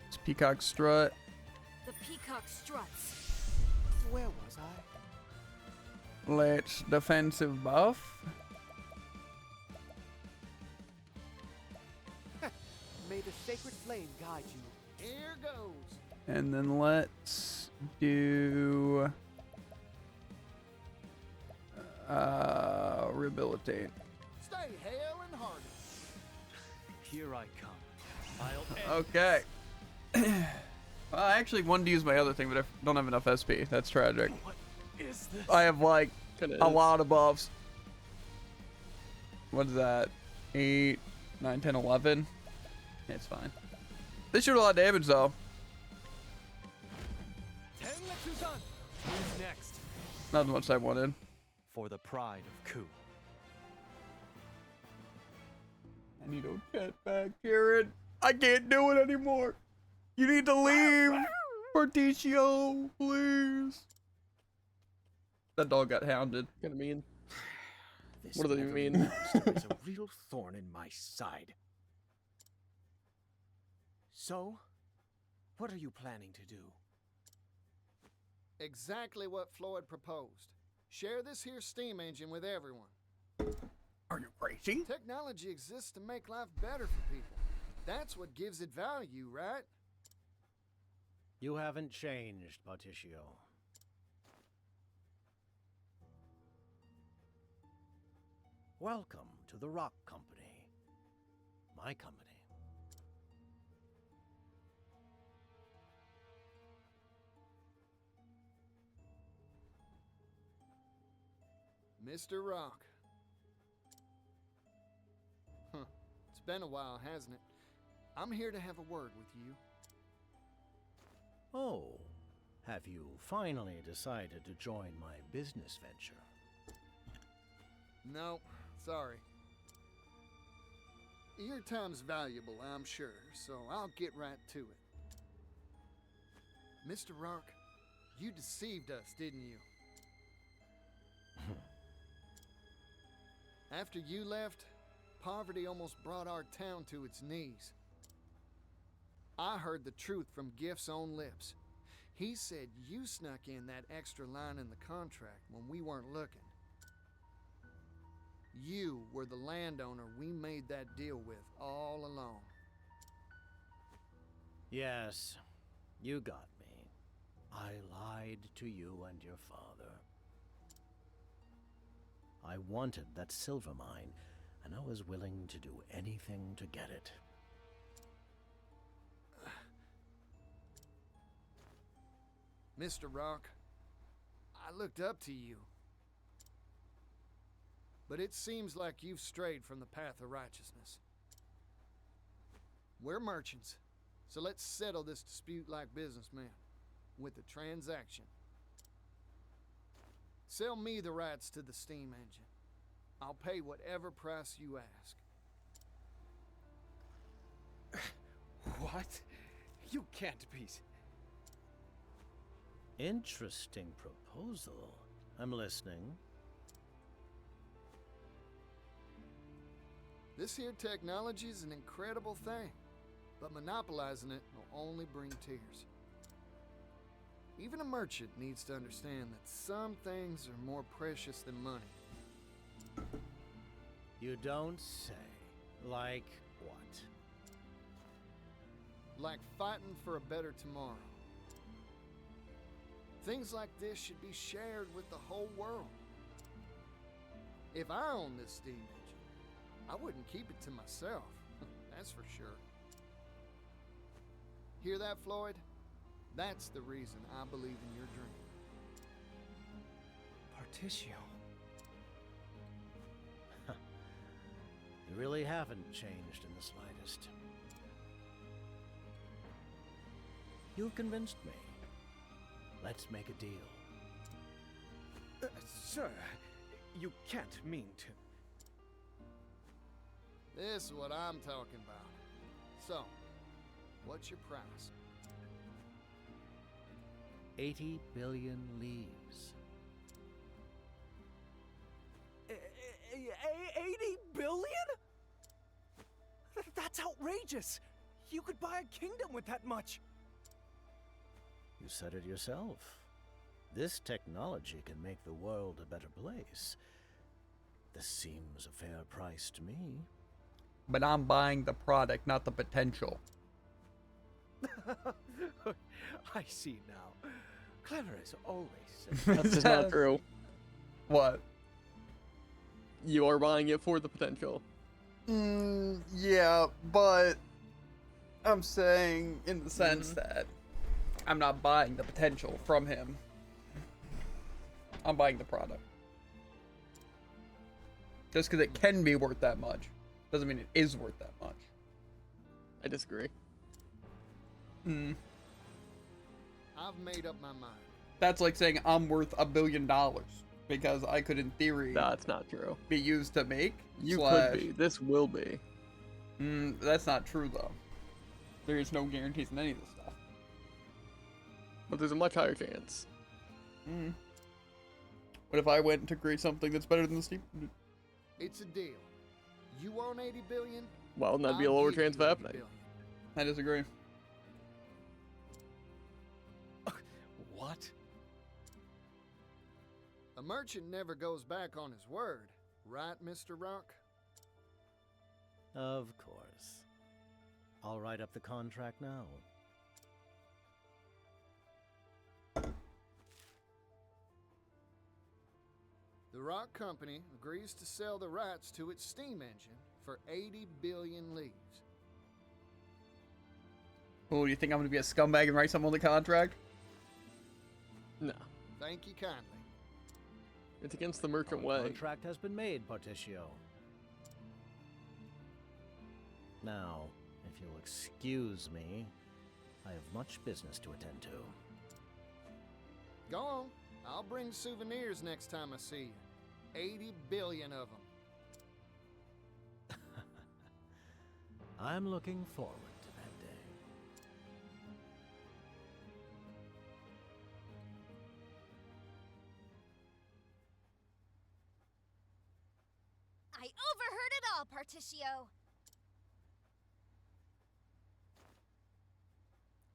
Speaker 1: It's Peacock Strut.
Speaker 8: The peacock struts.
Speaker 10: Where was I?
Speaker 1: Let's defensive buff.
Speaker 10: May the sacred flame guide you.
Speaker 6: Here goes.
Speaker 1: And then let's do rehabilitate.
Speaker 6: Stay hale and hearty.
Speaker 4: Here I come. I'll end.
Speaker 1: Okay. Well, I actually wanted to use my other thing, but I don't have enough SP. That's tragic.
Speaker 4: What is this?
Speaker 1: I have like
Speaker 2: Kinda
Speaker 1: a
Speaker 2: is.
Speaker 1: lot of buffs. What is that? 8, 9, 10, 11. Yeah, it's fine. They shoot a lot of damage though.
Speaker 4: Who's next?
Speaker 1: Not as much as I wanted.
Speaker 4: For the pride of Ku.
Speaker 1: I need a jetpack, Jared. I can't do it anymore. You need to leave. Particio, please. That dog got hounded.
Speaker 2: Kinda mean.
Speaker 12: This
Speaker 2: What does that even mean?
Speaker 12: monster is a real thorn in my side. So, what are you planning to do?
Speaker 6: Exactly what Floyd proposed. Share this here steam engine with everyone.
Speaker 1: Are you crazy?
Speaker 6: Technology exists to make life better for people. That's what gives it value, right?
Speaker 15: You haven't changed, Particio. Welcome to the Rock Company. My company.
Speaker 6: Mr. Rock. Huh. It's been a while, hasn't it? I'm here to have a word with you.
Speaker 15: Oh, have you finally decided to join my business venture?
Speaker 6: No, sorry. Your time's valuable, I'm sure, so I'll get right to it. Mr. Rock, you deceived us, didn't you? After you left, poverty almost brought our town to its knees. I heard the truth from Gift's own lips. He said you snuck in that extra line in the contract when we weren't looking. You were the landowner we made that deal with all along.
Speaker 15: Yes, you got me. I lied to you and your father. I wanted that silver mine, and I was willing to do anything to get it.
Speaker 6: Mr. Rock, I looked up to you. But it seems like you've strayed from the path of righteousness. We're merchants, so let's settle this dispute like businessmen, with a transaction. Sell me the rights to the steam engine. I'll pay whatever price you ask.
Speaker 12: What? You can't be.
Speaker 15: Interesting proposal. I'm listening.
Speaker 6: This here technology is an incredible thing, but monopolizing it will only bring tears. Even a merchant needs to understand that some things are more precious than money.
Speaker 15: You don't say. Like what?
Speaker 6: Like fighting for a better tomorrow. Things like this should be shared with the whole world. If I owned this steam engine, I wouldn't keep it to myself. That's for sure. Hear that, Floyd? That's the reason I believe in your dream.
Speaker 12: Particio.
Speaker 15: You really haven't changed in the slightest. You've convinced me. Let's make a deal.
Speaker 12: Sir, you can't mean to.
Speaker 6: This is what I'm talking about. So, what's your price?
Speaker 15: 80 billion leaves.
Speaker 10: 80 billion? That's outrageous! You could buy a kingdom with that much!
Speaker 15: You said it yourself. This technology can make the world a better place. This seems a fair price to me.
Speaker 1: But I'm buying the product, not the potential.
Speaker 12: I see now. Clever as always.
Speaker 2: That's just not true.
Speaker 1: What?
Speaker 2: You are buying it for the potential.
Speaker 1: Yeah, but I'm saying in the sense that I'm not buying the potential from him. I'm buying the product. Just because it can be worth that much doesn't mean it is worth that much.
Speaker 2: I disagree.
Speaker 6: I've made up my mind.
Speaker 1: That's like saying I'm worth $1 billion because I could, in theory,
Speaker 2: That's not true.
Speaker 1: be used to make.
Speaker 2: You could be. This will be.
Speaker 1: That's not true though. There is no guarantees in any of this stuff.
Speaker 2: But there's a much higher chance.
Speaker 1: What if I went to create something that's better than the Steam?
Speaker 6: It's a deal. You want 80 billion?
Speaker 2: Well, that'd be a
Speaker 6: I'll
Speaker 2: lower
Speaker 6: give you
Speaker 2: chance of
Speaker 6: 80
Speaker 2: happening.
Speaker 6: billion.
Speaker 1: I disagree.
Speaker 12: What?
Speaker 6: A merchant never goes back on his word, right, Mr. Rock?
Speaker 15: Of course. I'll write up the contract now.
Speaker 6: The Rock Company agrees to sell the rights to its steam engine for 80 billion leaves.
Speaker 1: Oh, do you think I'm gonna be a scumbag and write something on the contract?
Speaker 2: No.
Speaker 6: Thank you kindly.
Speaker 2: It's against the merchant
Speaker 15: Our
Speaker 2: way.
Speaker 15: contract has been made, Particio. Now, if you'll excuse me, I have much business to attend to.
Speaker 6: Go on. I'll bring souvenirs next time I see you. 80 billion of them.
Speaker 15: I'm looking forward to that day.
Speaker 14: I overheard it all, Particio.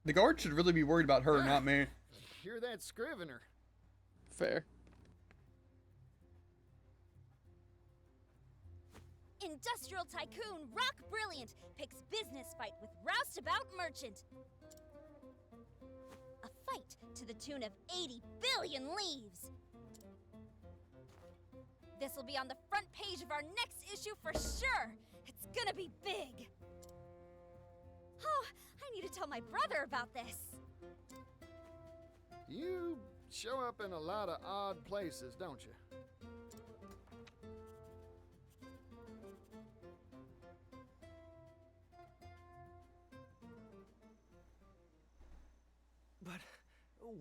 Speaker 1: The guard should really be worried about her, not me.
Speaker 6: Hear that, Scrivener?
Speaker 2: Fair.
Speaker 14: Industrial tycoon Rock Brilliant picks business fight with roustabout merchant. A fight to the tune of 80 billion leaves. This will be on the front page of our next issue for sure. It's gonna be big. Oh, I need to tell my brother about this.
Speaker 6: You show up in a lot of odd places, don't you?
Speaker 10: But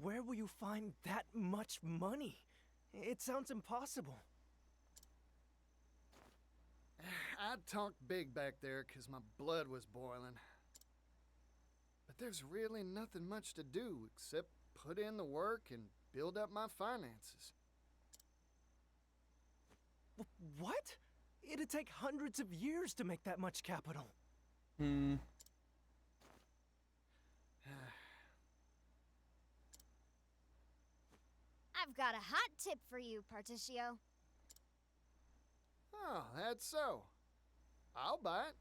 Speaker 10: where will you find that much money? It sounds impossible.
Speaker 6: I talked big back there because my blood was boiling. But there's really nothing much to do except put in the work and build up my finances.
Speaker 10: What? It'd take hundreds of years to make that much capital.
Speaker 14: I've got a hot tip for you, Particio.
Speaker 6: Oh, that's so. I'll buy it.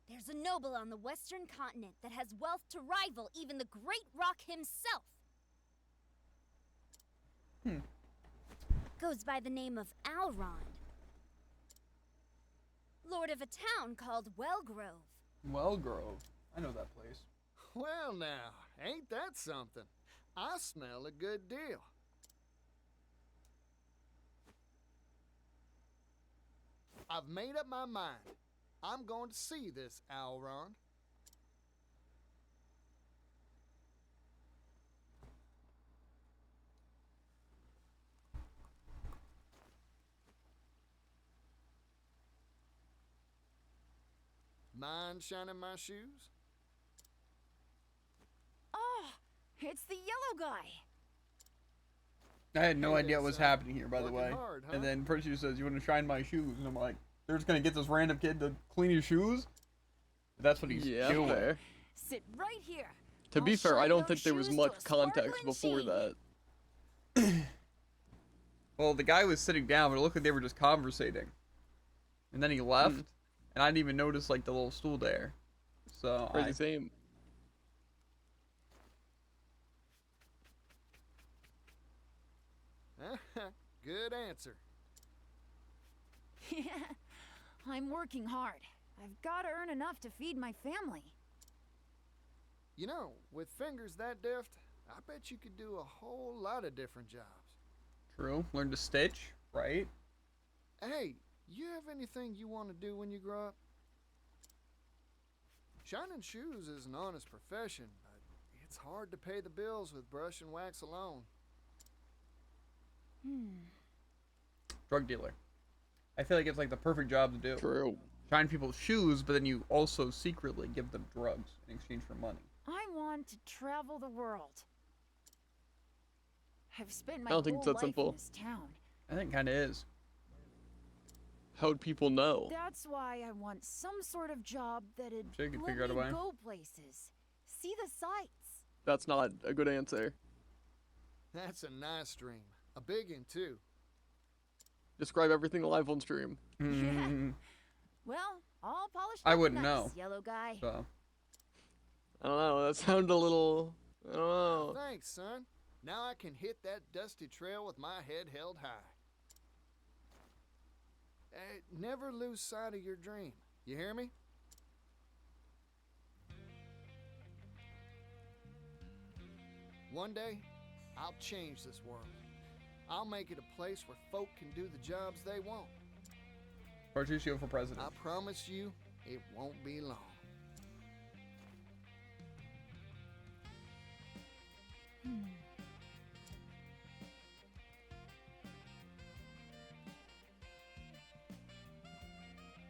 Speaker 14: There's a noble on the western continent that has wealth to rival even the Great Rock himself. Goes by the name of Alrond. Lord of a town called Wellgrove.
Speaker 1: Wellgrove. I know that place.
Speaker 6: Well now, ain't that something? I smell a good deal. I've made up my mind. I'm going to see this Alrond. Mind shining my shoes?
Speaker 13: Oh, it's the yellow guy.
Speaker 1: I had no
Speaker 6: Hey
Speaker 1: idea
Speaker 6: there,
Speaker 1: what was
Speaker 6: son.
Speaker 1: happening here, by the
Speaker 6: Working
Speaker 1: way.
Speaker 6: hard, huh?
Speaker 1: And then Percy says, "You want to shine my shoes?" And I'm like, "They're just gonna get this random kid to clean his shoes?" That's what he's doing.
Speaker 2: Fair.
Speaker 13: Sit right here.
Speaker 2: To be
Speaker 13: I'll
Speaker 2: fair, I
Speaker 13: shine
Speaker 2: don't
Speaker 13: those
Speaker 2: think there was
Speaker 13: shoes
Speaker 2: much
Speaker 13: to a
Speaker 2: context
Speaker 13: sparkling
Speaker 2: before
Speaker 13: sheen.
Speaker 2: that.
Speaker 1: Well, the guy was sitting down, but it looked like they were just conversating. And then he left, and I didn't even notice like the little stool there. So
Speaker 2: Crazy same.
Speaker 6: Good answer.
Speaker 13: Yeah, I'm working hard. I've got to earn enough to feed my family.
Speaker 6: You know, with fingers that deft, I bet you could do a whole lot of different jobs.
Speaker 1: True. Learn to stitch, right?
Speaker 6: Hey, you have anything you want to do when you grow up? Shining shoes is an honest profession, but it's hard to pay the bills with brush and wax alone.
Speaker 1: Drug dealer. I feel like it's like the perfect job to do.
Speaker 2: True.
Speaker 1: Shine people's shoes, but then you also secretly give them drugs in exchange for money.
Speaker 13: I want to travel the world. I've spent my
Speaker 2: I don't think
Speaker 13: whole
Speaker 2: it's that
Speaker 13: life
Speaker 2: simple.
Speaker 13: in this town.
Speaker 1: I think it kind of is.
Speaker 2: How would people know?
Speaker 13: That's why I want some sort of job that'd
Speaker 1: Sure, you can
Speaker 13: let
Speaker 1: figure out a
Speaker 13: me
Speaker 1: way.
Speaker 13: go places, see the sights.
Speaker 2: That's not a good answer.
Speaker 6: That's a nice dream. A big one, too.
Speaker 2: Describe everything live on stream.
Speaker 1: Mm,
Speaker 13: Well, all polished
Speaker 1: I
Speaker 13: up
Speaker 1: wouldn't
Speaker 13: nice,
Speaker 1: know.
Speaker 13: yellow guy.
Speaker 1: So.
Speaker 2: I don't know. That sounded a little. I don't know.
Speaker 6: Thanks, son. Now I can hit that dusty trail with my head held high. Never lose sight of your dream. You hear me? One day, I'll change this world. I'll make it a place where folk can do the jobs they want.
Speaker 1: Patricio for president.
Speaker 6: I promise you, it won't be long.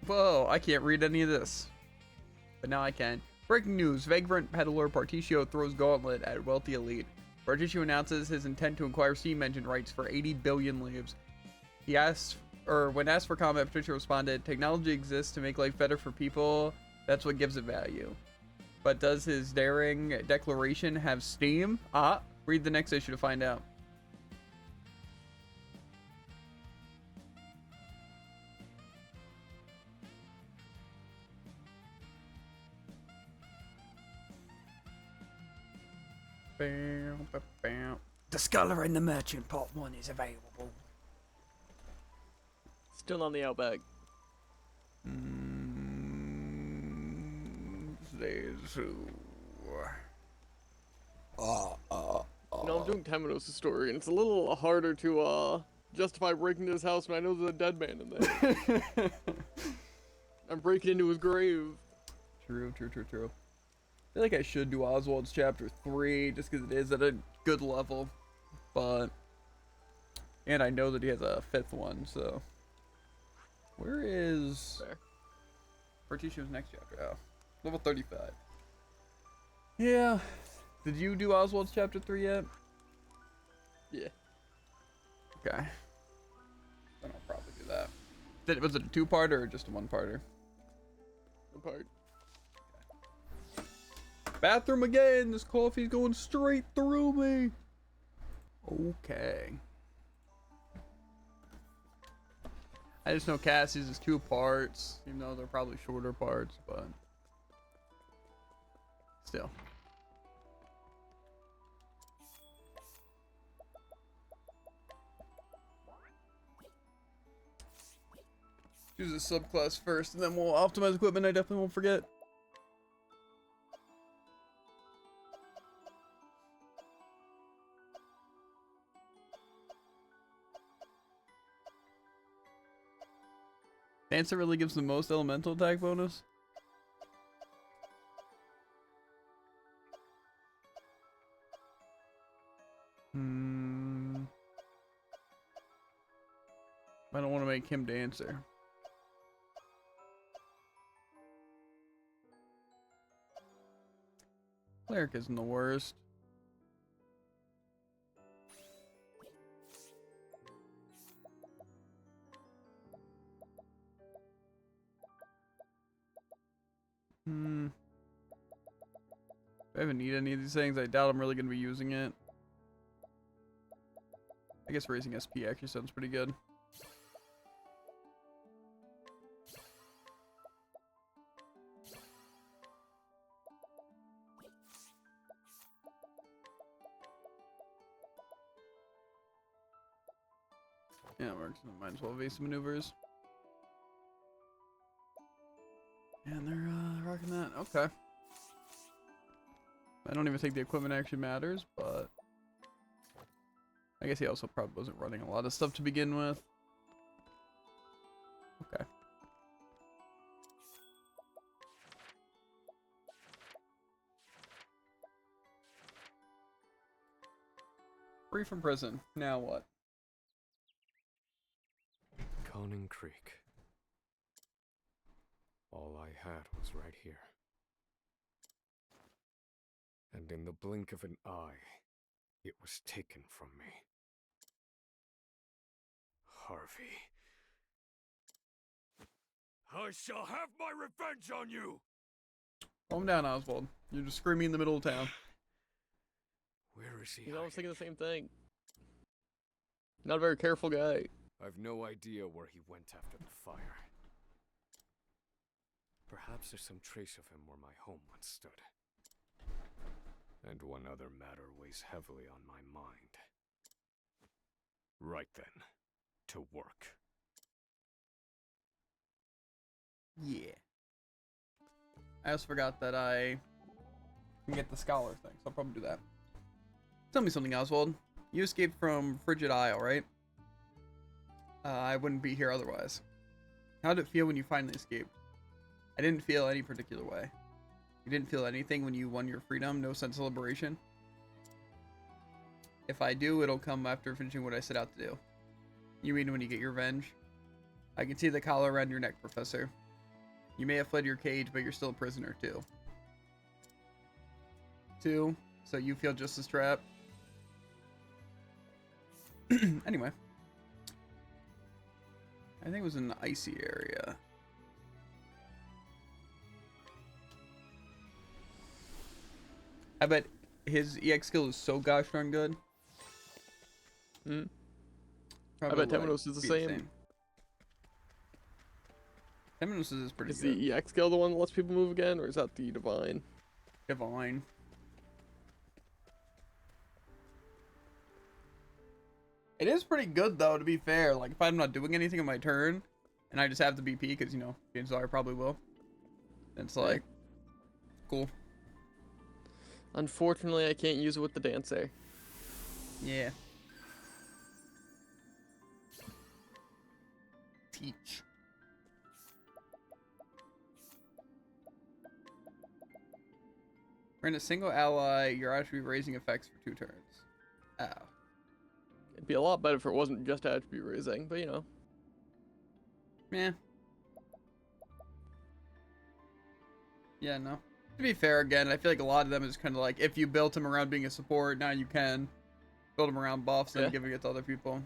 Speaker 1: Whoa, I can't read any of this. But now I can. Breaking news, vagrant peddler Particio throws gauntlet at wealthy elite. Particio announces his intent to acquire steam engine rights for 80 billion lives. When asked for comment, Particio responded, "Technology exists to make life better for people. That's what gives it value." But does his daring declaration have steam? Read the next issue to find out.
Speaker 18: The Scholar and the Merchant Part 1 is available.
Speaker 2: Still on the Outback. You know, I'm doing Temenos' story, and it's a little harder to justify breaking into his house when I know there's a dead man in there. I'm breaking into his grave.
Speaker 1: True. I feel like I should do Oswald's chapter 3 just because it is at a good level, and I know that he has a 5th one, so where is Partitio's next chapter? Oh, level 35. Yeah, did you do Oswald's chapter 3 yet?
Speaker 2: Yeah.
Speaker 1: Okay, then I'll probably do that. Was it a 2-parter or just a 1-parter?
Speaker 2: One part.
Speaker 1: Bathroom again! This coffee's going straight through me! Okay. I just know Cassie's is 2 parts, even though they're probably shorter parts, but still. Choose a subclass first, and then we'll optimize equipment. I definitely won't forget. Dancer really gives the most elemental attack bonus. I don't want to make him Dancer. Cleric isn't the worst. If I haven't need any of these things, I doubt I'm really going to be using it. I guess raising SP actually sounds pretty good. Yeah, it works. Might as well evade some maneuvers. And they're rocking that. Okay. I don't even think the equipment actually matters, but I guess he also probably wasn't running a lot of stuff to begin with. Okay. Free from prison. Now what?
Speaker 16: Conning Creek. All I had was right here. And in the blink of an eye, it was taken from me. Harvey. I shall have my revenge on you!
Speaker 1: Calm down, Oswald. You're just screaming in the middle of town.
Speaker 16: Where is he?
Speaker 2: You know, I was thinking the same thing. Not a very careful guy.
Speaker 16: I've no idea where he went after the fire. Perhaps there's some trace of him where my home once stood. And one other matter weighs heavily on my mind. Right then, to work.
Speaker 1: Yeah. I also forgot that I can get the scholar thing, so I'll probably do that. Tell me something, Oswald. You escaped from Frigid Isle, right? I wouldn't be here otherwise. How did it feel when you finally escaped? I didn't feel any particular way. You didn't feel anything when you won your freedom? No sense of liberation? If I do, it'll come after finishing what I set out to do. You mean when you get your revenge? I can see the collar around your neck, Professor. You may have fled your cage, but you're still a prisoner, too. 2, so you feel just as trapped? Anyway. I think it was in the icy area. I bet his EX skill is so gosh darn good.
Speaker 2: I
Speaker 1: Probably
Speaker 2: bet Temenos is the
Speaker 1: be
Speaker 2: same.
Speaker 1: Temenos is pretty
Speaker 2: Is
Speaker 1: good.
Speaker 2: the EX skill the one that lets people move again, or is that the Divine?
Speaker 1: Divine. It is pretty good, though, to be fair. Like, if I'm not doing anything on my turn, and I just have the BP, because, you know, chances are I probably will. It's like, cool.
Speaker 2: Unfortunately, I can't use it with the Dancer.
Speaker 1: Yeah. Teach. When a single ally, you're actually raising effects for 2 turns. Oh.
Speaker 2: It'd be a lot better if it wasn't just attribute raising, but you know.
Speaker 1: Yeah. Yeah, no. To be fair, again, I feel like a lot of them is kind of like, if you built him around being a support, now you can build him around buffs and giving it to other people.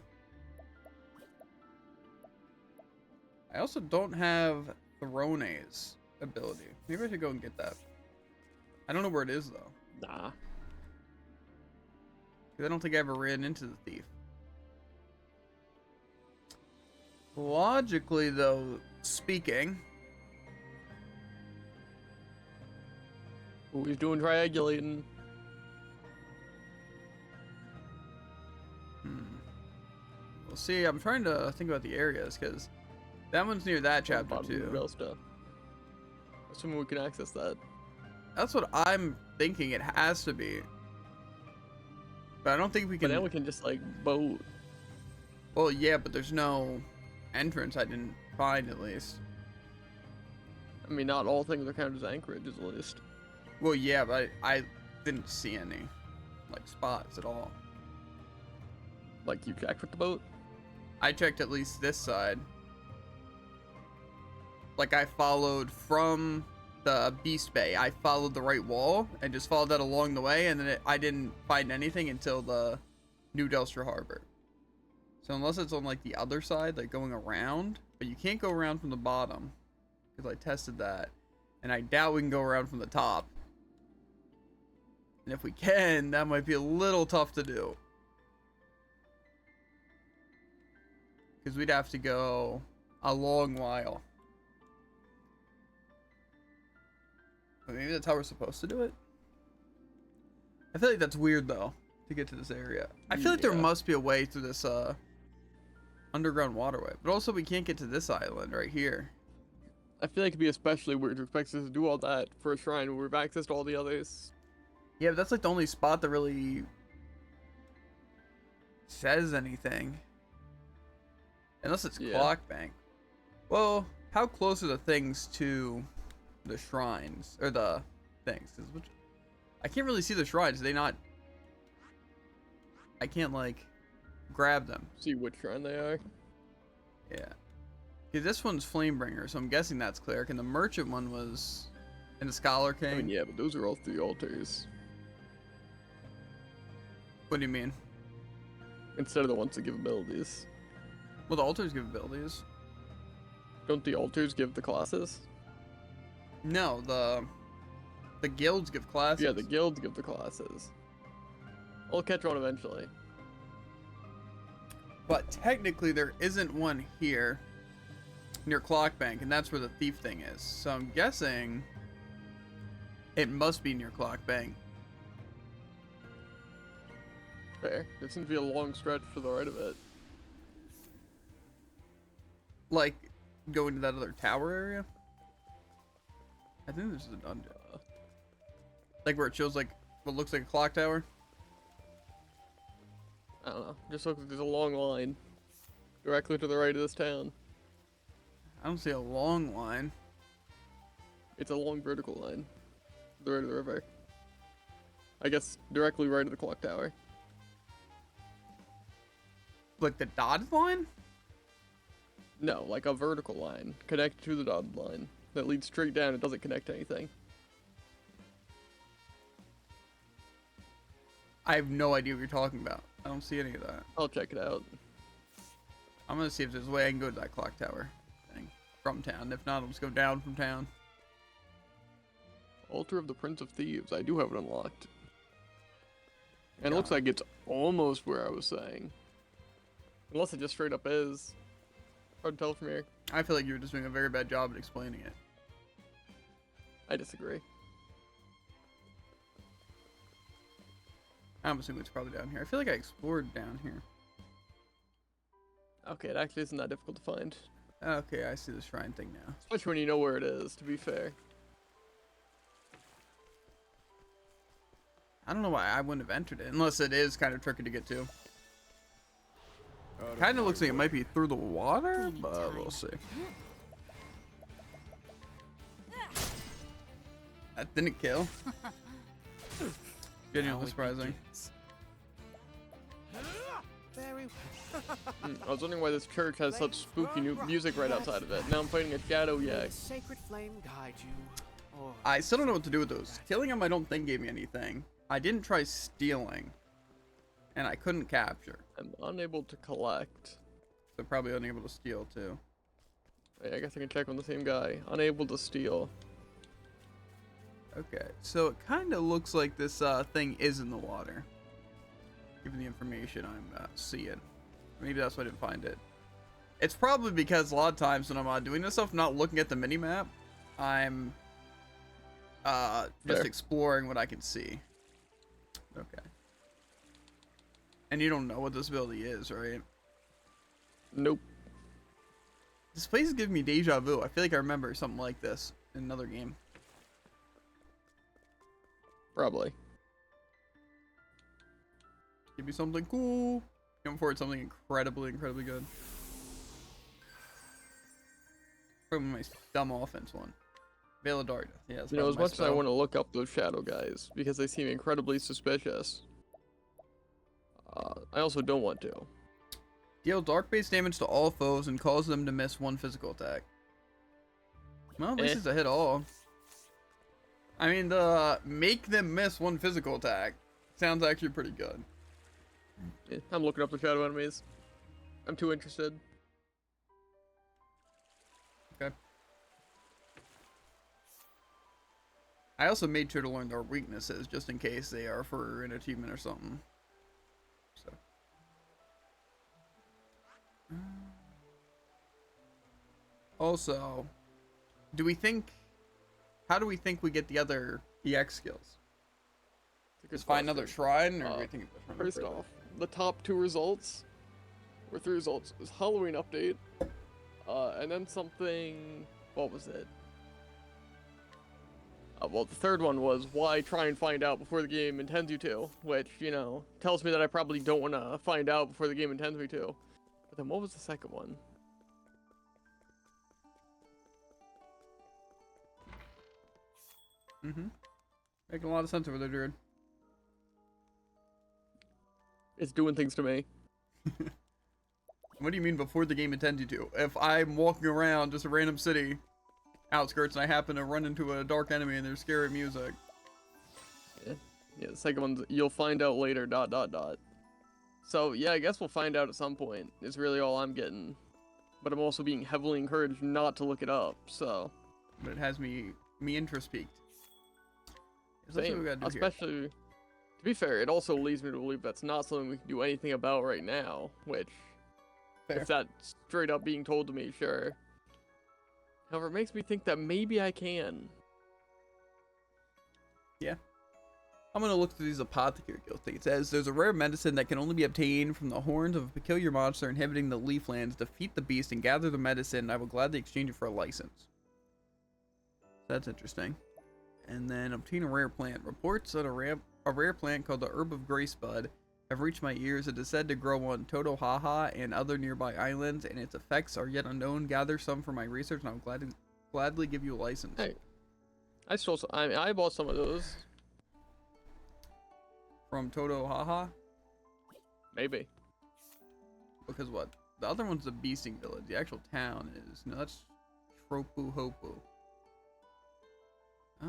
Speaker 1: I also don't have Throne's ability. Maybe I should go and get that. I don't know where it is, though.
Speaker 2: Nah.
Speaker 1: Because I don't think I ever ran into the thief. Logically, though, speaking...
Speaker 2: Ooh, he's doing triangulating.
Speaker 1: Well, see, I'm trying to think about the areas, because that one's near that chapter, too.
Speaker 2: Assuming we can access that.
Speaker 1: That's what I'm thinking it has to be. But I don't think we can...
Speaker 2: But now we can just, like, boat.
Speaker 1: Well, yeah, but there's no entrance I didn't find, at least.
Speaker 2: I mean, not all things are counted as anchorages, at least.
Speaker 1: Well, yeah, but I didn't see any, like, spots at all.
Speaker 2: Like, you checked with the boat?
Speaker 1: I checked at least this side. Like, I followed from the Beast Bay, I followed the right wall and just followed that along the way, and then I didn't find anything until the New Delstra Harbor. So unless it's on like the other side, like going around, but you can't go around from the bottom because I tested that, and I doubt we can go around from the top. And if we can, that might be a little tough to do. Because we'd have to go a long while. But maybe that's how we're supposed to do it. I feel like that's weird, though, to get to this area. I feel like there must be a way through this underground waterway. But also, we can't get to this island right here.
Speaker 2: I feel like it'd be especially weird to expect us to do all that for a shrine where we've access to all the others.
Speaker 1: Yeah, but that's like the only spot that really says anything. Unless it's Clock Bank. Well, how close are the things to the shrines? Or the things? 'Cause I can't really see the shrines. They not... I can't, like, grab them.
Speaker 2: See which shrine they are?
Speaker 1: Yeah. Okay, this one's Flamebringer, so I'm guessing that's Cleric. And the Merchant one was in the Scholar King.
Speaker 2: I mean, yeah, but those are all 3 altars.
Speaker 1: What do you mean?
Speaker 2: Instead of the ones that give abilities.
Speaker 1: Well, the altars give abilities.
Speaker 2: Don't the altars give the classes?
Speaker 1: No, the guilds give classes.
Speaker 2: Yeah, the guilds give the classes. I'll catch on eventually.
Speaker 1: But technically, there isn't one here near Clock Bank, and that's where the thief thing is. So I'm guessing it must be near Clock Bank.
Speaker 2: Fair. There seems to be a long stretch to the right of it.
Speaker 1: Like, going to that other tower area? I think this is a dungeon. Like where it shows like what looks like a clock tower?
Speaker 2: I don't know. Just looks like there's a long line directly to the right of this town.
Speaker 1: I don't see a long line.
Speaker 2: It's a long vertical line. To the right of the river. I guess directly right of the clock tower.
Speaker 1: Like the dotted line?
Speaker 2: No, like a vertical line connected to the dotted line that leads straight down and doesn't connect to anything.
Speaker 1: I have no idea what you're talking about. I don't see any of that.
Speaker 2: I'll check it out.
Speaker 1: I'm gonna see if there's a way I can go to that clock tower thing from town. If not, I'll just go down from town.
Speaker 2: Altar of the Prince of Thieves. I do have it unlocked. And it looks like it's almost where I was saying. Unless it just straight up is. Hard to tell from here.
Speaker 1: I feel like you were just doing a very bad job at explaining it.
Speaker 2: I disagree.
Speaker 1: I'm assuming it's probably down here. I feel like I explored down here.
Speaker 2: Okay, it actually isn't that difficult to find.
Speaker 1: Okay, I see the shrine thing now.
Speaker 2: Especially when you know where it is, to be fair.
Speaker 1: I don't know why I wouldn't have entered it, unless it is kind of tricky to get to. Kind of looks like it might be through the water, but we'll see. That didn't kill. Genuinely surprising.
Speaker 10: Very
Speaker 2: I was wondering why this church has such spooky new music right outside of it. Now I'm fighting a shadow yak.
Speaker 10: Sacred flame guide you. Or
Speaker 1: I still don't know what to do with those. Killing them I don't think gave me anything. I didn't try stealing. And I couldn't capture.
Speaker 2: I'm unable to collect.
Speaker 1: So probably unable to steal too.
Speaker 2: Wait, I guess I can check on the same guy. Unable to steal.
Speaker 1: Okay, so it kind of looks like this thing is in the water. Given the information I'm seeing. Maybe that's why I didn't find it. It's probably because a lot of times when I'm doing this stuff, not looking at the mini-map, I'm just exploring what I can see. Okay. And you don't know what this ability is, right?
Speaker 2: Nope.
Speaker 1: This place is giving me deja vu. I feel like I remember something like this in another game.
Speaker 2: Probably.
Speaker 1: Give me something cool. Going forward, something incredibly good. Probably my dumb offense one. Veil of Darkness. Yeah,
Speaker 2: you know, as much as I want to look up those shadow guys, because they seem incredibly suspicious, I also don't want to.
Speaker 1: Deal dark base damage to all foes and cause them to miss one physical attack. Well, at least it's a hit all. I mean, the make them miss one physical attack sounds actually pretty good.
Speaker 2: Yeah, I'm looking up the shadow enemies. I'm too interested.
Speaker 1: Okay. I also made sure to learn their weaknesses just in case they are for an achievement or something. So. Also, how do we think we get the other EX skills? Just find another shrine, or do we think it's
Speaker 2: First off, the top 2 results, or 3 results, is Halloween update, and then something, what was it? Well, the third one was why try and find out before the game intends you to, which, you know, tells me that I probably don't want to find out before the game intends me to. But then what was the second one?
Speaker 1: Mm-hmm. Making a lot of sense over there, Druid.
Speaker 2: It's doing things to me.
Speaker 1: What do you mean before the game intends you to? If I'm walking around just a random city outskirts and I happen to run into a dark enemy and there's scary music.
Speaker 2: Yeah, the second one's you'll find out later, ... So, yeah, I guess we'll find out at some point, is really all I'm getting. But I'm also being heavily encouraged not to look it up, so.
Speaker 1: But it has me interest peaked.
Speaker 2: Same, especially, to be fair, it also leads me to believe that's not something we can do anything about right now, which,
Speaker 1: fair.
Speaker 2: If that's straight up being told to me, sure. However, it makes me think that maybe I can.
Speaker 1: Yeah. I'm gonna look through these apothecary guild things. It says there's a rare medicine that can only be obtained from the horns of a peculiar monster inhabiting the Leaflands. Defeat the beast and gather the medicine, and I will gladly exchange it for a license. That's interesting. And then obtain a rare plant. Reports that a rare plant called the Herb of Gracebud have reached my ears. It is said to grow on Totohaha and other nearby islands, and its effects are yet unknown. Gather some for my research, and I will gladly give you a license.
Speaker 2: Hey, I bought some of those.
Speaker 1: From Totohaha?
Speaker 2: Maybe.
Speaker 1: Because what? The other one's the Beasting Village. The actual town is... No, that's Tropu Hopu. I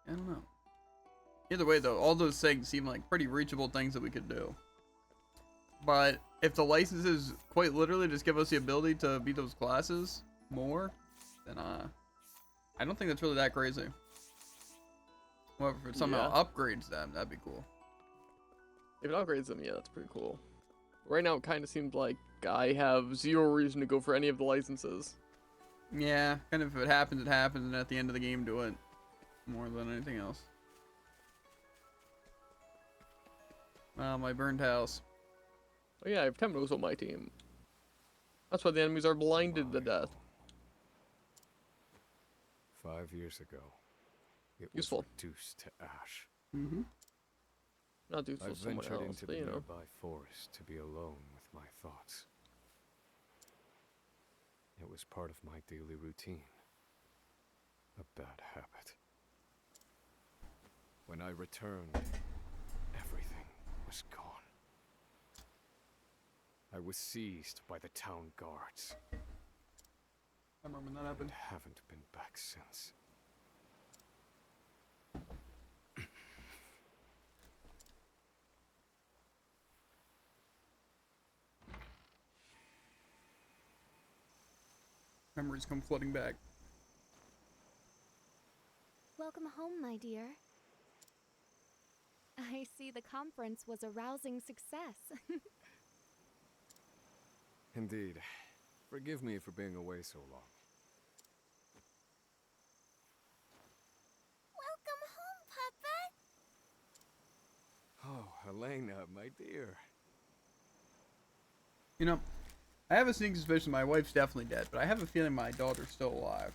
Speaker 1: don't know. Either way, though, all those things seem like pretty reachable things that we could do. But if the licenses quite literally just give us the ability to beat those classes more, then I don't think that's really that crazy. However, if it somehow upgrades them, that'd be cool.
Speaker 2: If it upgrades them, yeah, that's pretty cool. Right now, it kind of seems like I have zero reason to go for any of the licenses.
Speaker 1: Yeah, kind of if it happens, it happens, and at the end of the game, do it more than anything else. My burned house.
Speaker 2: Oh yeah, I have Temnos on my team. That's why the enemies are blinded to death.
Speaker 16: 5 years ago, it was
Speaker 2: Useful.
Speaker 16: reduced to ash.
Speaker 1: Mm-hmm.
Speaker 2: Not useful
Speaker 16: I
Speaker 2: to someone
Speaker 16: ventured
Speaker 2: else,
Speaker 16: into
Speaker 2: but
Speaker 16: the
Speaker 2: you know.
Speaker 16: nearby forest to be alone with my thoughts. It was part of my daily routine. A bad habit. When I returned, everything was gone. I was seized by the town guards.
Speaker 1: I remember when that happened.
Speaker 16: And haven't been back since.
Speaker 1: Memories come flooding back.
Speaker 5: Welcome home, my dear. I see the conference was a rousing success.
Speaker 16: Indeed. Forgive me for being away so long.
Speaker 3: Welcome home, Papa!
Speaker 16: Oh, Elena, my dear.
Speaker 1: You know, I have a sneaking suspicion my wife's definitely dead, but I have a feeling my daughter's still alive.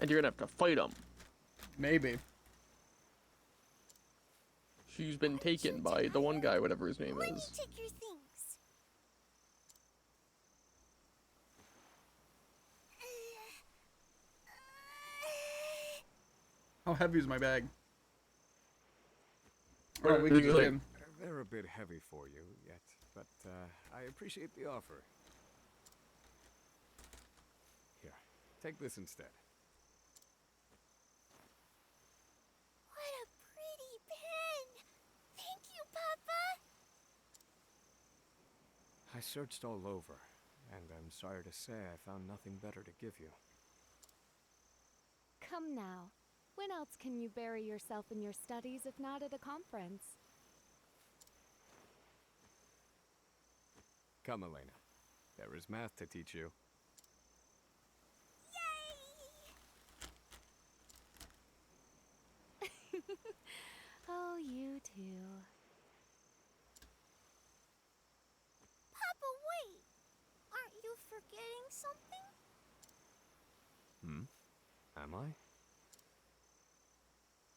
Speaker 2: And you're gonna have to fight them.
Speaker 1: Maybe.
Speaker 2: She's been taken by the one guy, whatever his name is.
Speaker 3: Take your things.
Speaker 1: How heavy is my bag?
Speaker 2: Where
Speaker 1: we
Speaker 2: did
Speaker 1: can
Speaker 2: you
Speaker 1: go
Speaker 2: sleep?
Speaker 1: in.
Speaker 16: They're a bit heavy for you yet, but I appreciate the offer. Here, take this instead. I searched all over, and I'm sorry to say I found nothing better to give you.
Speaker 8: Come now. When else can you bury yourself in your studies if not at a conference?
Speaker 16: Come, Elena. There is math to teach you.
Speaker 8: Oh, you too.
Speaker 3: Papa, wait! Aren't you forgetting something?
Speaker 16: Am I?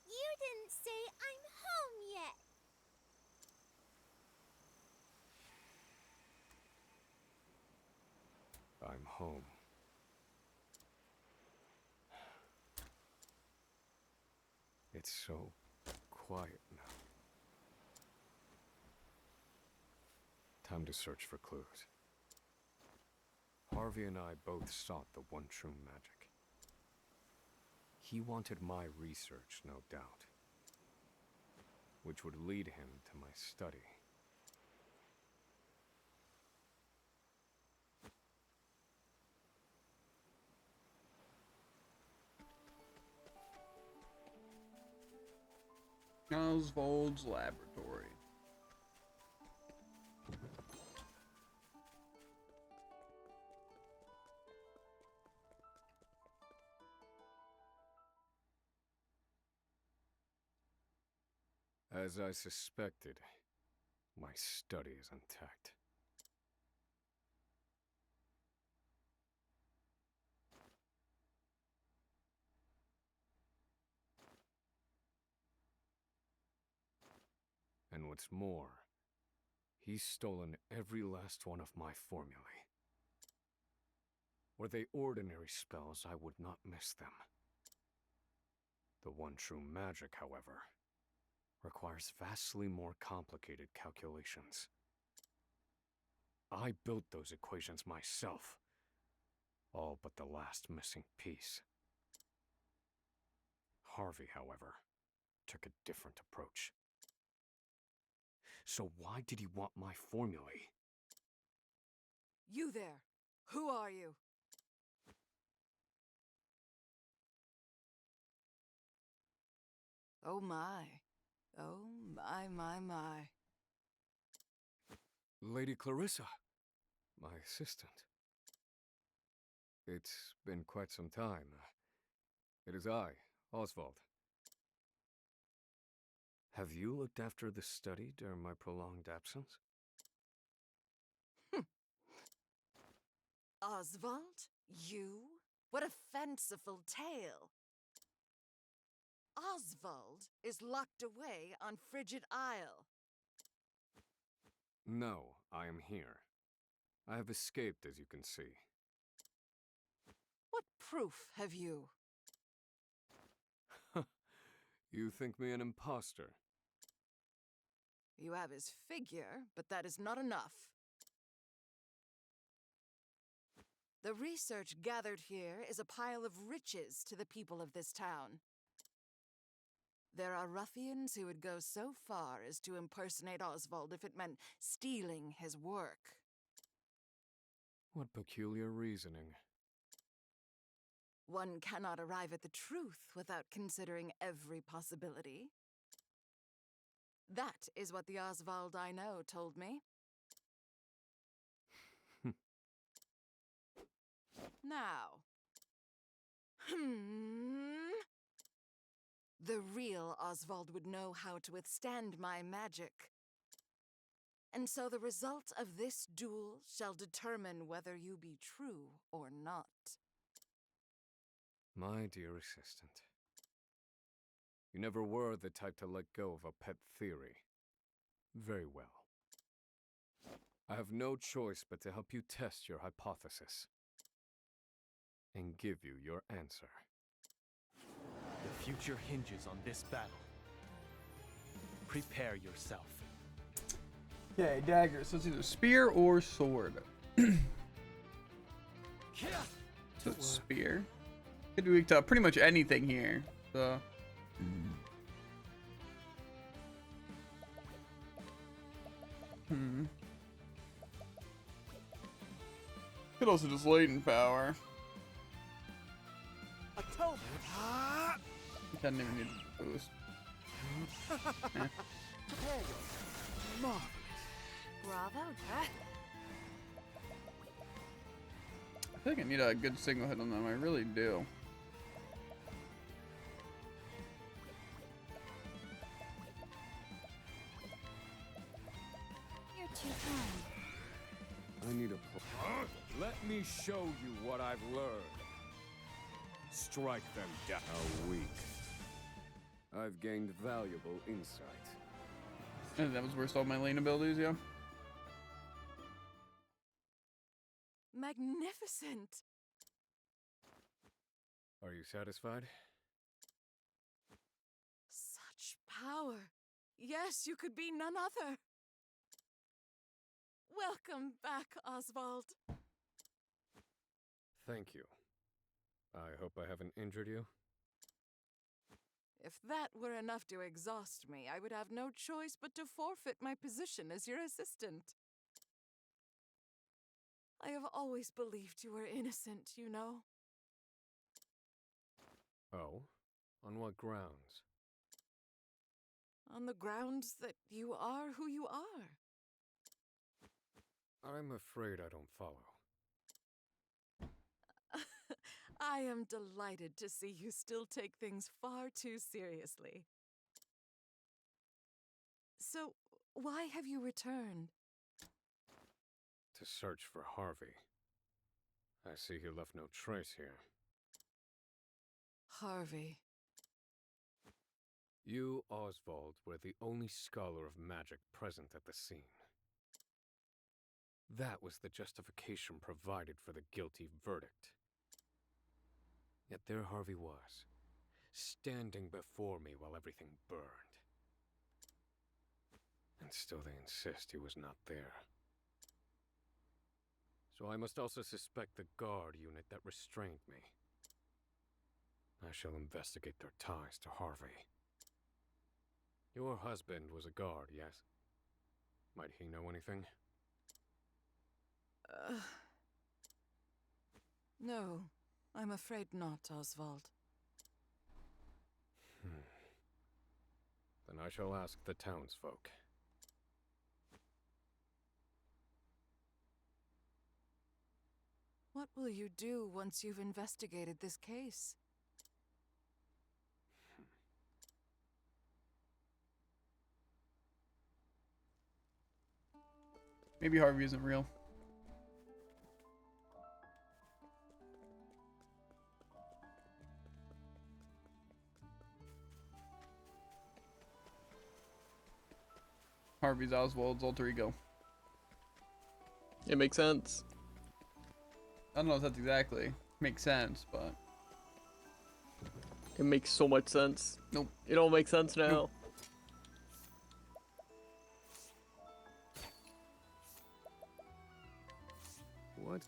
Speaker 3: You didn't say I'm home yet.
Speaker 16: I'm home. It's so quiet now. Time to search for clues. Harvey and I both sought the one true magic. He wanted my research, no doubt, which would lead him to my study.
Speaker 1: Oswald's laboratory.
Speaker 16: As I suspected, my study is intact. And what's more, he's stolen every last one of my formulae. Were they ordinary spells, I would not miss them. The one true magic, however, requires vastly more complicated calculations. I built those equations myself, all but the last missing piece. Harvey, however, took a different approach. So why did he want my formulae?
Speaker 13: You there! Who are you? Oh my. Oh my.
Speaker 16: Lady Clarissa, my assistant. It's been quite some time. It is I, Oswald. Have you looked after the study during my prolonged absence?
Speaker 13: Oswald? You? What a fanciful tale. Oswald is locked away on Frigid Isle.
Speaker 16: No, I am here. I have escaped, as you can see.
Speaker 13: What proof have you?
Speaker 16: You think me an imposter?
Speaker 13: You have his figure, but that is not enough. The research gathered here is a pile of riches to the people of this town. There are ruffians who would go so far as to impersonate Oswald if it meant stealing his work.
Speaker 16: What peculiar reasoning.
Speaker 13: One cannot arrive at the truth without considering every possibility. That is what the Oswald I know told me. Now. The real Oswald would know how to withstand my magic. And so the result of this duel shall determine whether you be true or not.
Speaker 16: My dear assistant. You never were the type to let go of a pet theory. Very well. I have no choice but to help you test your hypothesis. And give you your answer.
Speaker 4: The future hinges on this battle. Prepare yourself.
Speaker 1: Okay, dagger. So it's either spear or sword. So it's spear. Could be weak to pretty much anything here. So. Could also just latent power.
Speaker 10: Octopath.
Speaker 1: Doesn't even need a boost. Eh.
Speaker 10: Marvelous.
Speaker 8: Bravo, huh?
Speaker 1: I feel like I need a good single hit on them. I really do.
Speaker 14: You're too kind.
Speaker 16: I need a Huh? Let me show you what I've learned. Strike them down. How weak. I've gained valuable insight.
Speaker 1: And that was worst all my lane abilities, yeah.
Speaker 13: Magnificent!
Speaker 16: Are you satisfied?
Speaker 13: Such power! Yes, you could be none other! Welcome back, Oswald.
Speaker 16: Thank you. I hope I haven't injured you.
Speaker 13: If that were enough to exhaust me, I would have no choice but to forfeit my position as your assistant. I have always believed you were innocent, you know.
Speaker 16: Oh? On what grounds?
Speaker 13: On the grounds that you are who you are.
Speaker 16: I'm afraid I don't follow.
Speaker 13: I am delighted to see you still take things far too seriously. So, why have you returned?
Speaker 16: To search for Harvey. I see he left no trace here.
Speaker 13: Harvey.
Speaker 16: You, Oswald, were the only scholar of magic present at the scene. That was the justification provided for the guilty verdict. Yet there Harvey was, standing before me while everything burned. And still they insist he was not there. So I must also suspect the guard unit that restrained me. I shall investigate their ties to Harvey. Your husband was a guard, yes? Might he know anything?
Speaker 13: No, I'm afraid not, Oswald.
Speaker 16: Then I shall ask the townsfolk.
Speaker 13: What will you do once you've investigated this case?
Speaker 1: Maybe Harvey isn't real. Harvey's Oswald's alter ego.
Speaker 2: It makes sense.
Speaker 1: I don't know if that's exactly makes sense, but
Speaker 2: It makes so much sense.
Speaker 1: Nope.
Speaker 2: It all makes sense now.
Speaker 1: Nope.
Speaker 16: What?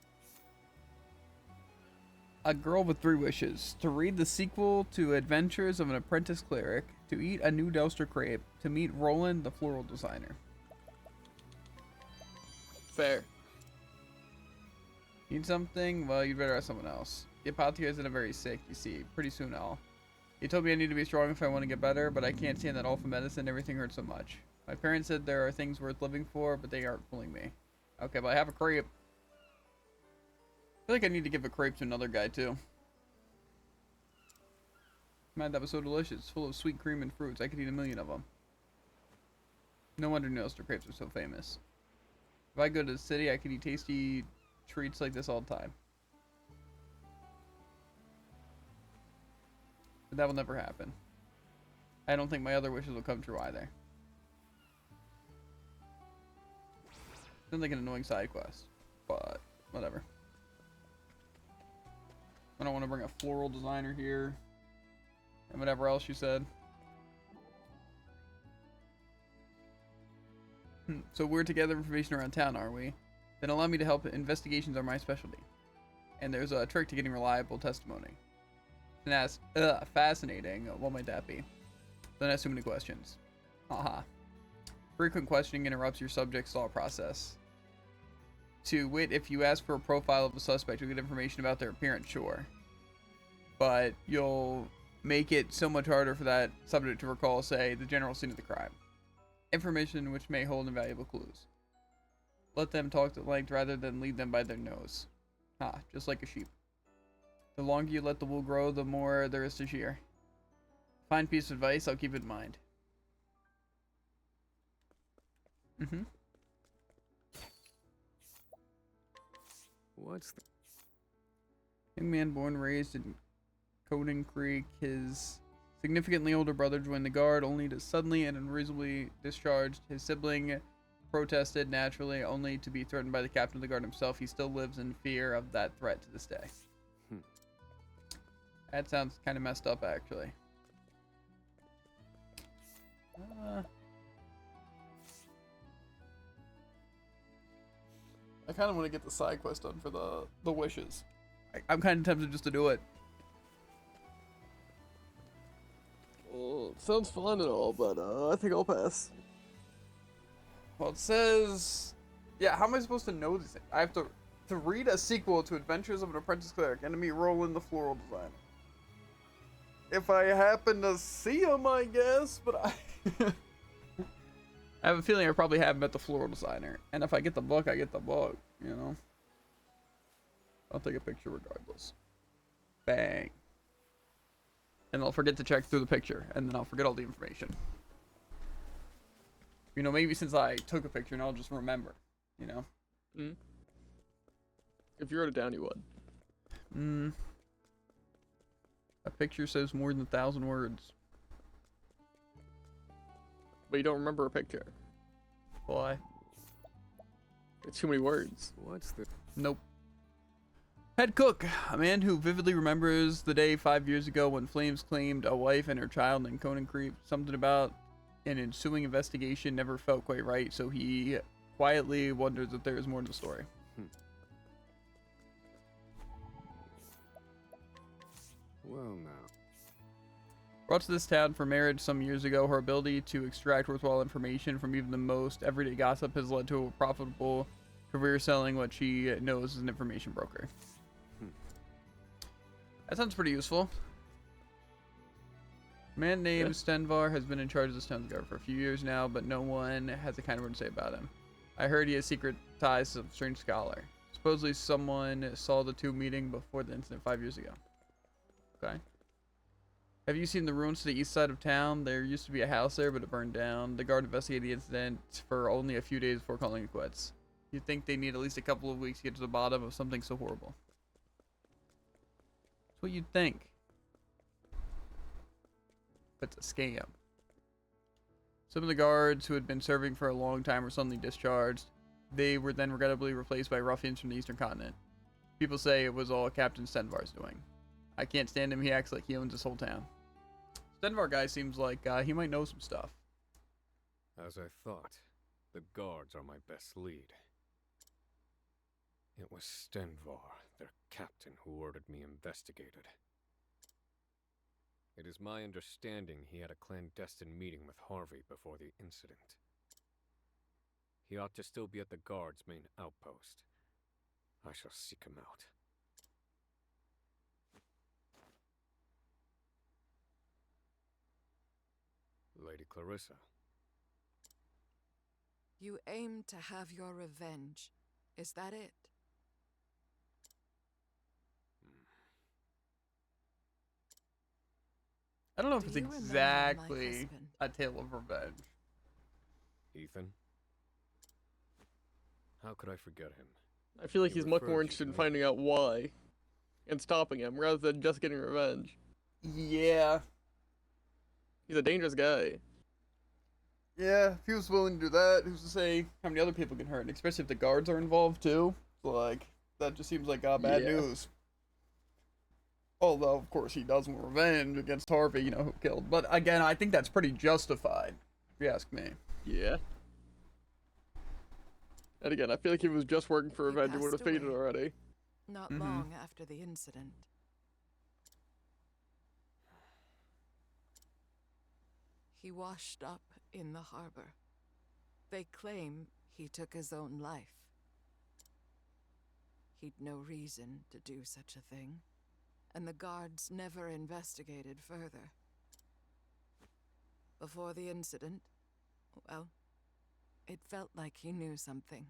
Speaker 1: A girl with 3 wishes: to read the sequel to Adventures of an Apprentice Cleric, to eat a new Delster crepe, to meet Roland, the floral designer.
Speaker 2: Fair.
Speaker 1: Need something? Well, you better ask someone else. The apothecary isn't very sick, you see. Pretty soon He told me I need to be strong if I want to get better, but I can't stand that all for medicine. Everything hurts so much. My parents said there are things worth living for, but they aren't fooling me. Okay, but I have a crepe. I feel like I need to give a crepe to another guy, too. Man, that was so delicious. Full of sweet cream and fruits. I could eat 1,000,000 of them. No wonder Nelster crepes are so famous. If I go to the city, I could eat tasty treats like this all the time. But that will never happen. I don't think my other wishes will come true either. Sounds like an annoying side quest, but whatever. I don't want to bring a floral designer here. And whatever else you said. So we're to gather information around town, are we? Then allow me to help. Investigations are my specialty. And there's a trick to getting reliable testimony. And ask, fascinating. What might that be? Don't ask too many questions. Haha. Frequent questioning interrupts your subject's thought process. To wit, if you ask for a profile of a suspect, you'll get information about their appearance, sure. But you'll make it so much harder for that subject to recall, say, the general scene of the crime. Information which may hold invaluable clues. Let them talk at length rather than lead them by their nose. Ah, just like a sheep. The longer you let the wool grow, the more there is to shear. Fine piece of advice, I'll keep it in mind. Mm-hmm.
Speaker 16: What's the...
Speaker 1: Young man born and raised in Coden Creek, his significantly older brother joined the guard only to suddenly and unreasonably discharged. His sibling protested naturally, only to be threatened by the captain of the guard himself. He still lives in fear of that threat to this day. That sounds kind of messed up, actually. I kind of want to get the side quest done for the wishes. I'm kind of tempted just to do it.
Speaker 2: Well, sounds fun and all, but I think I'll pass.
Speaker 1: Well, it says... Yeah, how am I supposed to know these things? I have to read a sequel to Adventures of an Apprentice Cleric and to meet Roland the Floral Designer. If I happen to see him, I guess, but I... I have a feeling I probably have met the Floral Designer. And if I get the book, I get the book, you know? I'll take a picture regardless. Bang. And I'll forget to check through the picture, and then I'll forget all the information. You know, maybe since I took a picture, and I'll just remember, you know?
Speaker 2: Mm. If you wrote it down, you would.
Speaker 1: A picture says more than 1,000 words.
Speaker 2: But you don't remember a picture.
Speaker 1: Why?
Speaker 2: It's too many words.
Speaker 16: What's the...
Speaker 1: Nope. Head cook, a man who vividly remembers the day 5 years ago when flames claimed a wife and her child in Conan Creek. Something about an ensuing investigation never felt quite right, so he quietly wonders if there is more to the story.
Speaker 16: Well, now.
Speaker 1: Brought to this town for marriage some years ago, her ability to extract worthwhile information from even the most everyday gossip has led to a profitable career selling what she knows as an information broker. That sounds pretty useful. A man named Stenvar has been in charge of this town's guard for a few years now, but no one has a kind of word to say about him. I heard he has secret ties to a strange scholar. Supposedly someone saw the two meeting before the incident 5 years ago. Okay. Have you seen the ruins to the east side of town? There used to be a house there, but it burned down. The guard investigated the incident for only a few days before calling it quits. You'd think they need at least a couple of weeks to get to the bottom of something so horrible. That's what you'd think. But it's a scam. Some of the guards who had been serving for a long time were suddenly discharged. They were then regrettably replaced by ruffians from the eastern continent. People say it was all Captain Stenvar's doing. I can't stand him. He acts like he owns this whole town. Stenvar guy seems like he might know some stuff.
Speaker 16: As I thought, the guards are my best lead. It was Stenvar, their captain, who ordered me investigated. It is my understanding he had a clandestine meeting with Harvey before the incident. He ought to still be at the guard's main outpost. I shall seek him out. Lady Clarissa.
Speaker 13: You aim to have your revenge. Is that it?
Speaker 1: I don't know if it's exactly a tale of revenge.
Speaker 16: Ethan? How could I forget him?
Speaker 2: I feel like he's much more interested in finding out why and stopping him rather than just getting revenge.
Speaker 1: Yeah.
Speaker 2: He's a dangerous guy.
Speaker 1: Yeah, if he was willing to do that, who's to say how many other people get hurt, especially if the guards are involved too. Like, that just seems like bad news. Although, of course, he does want revenge against Harvey, you know, who killed. But again, I think that's pretty justified, if you ask me.
Speaker 2: Yeah. And again, I feel like if he was just working for revenge, it would have faded already.
Speaker 13: Not long after the incident. He washed up in the harbor. They claim he took his own life. he'd no reason to do such a thing, and the guards never investigated further. Before the incident, well, it felt like he knew something.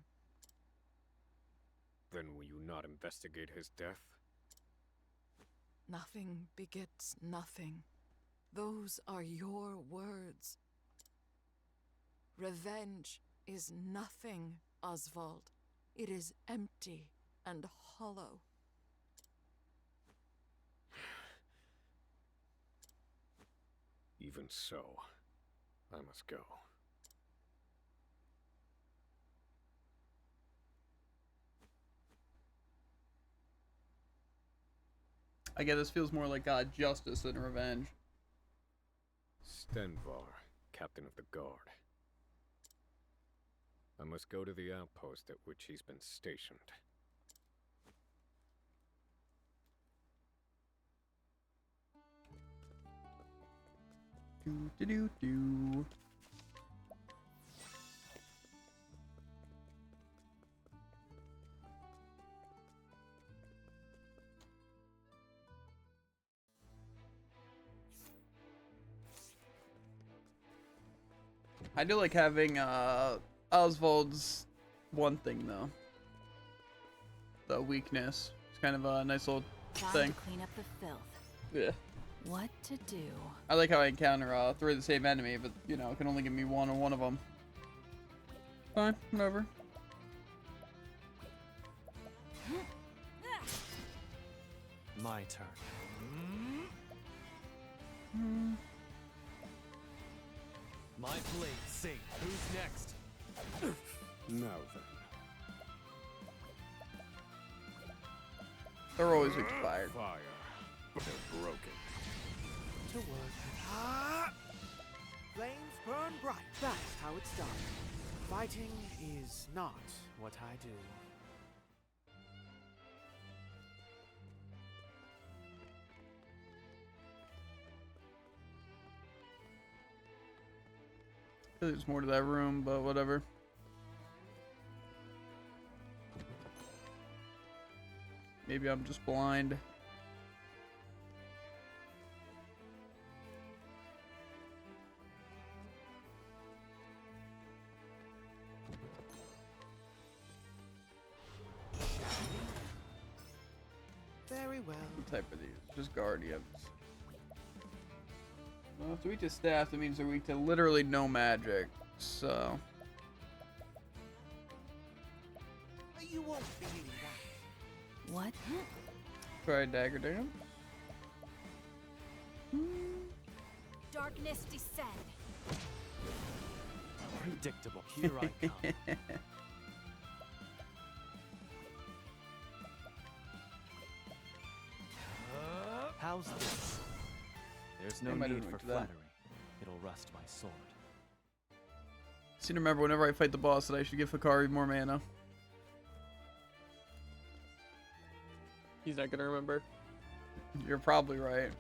Speaker 16: Then will you not investigate his death?
Speaker 13: Nothing begets nothing. Those are your words. Revenge is nothing, Oswald. It is empty and hollow.
Speaker 16: Even so, I must go.
Speaker 1: I guess this feels more like justice than revenge.
Speaker 16: Stenvar, captain of the guard. I must go to the outpost at which he's been stationed.
Speaker 1: Do. I do like having Oswald's one thing though. The weakness. It's kind of a nice little
Speaker 8: Time
Speaker 1: thing.
Speaker 8: to clean up the filth.
Speaker 1: Yeah.
Speaker 8: What to do?
Speaker 1: I like how I encounter three of the same enemy, but you know, it can only give me one on one of them. Fine, whatever.
Speaker 4: My turn. My blade sing. Who's next?
Speaker 16: Now then.
Speaker 1: They're always expired.
Speaker 16: Fire. They're broken.
Speaker 12: To work. Flames burn bright. That's how it's done. Fighting is not what I do.
Speaker 1: There's more to that room, but whatever. Maybe I'm just blind.
Speaker 12: Very well.
Speaker 1: What type are these? Just guardians. Well, if they're weak to staff, that means they're weak to literally no magic. So.
Speaker 12: You won't be needing that.
Speaker 8: What?
Speaker 1: Try dagger damage.
Speaker 14: Darkness descend.
Speaker 4: Predictable. Here I come. How's this? There's no
Speaker 1: Am I
Speaker 4: need
Speaker 1: doing
Speaker 4: for
Speaker 1: to that?
Speaker 4: flattery. It'll rust my sword.
Speaker 1: Seem to remember whenever I fight the boss that I should give Hikari more mana.
Speaker 2: He's not gonna remember.
Speaker 1: You're probably right.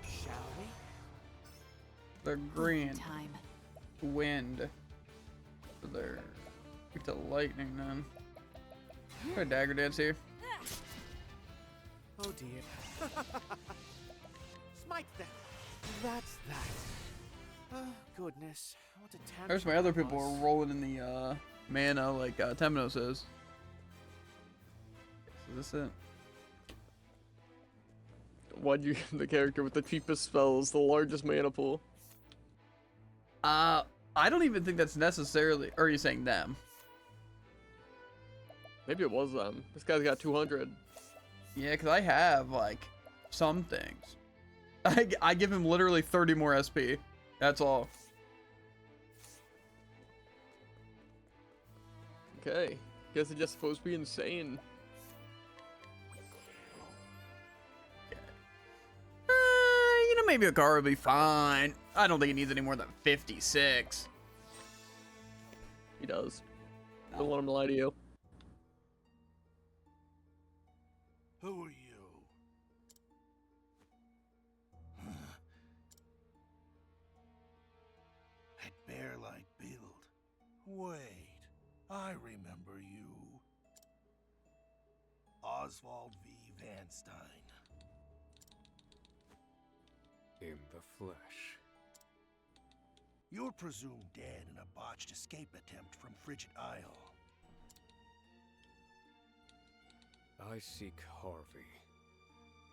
Speaker 12: Shall we?
Speaker 1: They're green.
Speaker 8: Time.
Speaker 1: Wind. So they're weak to lightning then. Try dagger dance here.
Speaker 12: Oh dear. Smite them. That's that. Oh, goodness. What a tantrum
Speaker 1: There's my other
Speaker 12: that
Speaker 1: people
Speaker 12: was.
Speaker 1: are rolling in the mana like Temno says. Is this it?
Speaker 2: Why'd you give the character with the cheapest spells the largest mana pool?
Speaker 1: I don't even think that's necessarily. Or are you saying them?
Speaker 2: Maybe it was them. This guy's got 200.
Speaker 1: Yeah, because I have like some things. I give him literally 30 more SP. That's all.
Speaker 2: Okay. Guess it's just supposed to be insane.
Speaker 1: You know, maybe a car would be fine. I don't think it needs any more than 56.
Speaker 2: He does. Don't want him to lie to you.
Speaker 7: Who are you? That bear-like build. Wait, I remember you. Oswald V. Vanstein.
Speaker 16: In the flesh.
Speaker 7: You're presumed dead in a botched escape attempt from Frigid Isle.
Speaker 16: I seek Harvey.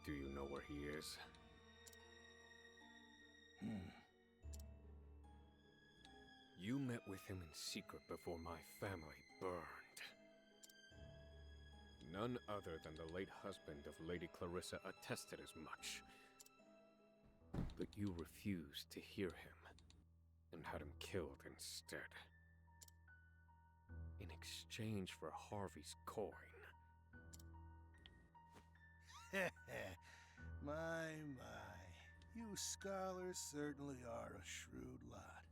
Speaker 16: Do you know where he is? You met with him in secret before my family burned. None other than the late husband of Lady Clarissa attested as much. But you refused to hear him, and had him killed instead. In exchange for Harvey's coin.
Speaker 7: My. You scholars certainly are a shrewd lot.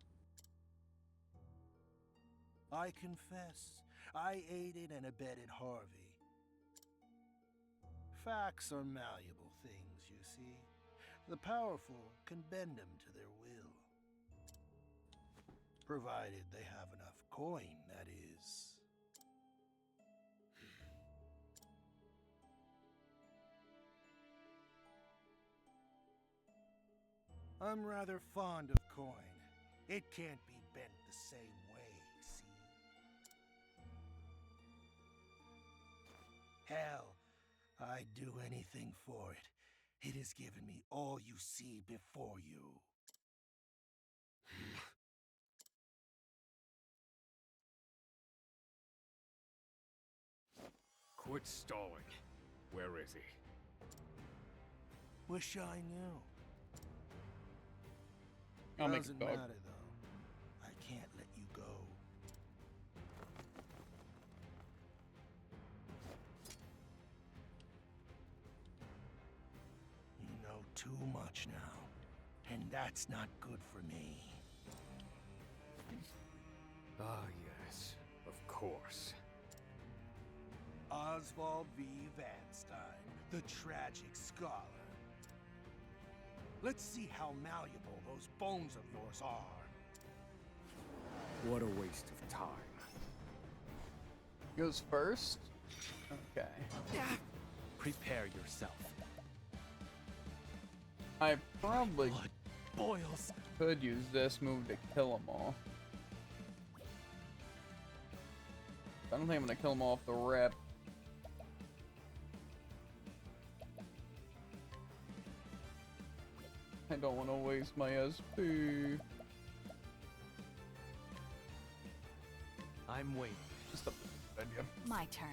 Speaker 7: I confess, I aided and abetted Harvey. Facts are malleable things, you see. The powerful can bend them to their will. Provided they have enough coin, that is. I'm rather fond of coin. It can't be bent the same way, see? Hell, I'd do anything for it. It has given me all you see before you.
Speaker 16: Quit stalling. Where is he?
Speaker 7: Wish I knew.
Speaker 1: I'll make
Speaker 7: Doesn't
Speaker 1: a dog.
Speaker 7: matter, though. I can't let you go. You know too much now, and that's not good for me.
Speaker 16: Ah, yes, of course.
Speaker 7: Oswald V. Vanstein, the tragic scholar. Let's see how malleable those bones of yours are.
Speaker 16: What a waste of time.
Speaker 1: Goes first? Okay.
Speaker 4: Prepare yourself.
Speaker 1: I probably
Speaker 10: boils.
Speaker 1: could use this move to kill them all. I don't think I'm gonna kill them all off the rip. I don't want to waste my SP.
Speaker 4: I'm waiting.
Speaker 1: Just a good idea.
Speaker 8: My turn.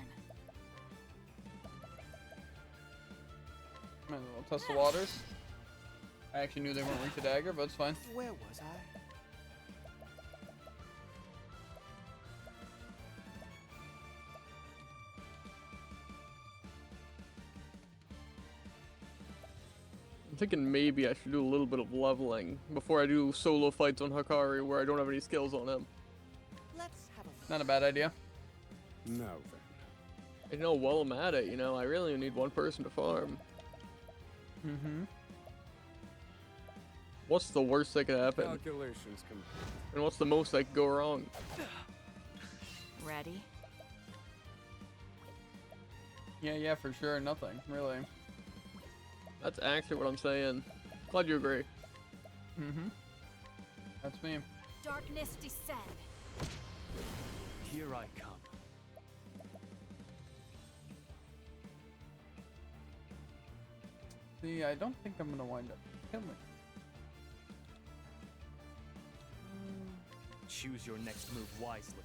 Speaker 1: Might as well test the waters. I actually knew they weren't weak to dagger, but it's fine.
Speaker 12: Where was I?
Speaker 2: I'm thinking maybe I should do a little bit of leveling before I do solo fights on Hakari where I don't have any skills on him.
Speaker 1: Not a bad idea.
Speaker 16: Now then.
Speaker 2: You know, while I'm at it, you know, I really need one person to farm.
Speaker 1: Mm-hmm.
Speaker 2: What's the worst that could happen?
Speaker 16: Calculations complete.
Speaker 2: And what's the most that could go wrong?
Speaker 8: Ready?
Speaker 1: Yeah, for sure. Nothing, really.
Speaker 2: That's actually what I'm saying. Glad you agree.
Speaker 1: Mm-hmm. That's me.
Speaker 8: Darkness descend.
Speaker 4: Here I come.
Speaker 1: See, I don't think I'm gonna wind up killing.
Speaker 4: Choose your next move wisely.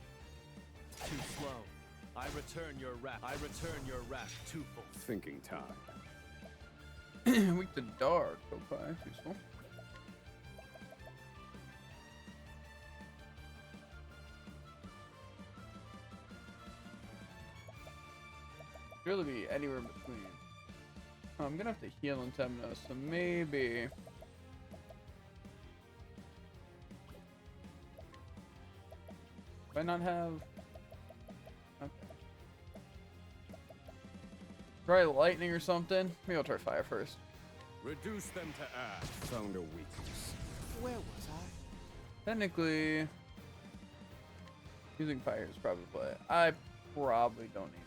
Speaker 4: Too slow. I return your wrath twofold.
Speaker 16: Thinking time.
Speaker 1: Weak to dark. Okay, useful. Really be anywhere between. Oh, I'm gonna have to heal in 10 minutes, so maybe. Do I not have? Okay. Try lightning or something. Maybe I'll try fire first.
Speaker 16: Reduce them to ash. Found a weakness.
Speaker 10: Where was I?
Speaker 1: Technically, using fire is probably. I probably don't need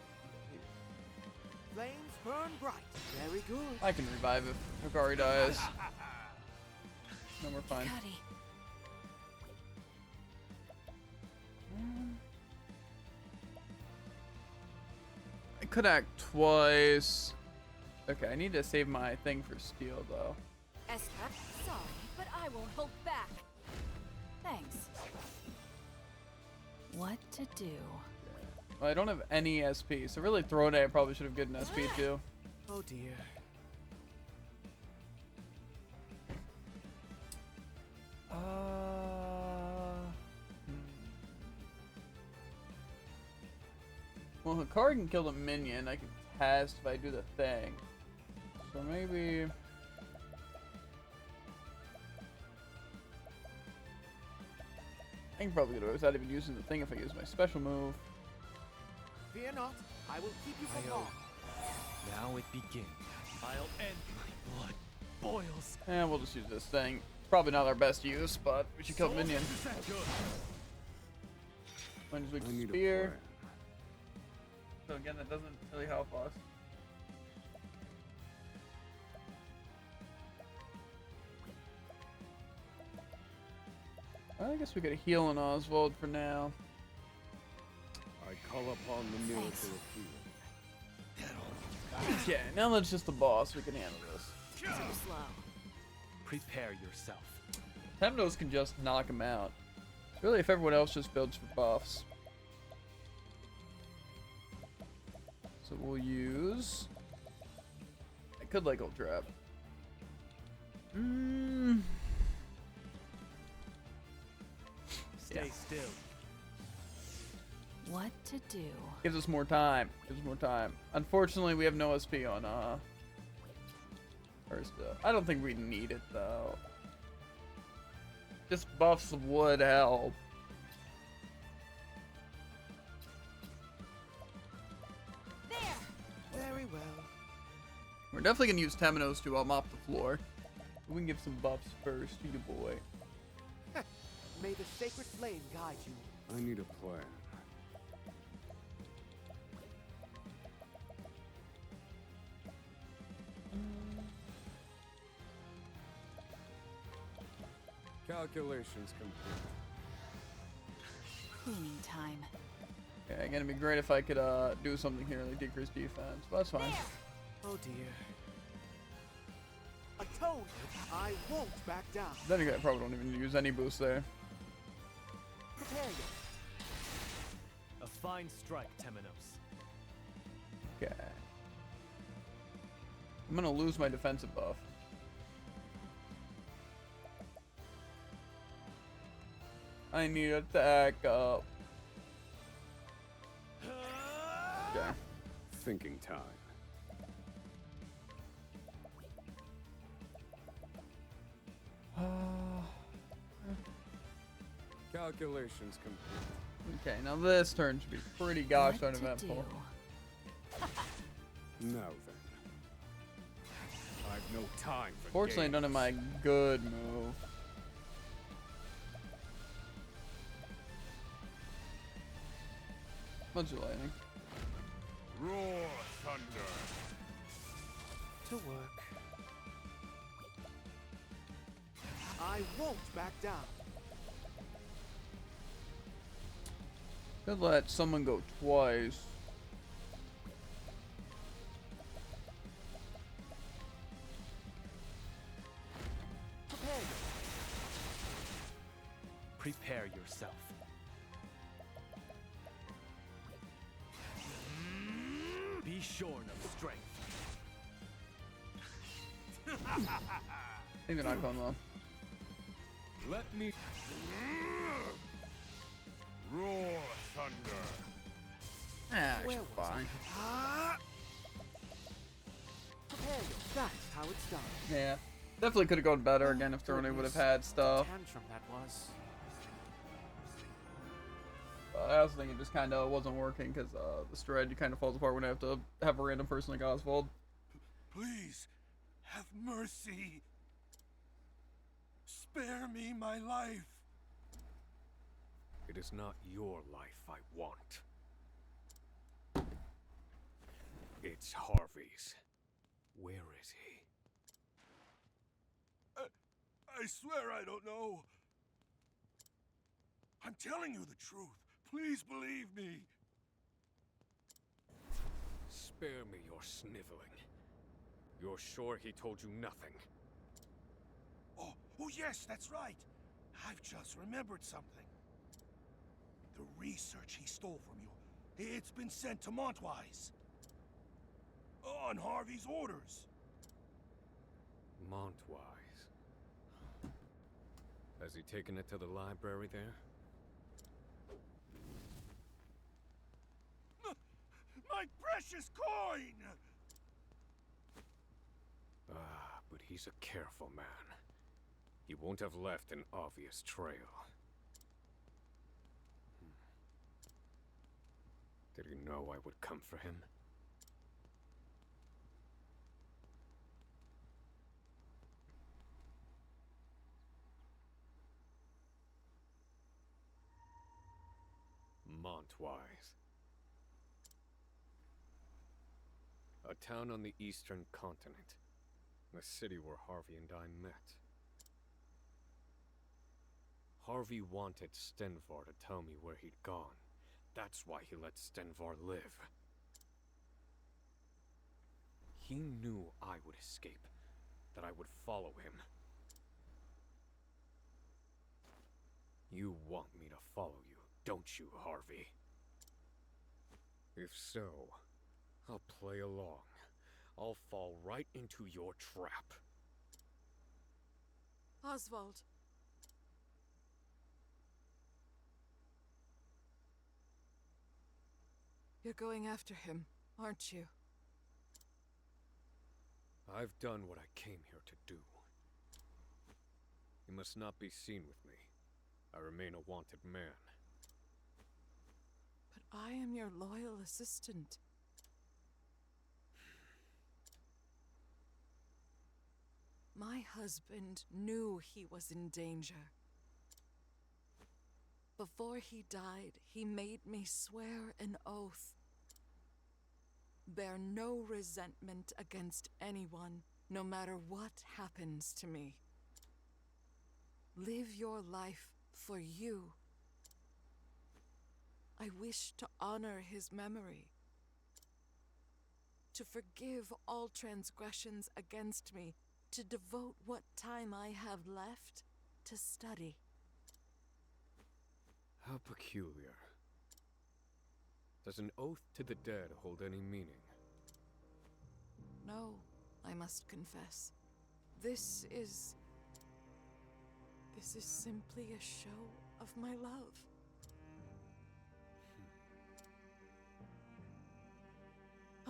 Speaker 1: it.
Speaker 10: Flames burn bright. Very good.
Speaker 1: I can revive if Hikari dies. No, we're fine.
Speaker 8: Cuddy.
Speaker 1: I could act twice. Okay, I need to save my thing for steel though.
Speaker 8: Esther, sorry, but I won't hold back. Thanks. What to do?
Speaker 1: Well, I don't have any SP, so really Throw Day I probably should have gotten SP too.
Speaker 10: Oh dear.
Speaker 1: Well, Hikari can kill the minion. I can cast if I do the thing. So maybe. I can probably get away without even using the thing if I use my special move.
Speaker 10: Fear not, I will keep you from harm.
Speaker 4: Now it begins. I'll end my blood boils.
Speaker 1: And we'll just use this thing. Probably not our best use, but we should kill the minion. Might as well use spear. So again, that doesn't really help us. I guess we could heal on Oswald for now.
Speaker 16: I call upon the miracle of healing.
Speaker 1: Okay, now that's just the boss. We can handle this.
Speaker 8: Too slow.
Speaker 4: Prepare yourself.
Speaker 1: Temnos can just knock him out. Really, if everyone else just builds for buffs. So we'll use. I could like ult trap.
Speaker 4: Stay still.
Speaker 8: What to do?
Speaker 1: Gives us more time. Gives us more time. Unfortunately, we have no SP on first. I don't think we need it though. Just buffs would help.
Speaker 10: Very well.
Speaker 1: We're definitely gonna use Temenos to mop the floor. We can give some buffs first to your boy.
Speaker 10: May the sacred flame guide you.
Speaker 16: I need a plan. Calculations complete.
Speaker 8: Cleaning time.
Speaker 1: Yeah, gonna be great if I could do something here like decrease defense, but that's fine.
Speaker 10: Oh dear. Atonement! I won't back down.
Speaker 1: Then again, I probably don't even use any boost there.
Speaker 10: Prepare you.
Speaker 4: A fine strike, Temenos.
Speaker 1: Okay. I'm gonna lose my defensive buff. I need attack up. Okay.
Speaker 16: Thinking time. Calculations complete.
Speaker 1: Okay, now this turn should be pretty gosh darn eventful.
Speaker 16: Now then. I've no time for
Speaker 1: Fortunately,
Speaker 16: games.
Speaker 1: none of my good move. Bunch of lightning.
Speaker 17: Roar thunder.
Speaker 10: To work. I won't back down.
Speaker 1: Could let someone go twice.
Speaker 4: Prepare yourself. Be shorn of strength.
Speaker 1: I think they're not going well.
Speaker 16: Let me
Speaker 17: Roar thunder.
Speaker 1: Actually, fine.
Speaker 10: Prepare you. That's how it's done.
Speaker 1: Yeah. Definitely could have gone better again if Throne would have had stuff.
Speaker 10: Tantrum that was.
Speaker 1: I was thinking it just kind of wasn't working because the strategy kind of falls apart when I have to have a random person like Oswald.
Speaker 7: Please, have mercy. Spare me my life.
Speaker 16: It is not your life I want. It's Harvey's. Where is he?
Speaker 7: I swear I don't know. I'm telling you the truth. Please believe me.
Speaker 16: Spare me your sniveling. You're sure he told you nothing?
Speaker 7: Oh yes, that's right. I've just remembered something. The research he stole from you, it's been sent to Montwise. On Harvey's orders.
Speaker 16: Montwise. Has he taken it to the library there?
Speaker 7: My precious coin!
Speaker 16: Ah, but he's a careful man. He won't have left an obvious trail. Did he know I would come for him? Montwise. A town on the eastern continent. The city where Harvey and I met. Harvey wanted Stenvar to tell me where he'd gone. That's why he let Stenvar live. He knew I would escape, that I would follow him. You want me to follow you, don't you, Harvey? If so, I'll play along. I'll fall right into your trap.
Speaker 13: Oswald. You're going after him, aren't you?
Speaker 16: I've done what I came here to do. You must not be seen with me. I remain a wanted man.
Speaker 13: But I am your loyal assistant. My husband knew he was in danger. Before he died, he made me swear an oath. Bear no resentment against anyone, no matter what happens to me. Live your life for you. I wish to honor his memory, to forgive all transgressions against me, to devote what time I have left to study.
Speaker 16: How peculiar. Does an oath to the dead hold any meaning?
Speaker 13: No, I must confess. This is simply a show of my love.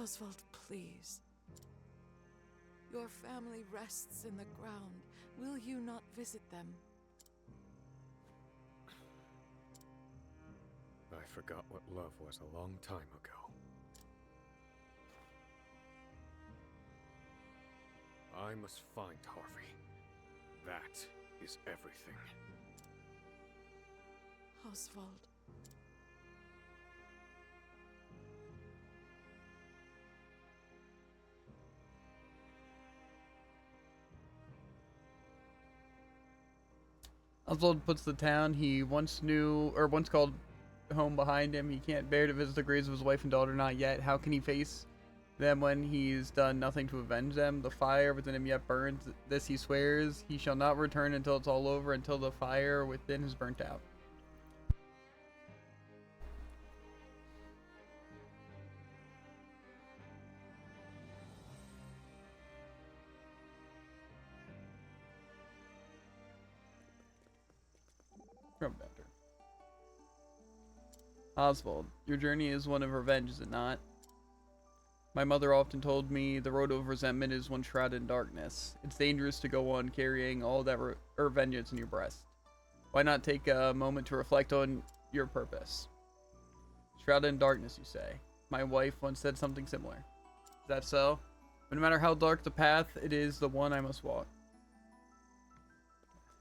Speaker 13: Oswald, please. Your family rests in the ground. Will you not visit them?
Speaker 16: I forgot what love was a long time ago. I must find Harvey. That is everything.
Speaker 13: Oswald.
Speaker 1: Oswald puts the town he once knew, or once called home, behind him. He can't bear to visit the graves of his wife and daughter, not yet. How can he face them when he's done nothing to avenge them? The fire within him yet burns. This he swears. He shall not return until it's all over, until the fire within is burnt out. From Bender. Oswald, your journey is one of revenge, is it not? My mother often told me the road of resentment is one shrouded in darkness. It's dangerous to go on carrying all that vengeance in your breast. Why not take a moment to reflect on your purpose? Shrouded in darkness, you say. My wife once said something similar. Is that so? But no matter how dark the path, it is the one I must walk.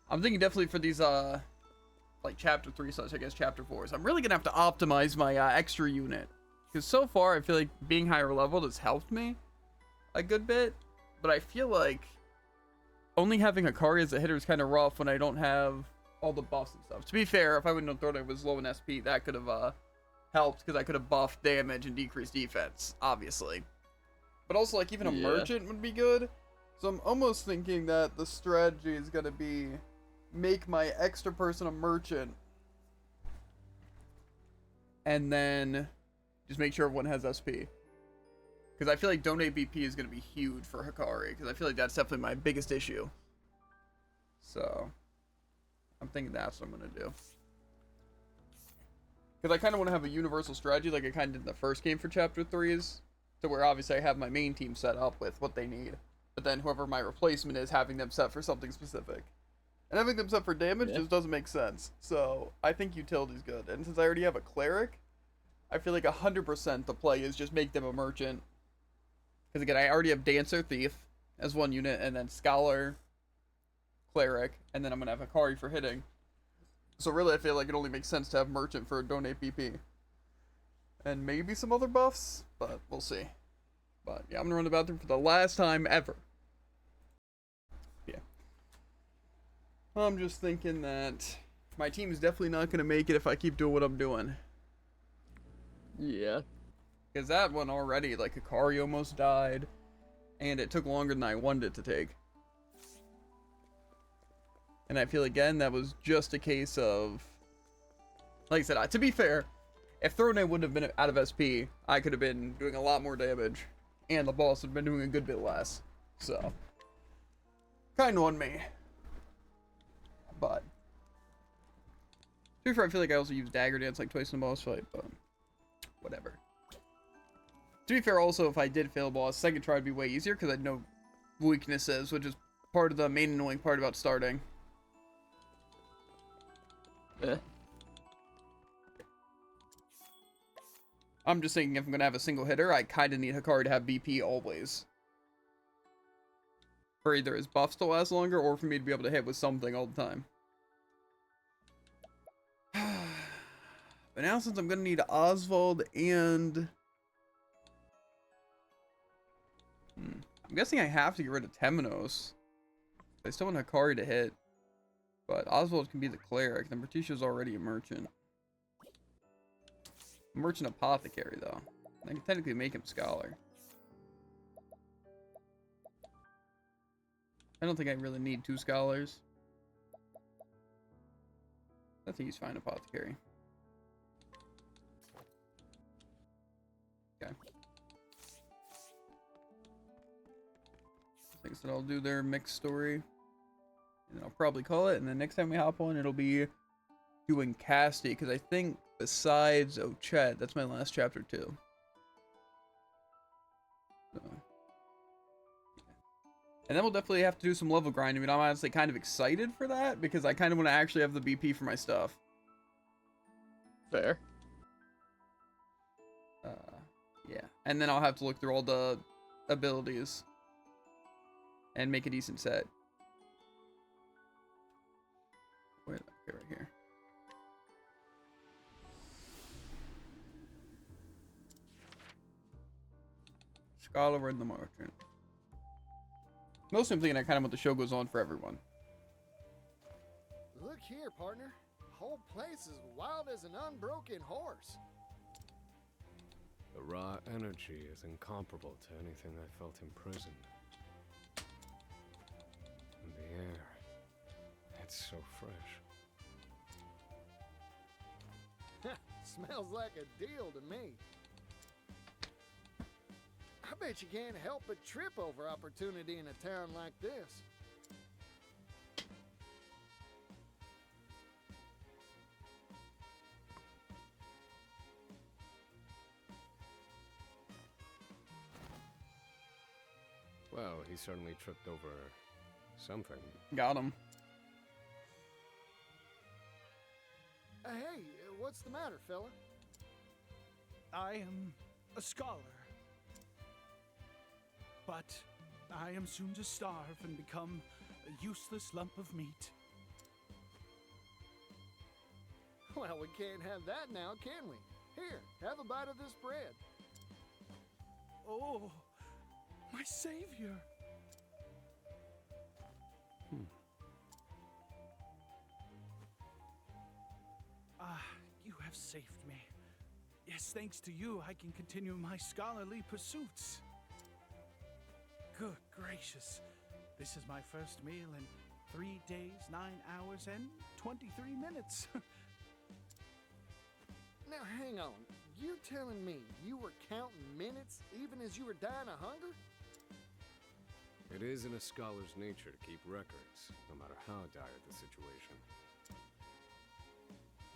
Speaker 1: I'm thinking definitely for these, like chapter 3 / I guess chapter 4s. I'm really gonna have to optimize my extra unit. Because so far, I feel like being higher leveled has helped me a good bit. But I feel like only having Hikari as a hitter is kind of rough when I don't have all the buffs and stuff. To be fair, if I wouldn't have thought I was low in SP, that could have helped because I could have buffed damage and decreased defense, obviously. But also, like, even a merchant would be good. So I'm almost thinking that the strategy is going to be make my extra person a merchant. And then just make sure everyone has SP. Because I feel like donate BP is going to be huge for Hikari. Because I feel like that's definitely my biggest issue. So I'm thinking that's what I'm going to do. Because I kind of want to have a universal strategy like I kind of did in the first game for chapter 3s. To where obviously I have my main team set up with what they need. But then whoever my replacement is, having them set for something specific. And having them set for damage just doesn't make sense. So I think utility's good. And since I already have a cleric, I feel like 100% the play is just make them a merchant. Because again, I already have Dancer, Thief as one unit, and then Scholar, Cleric, and then I'm going to have Hikari for hitting. So really I feel like it only makes sense to have Merchant for donate BP. And maybe some other buffs, but we'll see. But yeah, I'm going to run the bathroom for the last time ever. Yeah. I'm just thinking that my team is definitely not going to make it if I keep doing what I'm doing.
Speaker 2: Yeah.
Speaker 1: Because that one already, like, Hikari almost died. And it took longer than I wanted it to take. And I feel, again, that was just a case of... Like I said, to be fair, if Throne wouldn't have been out of SP, I could have been doing a lot more damage. And the boss would have been doing a good bit less. So, kind of on me. But, to be fair, I feel like I also used Dagger Dance like twice in the boss fight, but whatever. To be fair, also, if I did fail a boss, second try would be way easier because I had no weaknesses, which is part of the main annoying part about starting. I'm just thinking if I'm going to have a single hitter, I kind of need Hikari to have BP always. For either his buffs to last longer, or for me to be able to hit with something all the time. But now since I'm going to need Oswald and... I'm guessing I have to get rid of Temenos. I still want Hikari to hit. But Oswald can be the cleric. Then Bertisha's already a merchant. Merchant apothecary, though. I can technically make him scholar. I don't think I really need 2 scholars. I think he's fine apothecary. Okay. Like I said, I'll do their mixed story. And I'll probably call it. And then next time we hop on, it'll be doing Casty. Because I think besides Ochet, that's my last chapter too. So. And then we'll definitely have to do some level grinding. I mean, I'm honestly kind of excited for that. Because I kind of want to actually have the BP for my stuff.
Speaker 2: Fair.
Speaker 1: Yeah. And then I'll have to look through all the abilities. And make a decent set. Where? Okay, right here. Scholar and the Merchant. Mostly I'm thinking I kind of want the show goes on for everyone.
Speaker 6: Look here, partner. Whole place is wild as an unbroken horse.
Speaker 16: The raw energy is incomparable to anything I felt in prison. And the air, it's so fresh.
Speaker 6: Smells like a deal to me. I bet you can't help but trip over opportunity in a town like this.
Speaker 16: Well, he certainly tripped over something.
Speaker 1: Got him.
Speaker 6: Hey, what's the matter, fella?
Speaker 18: I am a scholar. But I am soon to starve and become a useless lump of meat.
Speaker 6: Well, we can't have that now, can we? Here, have a bite of this bread.
Speaker 18: Oh, my savior. Ah, you have saved me. Yes, thanks to you, I can continue my scholarly pursuits. Good gracious. This is my first meal in 3 days, 9 hours, and 23 minutes.
Speaker 6: Now, hang on. You telling me you were counting minutes even as you were dying of hunger?
Speaker 16: It is in a scholar's nature to keep records, no matter how dire the situation.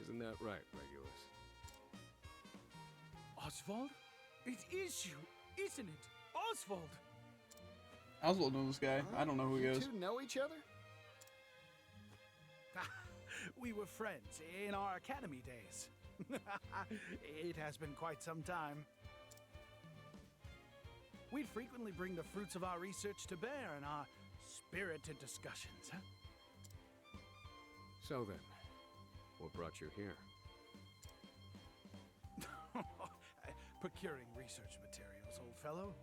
Speaker 16: Isn't that right, Regulus?
Speaker 18: Oswald? It is you, isn't it? Oswald!
Speaker 1: Oswald knows this guy. I don't know who he is.
Speaker 6: You two know each other?
Speaker 18: We were friends in our academy days. It has been quite some time. We'd frequently bring the fruits of our research to bear in our spirited discussions, huh?
Speaker 16: So then, what brought you here?
Speaker 18: Procuring research materials, old fellow.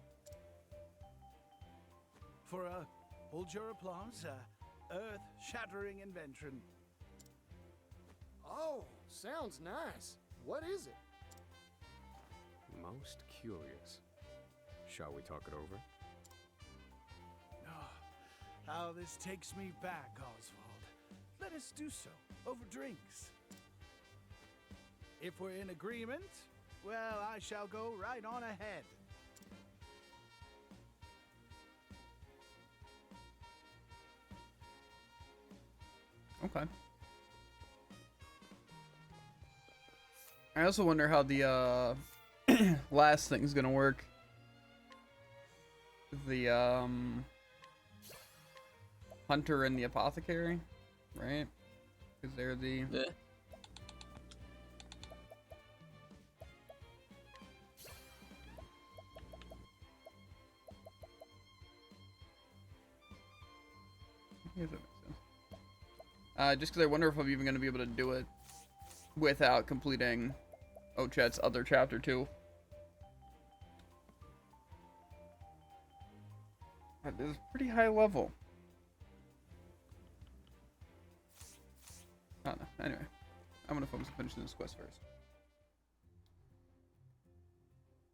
Speaker 18: For hold your applause, earth-shattering invention.
Speaker 6: Oh, sounds nice. What is it?
Speaker 16: Most curious. Shall we talk it over?
Speaker 18: Oh, how this takes me back, Oswald. Let us do so, over drinks. If we're in agreement, well, I shall go right on ahead.
Speaker 1: Okay. I also wonder how the last thing's gonna work. The hunter and the apothecary, right? Because they're the just because I wonder if I'm even going to be able to do it without completing Ochet's other chapter 2. That is pretty high level. I don't know. Anyway, I'm going to focus on finishing this quest first.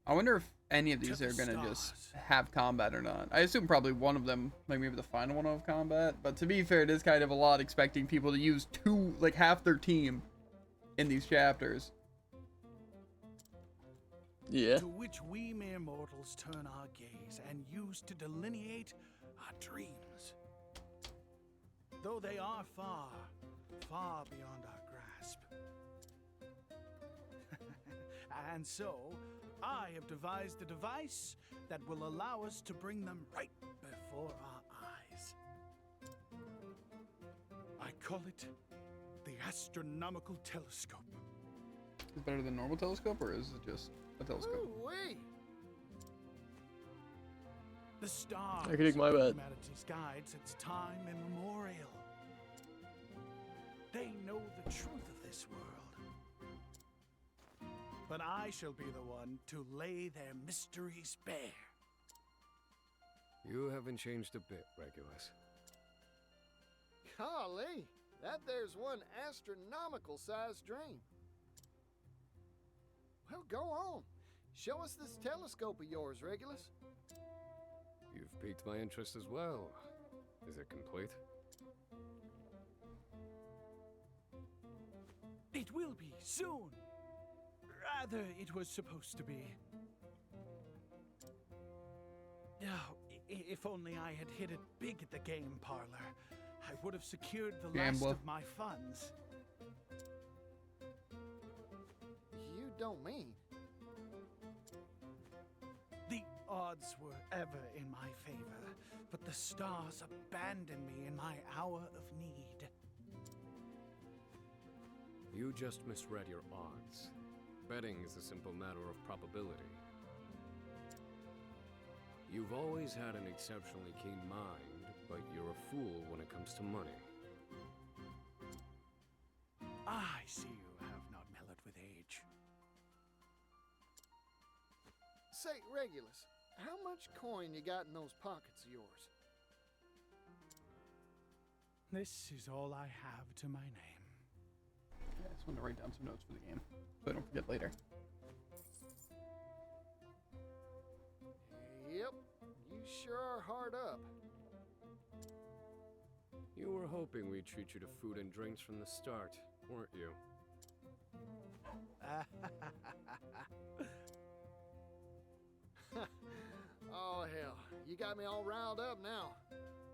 Speaker 1: I wonder if any of these are going to just have combat or not. I assume probably one of them, like maybe the final one will have combat. But to be fair, it is kind of a lot expecting people to use half their team in these chapters.
Speaker 2: Yeah.
Speaker 18: To which we mere mortals turn our gaze and use to delineate our dreams. Though they are far, far beyond our grasp. And so, I have devised a device that will allow us to bring them right before our eyes. I call it the astronomical telescope.
Speaker 1: Is it better than normal telescope, or is it just a telescope?
Speaker 6: Ooh-wee.
Speaker 18: The stars
Speaker 2: I can take my bet.
Speaker 18: humanity's guide since time immemorial. They know the truth of this world. But I shall be the one to lay their mysteries bare.
Speaker 16: You haven't changed a bit, Regulus.
Speaker 6: Golly, that there's one astronomical-sized dream. Well, go on. Show us this telescope of yours, Regulus.
Speaker 16: You've piqued my interest as well. Is it complete?
Speaker 18: It will be soon. Rather, it was supposed to be. Oh, if only I had hit it big at the game parlor, I would have secured the last of my funds.
Speaker 6: You don't mean?
Speaker 18: The odds were ever in my favor, but the stars abandoned me in my hour of need.
Speaker 16: You just misread your odds. Betting is a simple matter of probability. You've always had an exceptionally keen mind, but you're a fool when it comes to money.
Speaker 18: I see you have not mellowed with age.
Speaker 6: Say, Regulus, how much coin you got in those pockets of yours?
Speaker 18: This is all I have to my name.
Speaker 1: Yeah, I just want to write down some notes for the game, so I don't forget later.
Speaker 6: Yep, you sure are hard up.
Speaker 16: You were hoping we'd treat you to food and drinks from the start, weren't you?
Speaker 6: Oh, hell, you got me all riled up now.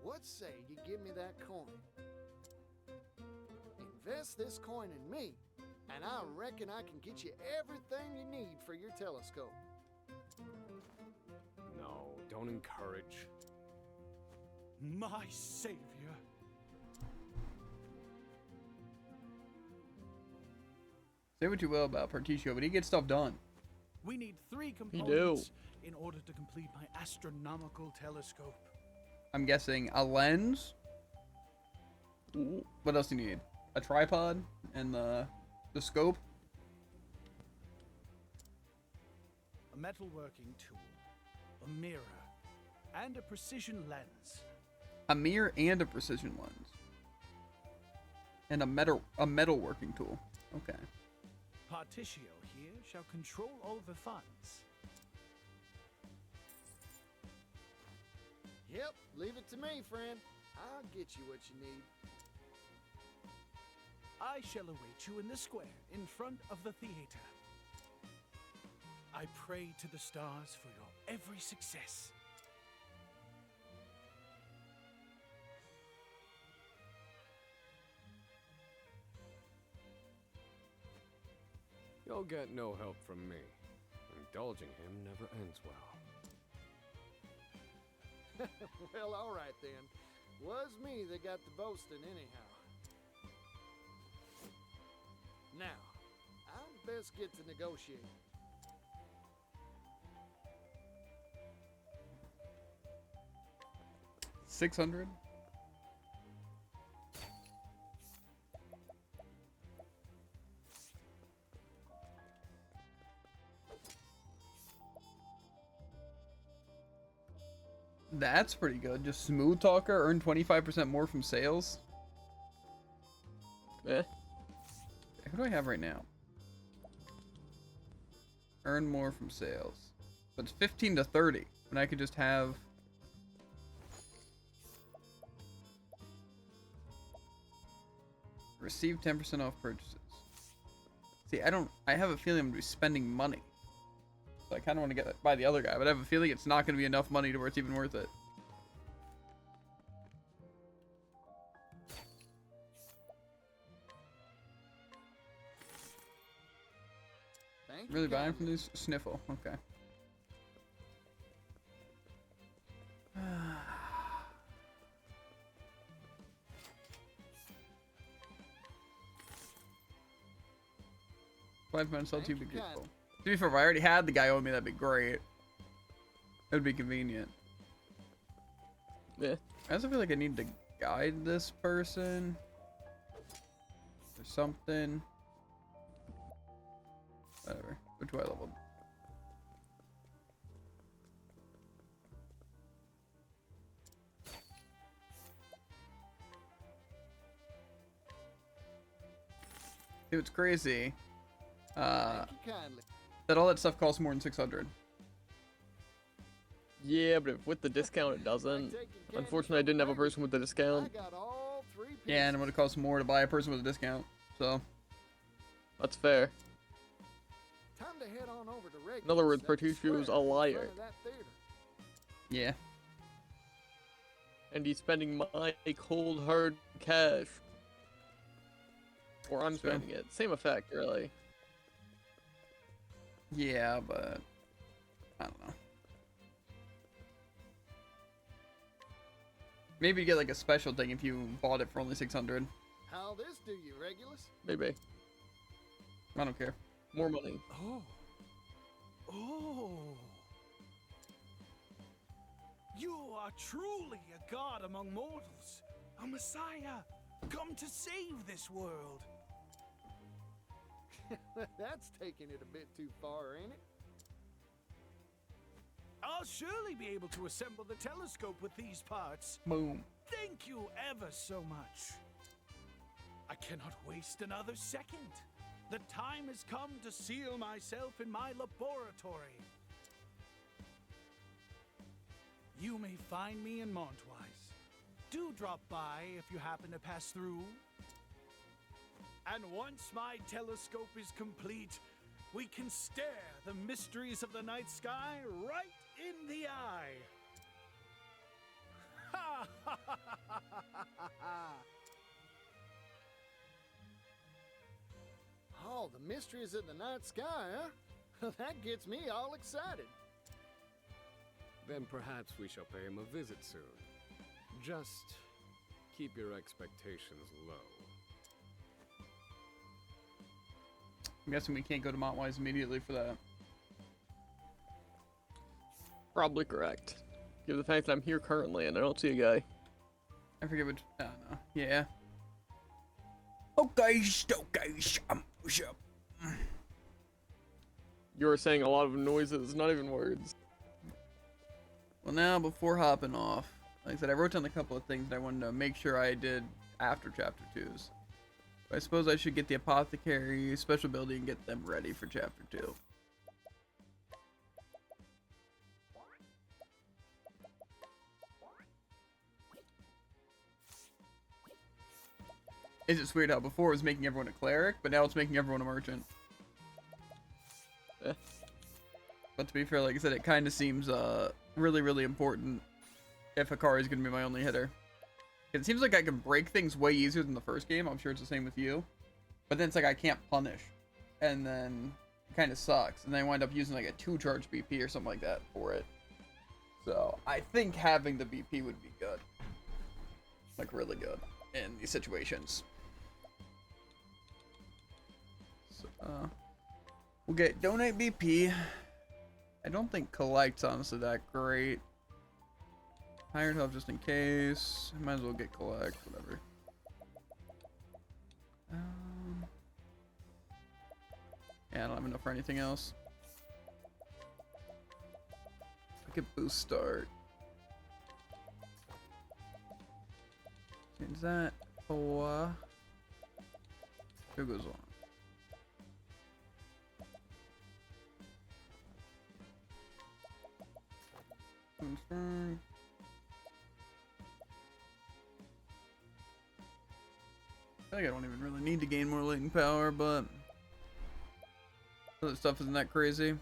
Speaker 6: What say you give me that coin? Invest this coin in me, and I reckon I can get you everything you need for your telescope.
Speaker 16: No, don't encourage.
Speaker 18: My savior.
Speaker 1: Say what you will about Particio, but he gets stuff done.
Speaker 18: We need 3 components in order to complete my astronomical telescope.
Speaker 1: I'm guessing a lens. What else do you need? A tripod and the scope.
Speaker 18: A metalworking tool, a mirror, and a precision lens.
Speaker 1: A mirror and a precision lens. And a metalworking tool. Okay.
Speaker 18: Particio here shall control all the funds.
Speaker 6: Yep, leave it to me, friend. I'll get you what you need.
Speaker 18: I shall await you in the square in front of the theater. I pray to the stars for your every success.
Speaker 16: You'll get no help from me. Indulging him never ends well.
Speaker 6: Well, all right then. Was me that got the boasting anyhow. Now, I'd best get to negotiating.
Speaker 1: $600. That's pretty good. Just smooth talker, earn 25% more from sales.
Speaker 2: Eh?
Speaker 1: Who do I have right now? Earn more from sales. But it's 15 to 30. When I could just have... Receive 10% off purchases. See, I have a feeling I'm going to be spending money. So I kind of want to get by the other guy, but I have a feeling it's not going to be enough money to where it's even worth it. Really buying from these? Sniffle, okay. $5 L2 be grateful. To be fair, if I already had the guy owe me, that'd be great. That'd be convenient.
Speaker 2: Yeah.
Speaker 1: I also feel like I need to guide this person or something. Whatever. Which way I leveled? See what's crazy? That all that stuff costs more than 600.
Speaker 2: Yeah, but if with the discount it doesn't. Unfortunately, I didn't have a person with the discount.
Speaker 1: Yeah, and it would have cost more to buy a person with a discount. So
Speaker 2: that's fair.
Speaker 6: Time to head on over to Regulus.
Speaker 2: In other words, Bertuccio's a liar.
Speaker 1: Yeah.
Speaker 2: And he's spending my cold hard cash. Or I'm spending it. Same effect, really.
Speaker 1: Yeah, but I don't know. Maybe you get like a special thing if you bought it for only 600.
Speaker 6: How'll this do you, Regulus?
Speaker 2: Maybe.
Speaker 1: I don't care.
Speaker 2: More money.
Speaker 18: Oh. Oh. You are truly a god among mortals, a messiah, come to save this world.
Speaker 6: That's taking it a bit too far, ain't it?
Speaker 18: I'll surely be able to assemble the telescope with these parts.
Speaker 1: Boom.
Speaker 18: Thank you ever so much. I cannot waste another second. The time has come to seal myself in my laboratory. You may find me in Montwise. Do drop by if you happen to pass through. And once my telescope is complete, we can stare the mysteries of the night sky right in the eye. Ha ha ha ha ha ha!
Speaker 6: Oh, the mysteries of the night sky, huh? That gets me all excited.
Speaker 16: Then perhaps we shall pay him a visit soon. Just keep your expectations low.
Speaker 1: I'm guessing we can't go to Montwise immediately for that.
Speaker 2: Probably correct. Given the fact that I'm here currently and I don't see a guy.
Speaker 1: I forget which. I don't know. Yeah. Okay,
Speaker 2: You were saying a lot of noises, not even words.
Speaker 1: Well, now before hopping off, like I said, I wrote down a couple of things that I wanted to make sure I did after Chapter 2's. I suppose I should get the Apothecary special ability and get them ready for Chapter 2. It's just weird how before it was making everyone a cleric, but now it's making everyone a merchant. But to be fair, like I said, it kind of seems really, really important if Hikari is going to be my only hitter. It seems like I can break things way easier than the first game. I'm sure it's the same with you. But then it's like I can't punish. And then it kind of sucks. And then I wind up using like a 2-charge BP or something like that for it. So I think having the BP would be good. Like really good in these situations. So, we'll get donate BP. I don't think collect's honestly that great. Hired help just in case. Might as well get collect, whatever. Yeah, I don't have enough for anything else. I could boost start. Change that. Oh, who goes on? Confirm. I think I don't even really need to gain more latent power, but other stuff isn't that crazy.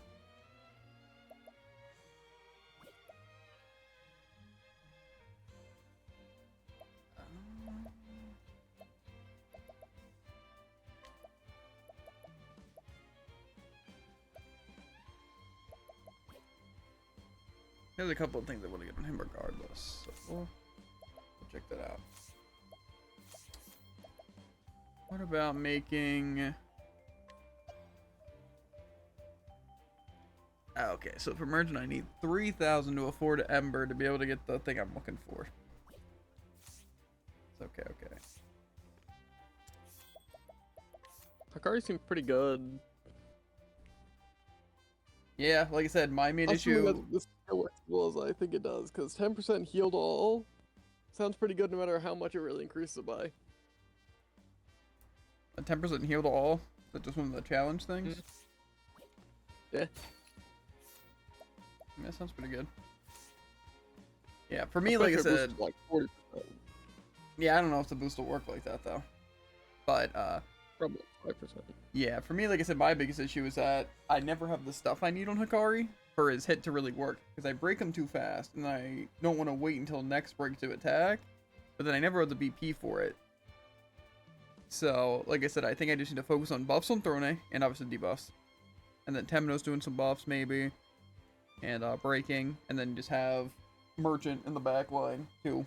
Speaker 1: There's a couple of things I want to get on him regardless, so we'll check that out. What about making... Okay, so for merchant I need 3,000 to afford Ember to be able to get the thing I'm looking for. It's okay, okay.
Speaker 2: Hikari seems pretty good.
Speaker 1: Yeah, like I said, my main issue...
Speaker 2: This works as well as I think it does, because 10% healed all sounds pretty good no matter how much it really increases it by.
Speaker 1: A 10% heal to all? Is that just one of the challenge things?
Speaker 2: Yeah.
Speaker 1: That sounds pretty good. Yeah, for me, like I said...
Speaker 2: Like 40%.
Speaker 1: Yeah, I don't know if the boost will work like that, though. But,
Speaker 2: probably 5%.
Speaker 1: Yeah, for me, like I said, my biggest issue is that I never have the stuff I need on Hikari for his hit to really work. Because I break him too fast, and I don't want to wait until next break to attack. But then I never have the BP for it. So, like I said, I think I just need to focus on buffs on Throne, and obviously debuffs. And then Temno's doing some buffs, maybe. And breaking, and then just have Merchant in the back line to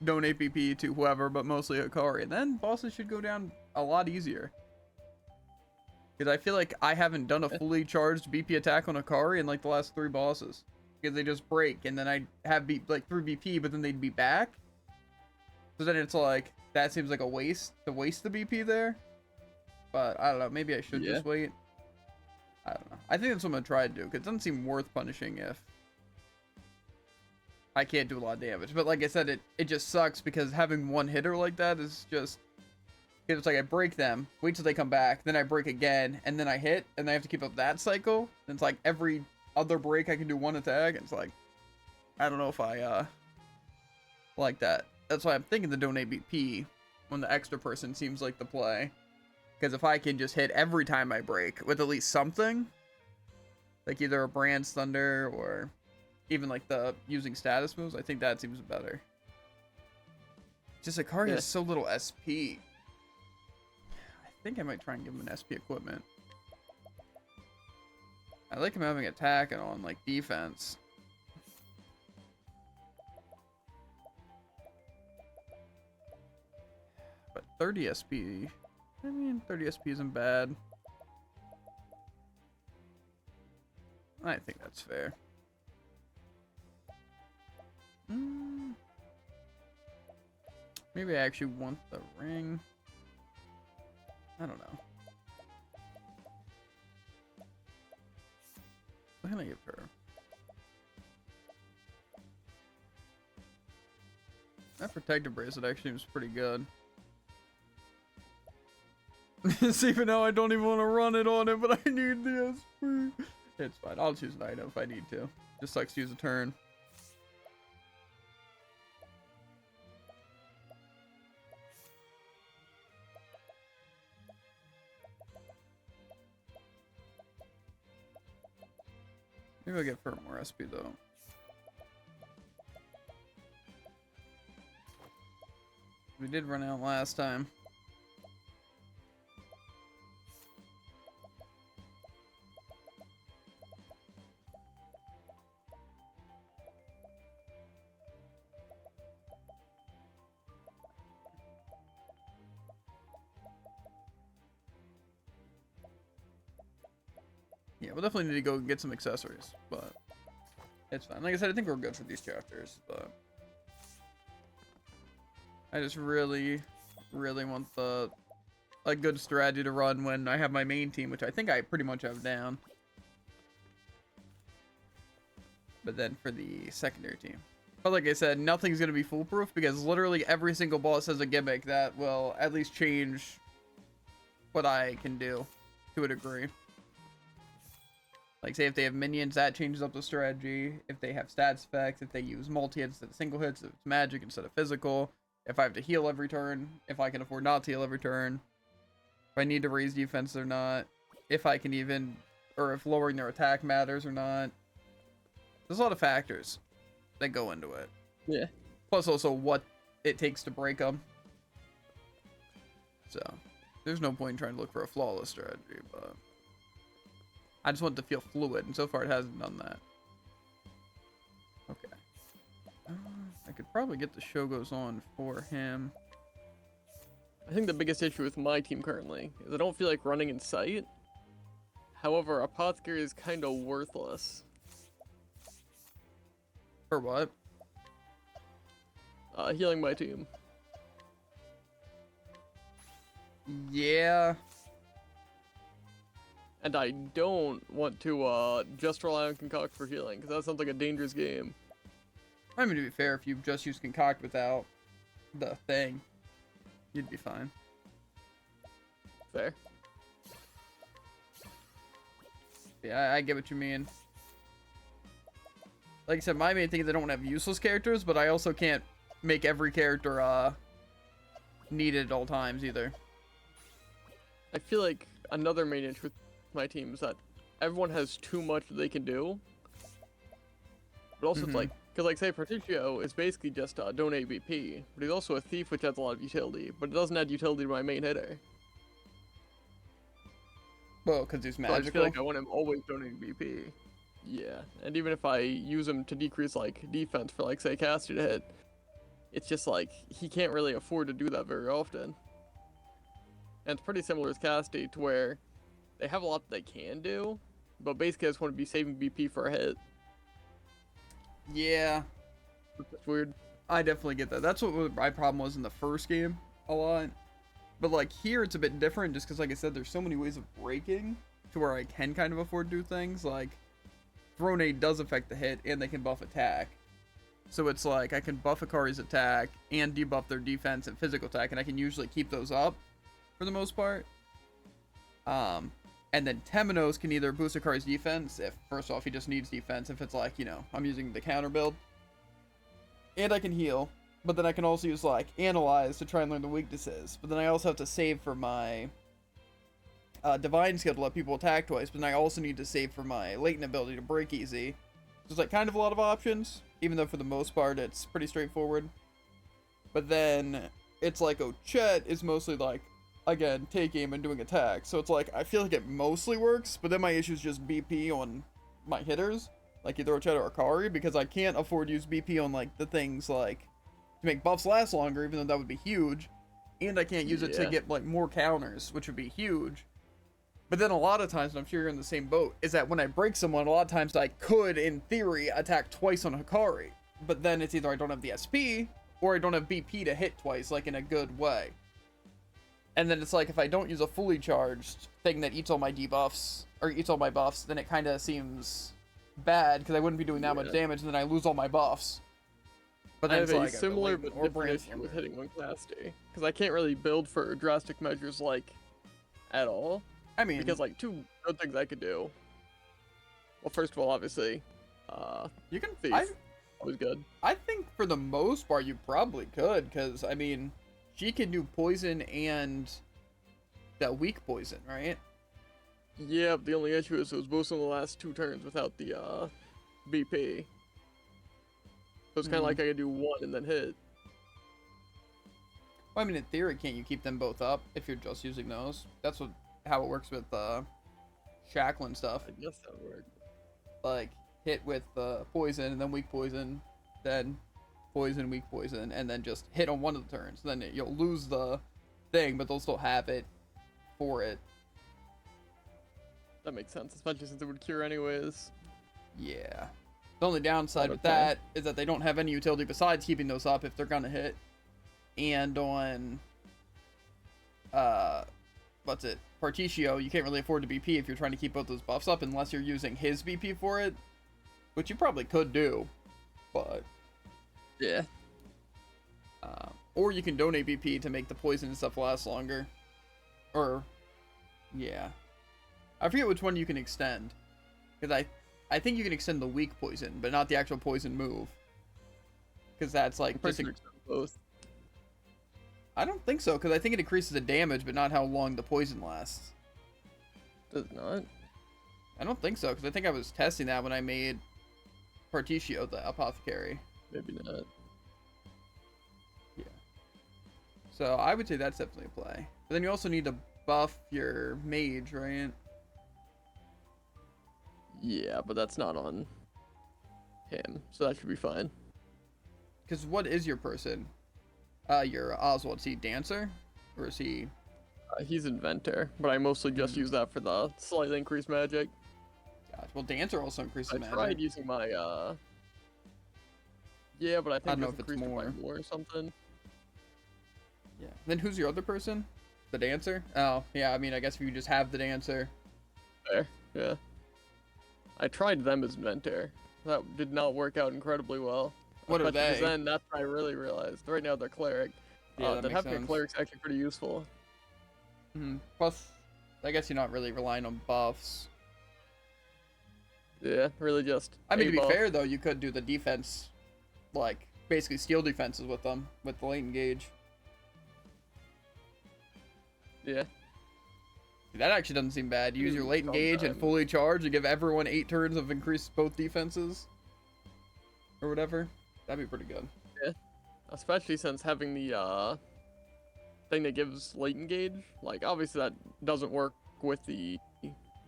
Speaker 1: donate BP to whoever, but mostly Hikari. And then bosses should go down a lot easier. Because I feel like I haven't done a fully charged BP attack on Akari in like the last 3 bosses. Because they just break, and then I have like 3 BP, but then they'd be back. So then it's like, that seems like a waste, to waste the BP there. But I don't know, maybe I should just wait. I don't know. I think that's what I'm going to try to do, because it doesn't seem worth punishing if I can't do a lot of damage. But like I said, it just sucks, because having one hitter like that is just... It's like I break them, wait till they come back, then I break again, and then I hit, and I have to keep up that cycle. And it's like every other break I can do 1 attack, and it's like, I don't know if I like that. That's why I'm thinking the donate BP when the extra person seems like the play. Because if I can just hit every time I break with at least something, like either a Brand's Thunder or even like the using status moves, I think that seems better. Just Akari has so little SP. I think I might try and give him an SP equipment. I like him having attack and on like defense. But 30 SP, I mean 30 SP isn't bad. I think that's fair. Maybe I actually want the ring. I don't know. What can I give her? That protective bracelet actually seems pretty good. See, even now I don't even want to run it on it, but I need the SP. It's fine. I'll choose an item if I need to. Just sucks to use a turn. Maybe I'll get for more SP though. We did run out last time. Yeah, we'll definitely need to go get some accessories, but it's fine. Like I said, I think we're good for these chapters, but I just really want a good strategy to run when I have my main team, which I think I pretty much have down. But then for the secondary team. But like I said, nothing's going to be foolproof because literally every single boss has a gimmick that will at least change what I can do to a degree. Like, say if they have minions, that changes up the strategy. If they have stats effects, if they use multi-hits instead of single hits, if it's magic instead of physical. If I have to heal every turn, if I can afford not to heal every turn. If I need to raise defense or not. If I can even, or if lowering their attack matters or not. There's a lot of factors that go into it.
Speaker 2: Yeah.
Speaker 1: Plus also what it takes to break them. So, there's no point in trying to look for a flawless strategy, but I just want it to feel fluid, and so far it hasn't done that. Okay. I could probably get the show goes on for him.
Speaker 2: I think the biggest issue with my team currently is I don't feel like running in sight. However, Apothecary is kind of worthless.
Speaker 1: For what?
Speaker 2: Healing my team.
Speaker 1: Yeah.
Speaker 2: And I don't want to just rely on Concoct for healing, because that sounds like a dangerous game.
Speaker 1: I mean, to be fair, if you just use Concoct without the thing, you'd be fine.
Speaker 2: Fair.
Speaker 1: Yeah, I get what you mean. Like I said, my main thing is I don't want to have useless characters, but I also can't make every character needed at all times either.
Speaker 2: I feel like another main issue with my team is that everyone has too much they can do. But also it's like, because like say Particio is basically just donate BP, but he's also a thief which has a lot of utility, but it doesn't add utility to my main hitter.
Speaker 1: Well, because he's magical.
Speaker 2: So I just feel like I want him always donating BP. Yeah, and even if I use him to decrease like defense for like say Cassie to hit, it's just like he can't really afford to do that very often. And it's pretty similar as Casty to where they have a lot that they can do, but basically I just want to be saving BP for a hit.
Speaker 1: Yeah.
Speaker 2: That's weird.
Speaker 1: I definitely get that. That's what my problem was in the first game a lot. But like here it's a bit different just because like I said, there's so many ways of breaking to where I can kind of afford to do things. Like Thrown Aid does affect the hit and they can buff attack. So it's like I can buff Akari's attack and debuff their defense and physical attack, and I can usually keep those up for the most part. And then Temenos can either boost Akari's defense if, first off, he just needs defense if it's like, you know, I'm using the counter build. And I can heal, but then I can also use like Analyze to try and learn the weaknesses. But then I also have to save for my Divine skill to let people attack twice, but then I also need to save for my latent ability to break easy. So it's like kind of a lot of options, even though for the most part it's pretty straightforward. But then it's like Ochette is mostly like, again, take aim and doing attack. So it's like, I feel like it mostly works, but then my issue is just BP on my hitters, like either Ochette or Akari, because I can't afford to use BP on like the things like to make buffs last longer, even though that would be huge. And I can't use it to get like more counters, which would be huge. But then a lot of times, and I'm sure you're in the same boat, is that when I break someone, a lot of times I could, in theory, attack twice on Hikari. But then it's either I don't have the SP, or I don't have BP to hit twice, like in a good way. And then it's like, if I don't use a fully charged thing that eats all my debuffs, or eats all my buffs, then it kind of seems bad, because I wouldn't be doing that much damage, and then I lose all my buffs. But then
Speaker 2: I
Speaker 1: it's
Speaker 2: have
Speaker 1: like
Speaker 2: a similar but different issue with hitting one class D, because I can't really build for drastic measures, like, at all.
Speaker 1: I mean,
Speaker 2: because like two good things I could do. Well, first of all, obviously,
Speaker 1: you can
Speaker 2: Thief. Always good.
Speaker 1: I think for the most part you probably could, because I mean, she can do poison and that weak poison, right?
Speaker 2: Yeah, the only issue is it was both on the last 2 turns without the BP. So it's kind of like I could do one and then hit.
Speaker 1: Well, I mean, in theory, can't you keep them both up if you're just using those? That's how it works with Shackle and stuff.
Speaker 2: I guess that would work.
Speaker 1: Like, hit with poison and then weak poison, then poison, weak poison, and then just hit on one of the turns. Then you'll lose the thing, but they'll still have it for it.
Speaker 2: That makes sense, especially since it would cure anyways.
Speaker 1: Yeah. The only downside with that is that they don't have any utility besides keeping those up if they're gonna hit. And on what's it? Particio, you can't really afford to BP if you're trying to keep both those buffs up unless you're using his BP for it, which you probably could do, but
Speaker 2: yeah.
Speaker 1: Or you can donate BP to make the poison and stuff last longer, or yeah, I forget which one you can extend, because I think you can extend the weak poison, but not the actual poison move, because that's like just
Speaker 2: both.
Speaker 1: I don't think so, because I think it increases the damage, but not how long the poison lasts.
Speaker 2: Does it not?
Speaker 1: I don't think so, because I think I was testing that when I made Particio the apothecary.
Speaker 2: Maybe not.
Speaker 1: Yeah. So I would say that's definitely a play. But then you also need to buff your mage, right?
Speaker 2: Yeah, but that's not on him, so that should be fine.
Speaker 1: Because what is your person? Your Oswald, is he dancer? Or is he...
Speaker 2: He's inventor, but I mostly just use that for the slightly increased magic.
Speaker 1: Gosh, well, dancer also increases magic.
Speaker 2: I tried using my, yeah, but I think
Speaker 1: I don't know
Speaker 2: it's
Speaker 1: if it's
Speaker 2: increased
Speaker 1: more.
Speaker 2: by more or something.
Speaker 1: Yeah. Then who's your other person? The dancer? Oh, yeah, I mean, I guess if you just have the dancer.
Speaker 2: There, yeah. I tried them as inventor. That did not work out incredibly well.
Speaker 1: What are
Speaker 2: Especially 'cause
Speaker 1: they?
Speaker 2: Then that's when I really realized. Right now they're cleric.
Speaker 1: Yeah, that makes
Speaker 2: having
Speaker 1: sense.
Speaker 2: a cleric's actually pretty useful.
Speaker 1: Plus, I guess you're not really relying on buffs.
Speaker 2: Yeah, really just.
Speaker 1: I mean, to be
Speaker 2: buff.
Speaker 1: fair, though, you could do the defense, like, basically steal defenses with them, with the latent gauge.
Speaker 2: Yeah.
Speaker 1: That actually doesn't seem bad. You use your latent gauge and fully charge and give everyone 8 turns of increased both defenses. Or whatever. That'd be pretty good.
Speaker 2: Yeah. Especially since having the thing that gives latent gauge, like obviously that doesn't work with the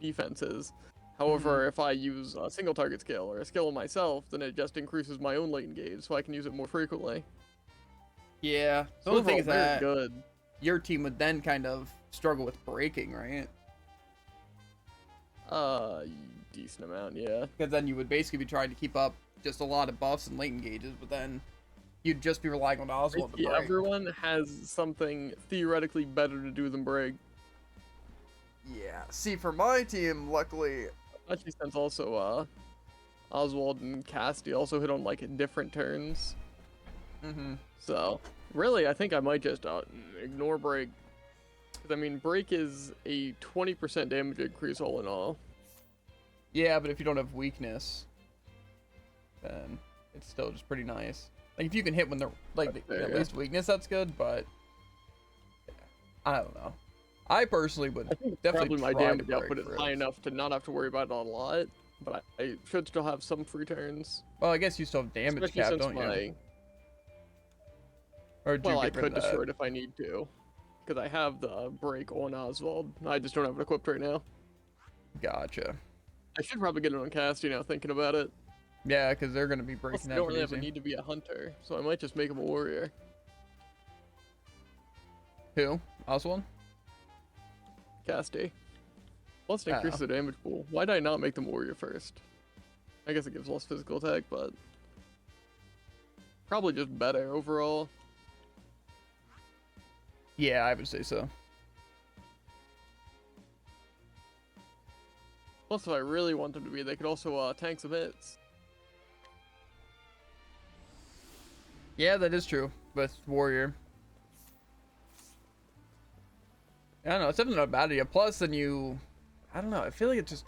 Speaker 2: defenses. However, if I use a single target skill or a skill on myself, then it just increases my own latent gauge, so I can use it more frequently.
Speaker 1: Yeah. The
Speaker 2: So
Speaker 1: only thing is
Speaker 2: overall, very
Speaker 1: that
Speaker 2: good.
Speaker 1: your team would then kind of struggle with breaking, right?
Speaker 2: Decent amount, yeah.
Speaker 1: Because then you would basically be trying to keep up just a lot of buffs and late engages, but then you'd just be relying on Oswald to
Speaker 2: Basically,
Speaker 1: break.
Speaker 2: everyone has something theoretically better to do than break.
Speaker 1: Yeah. See, for my team, luckily...
Speaker 2: Especially since also, Oswald and Casty also hit on, like, different turns.
Speaker 1: Mm-hmm.
Speaker 2: So, really, I think I might just ignore break. Because, I mean, break is a 20% damage increase all in all.
Speaker 1: Yeah, but if you don't have weakness, then it's still just pretty nice. Like, if you can hit when they're, like, at least weakness, that's good, but... I don't know. I personally would definitely
Speaker 2: Probably my
Speaker 1: try to
Speaker 2: damage
Speaker 1: break
Speaker 2: output is
Speaker 1: for
Speaker 2: high
Speaker 1: it.
Speaker 2: enough to not have to worry about it a lot, but I should still have some free turns.
Speaker 1: Well, I guess you still have damage
Speaker 2: Especially
Speaker 1: cap,
Speaker 2: since
Speaker 1: don't
Speaker 2: my...
Speaker 1: you? Or do
Speaker 2: Well,
Speaker 1: you
Speaker 2: I
Speaker 1: get rid
Speaker 2: could
Speaker 1: of that?
Speaker 2: destroy it if I need to. Because I have the break on Oswald. I just don't have it equipped right now.
Speaker 1: Gotcha.
Speaker 2: I should probably get it on Casty now, thinking about it.
Speaker 1: Yeah, because they're going to be
Speaker 2: Plus,
Speaker 1: breaking
Speaker 2: I
Speaker 1: that
Speaker 2: don't really
Speaker 1: pretty
Speaker 2: have a
Speaker 1: easy.
Speaker 2: need to be a hunter, so I might just make him a warrior.
Speaker 1: Who? Oswald?
Speaker 2: Casty. Plus, it increases the damage pool. Why did I not make them warrior first? I guess it gives less physical attack, but... Probably just better overall.
Speaker 1: Yeah, I would say so.
Speaker 2: Plus, if I really want them to be, they could also tank some hits.
Speaker 1: Yeah, that is true with warrior. I don't know, it's definitely not a bad idea. Plus, then you... I don't know, I feel like it just...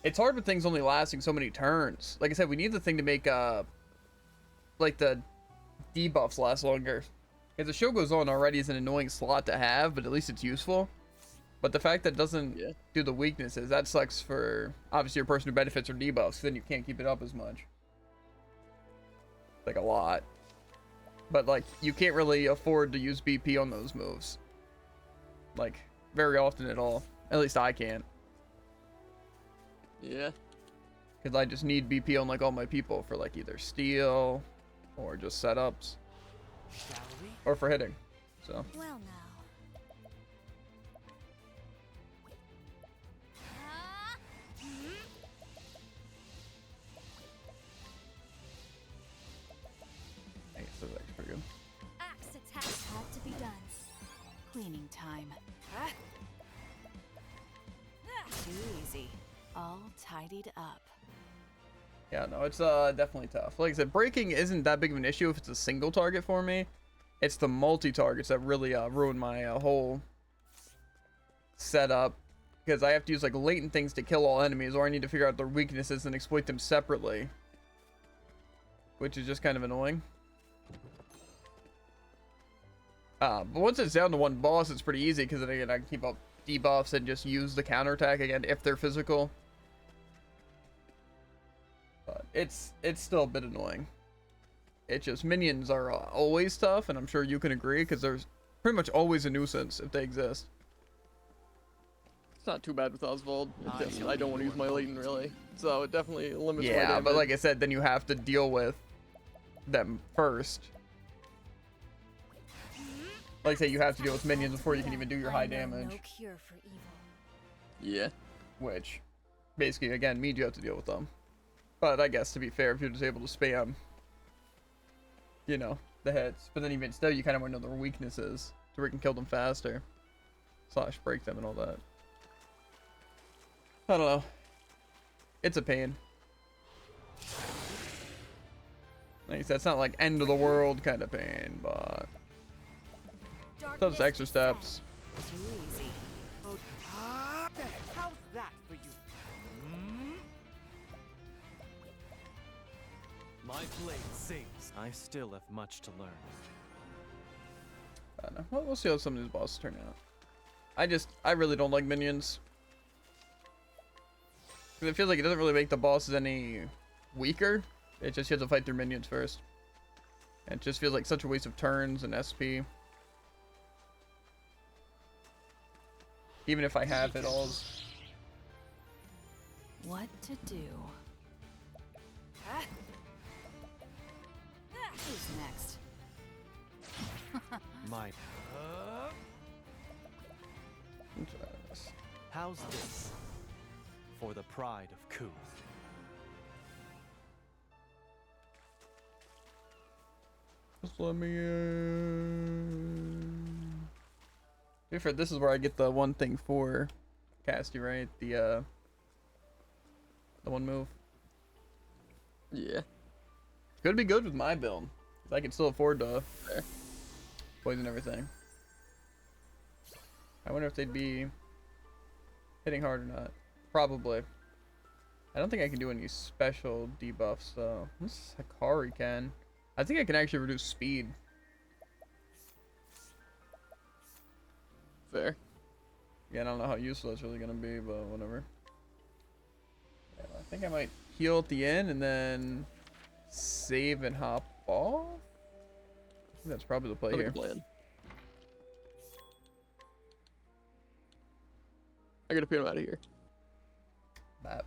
Speaker 1: It's hard with things only lasting so many turns. Like I said, we need the thing to make, like, the debuffs last longer. If the show goes on already is an annoying slot to have, but at least it's useful. But the fact that it doesn't do the weaknesses, that sucks for, obviously, your person who benefits from debuffs. Then you can't keep it up as much. Like, a lot. But, like, you can't really afford to use BP on those moves. Like, very often at all. At least I can't.
Speaker 2: Yeah.
Speaker 1: Because I just need BP on, like, all my people for, like, either steal or just setups. Or for hitting. So.
Speaker 5: Well now.
Speaker 1: I guess that's actually pretty good.
Speaker 5: Axe attack had to be done.
Speaker 13: Cleaning time. Too easy. All tidied up.
Speaker 1: Yeah, no, it's definitely tough. Like I said, breaking isn't that big of an issue if it's a single target for me. It's the multi-targets that really ruin my whole setup. Because I have to use like latent things to kill all enemies, or I need to figure out their weaknesses and exploit them separately. Which is just kind of annoying. But once it's down to one boss, it's pretty easy, because then again, I can keep up debuffs and just use the counterattack again if they're physical. But it's still a bit annoying. It's just minions are always tough, and I'm sure you can agree, because there's pretty much always a nuisance if they exist.
Speaker 2: It's not too bad with Oswald. It's just I don't want to use my latent really, so it definitely limits my
Speaker 1: Yeah,
Speaker 2: damage.
Speaker 1: but like I said, then you have to deal with them first. Like I say, you have to deal with minions before you can even do your high damage.
Speaker 5: No cure for evil.
Speaker 2: Yeah.
Speaker 1: Which, basically, again, means you have to deal with them. But I guess, to be fair, if you're just able to spam, you know, the hits. But then even still, you kind of want to know their weaknesses, so we can kill them faster. / break them and all that. I don't know. It's a pain. Like I said, it's not like end of the world kind of pain, but those extra steps.
Speaker 13: Too easy.
Speaker 10: How's that for you?
Speaker 4: My blade sings. I still have much to learn.
Speaker 1: I don't know. Well, we'll see how some of these bosses turn out. I really don't like minions. It feels like it doesn't really make the bosses any weaker. It just you have to fight their minions first. And it just feels like such a waste of turns and SP. Even if I have it all.
Speaker 13: What to do? Who's next?
Speaker 4: My. How's this? for the pride of Kuth.
Speaker 1: Just let me in. Different. This is where I get the one thing for Casty, right? The one move.
Speaker 2: Yeah.
Speaker 1: It's gonna be good with my build. I can still afford to poison everything. I wonder if they'd be hitting hard or not. Probably. I don't think I can do any special debuffs though. This Hikari can. I think I can actually reduce speed.
Speaker 2: Fair.
Speaker 1: Yeah, I don't know how useful that's really gonna be, but whatever. Yeah, I think I might heal at the end and then save and hop off. I think that's probably the play here.
Speaker 2: Plan. I gotta put him out of here.
Speaker 1: That.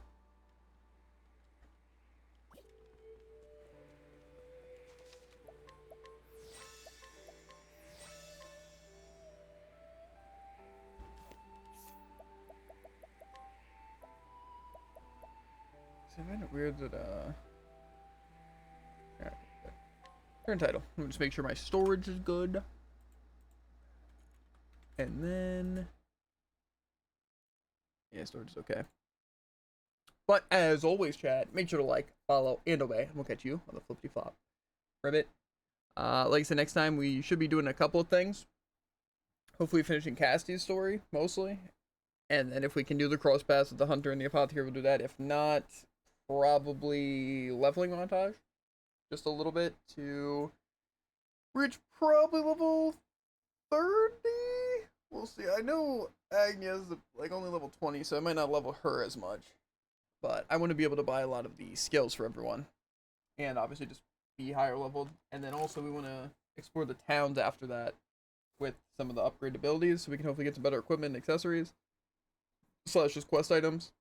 Speaker 1: It's kind of weird that yeah. Turn title. Let me just make sure my storage is good. And then yeah, storage is okay. But as always, chat, make sure to like, follow, and obey. And we'll catch you on the flippity flop. Ribbit. Like I said, next time we should be doing a couple of things. Hopefully finishing Casty's story, mostly. And then if we can do the cross pass with the Hunter and the Apothecary, we'll do that. If not, probably leveling montage. Just a little bit to reach probably level 30? We'll see. I know Agnia's like only level 20, so I might not level her as much. But I want to be able to buy a lot of the skills for everyone. And obviously just be higher leveled. And then also we want to explore the towns after that with some of the upgraded abilities, so we can hopefully get some better equipment and accessories. / just quest items.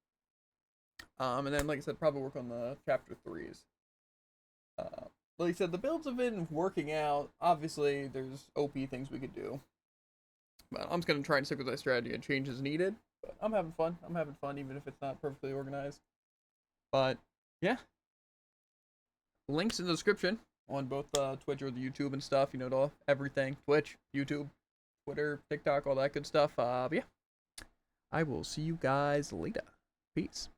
Speaker 1: And then, like I said, probably work on the chapter 3s. Like I said, the builds have been working out. Obviously, there's OP things we could do. But I'm just going to try and stick with my strategy and change as needed. But I'm having fun. I'm having fun, even if it's not perfectly organized. But, yeah. Links in the description on both Twitch or the YouTube and stuff. You know, to everything. Twitch, YouTube, Twitter, TikTok, all that good stuff. But yeah. I will see you guys later. Peace.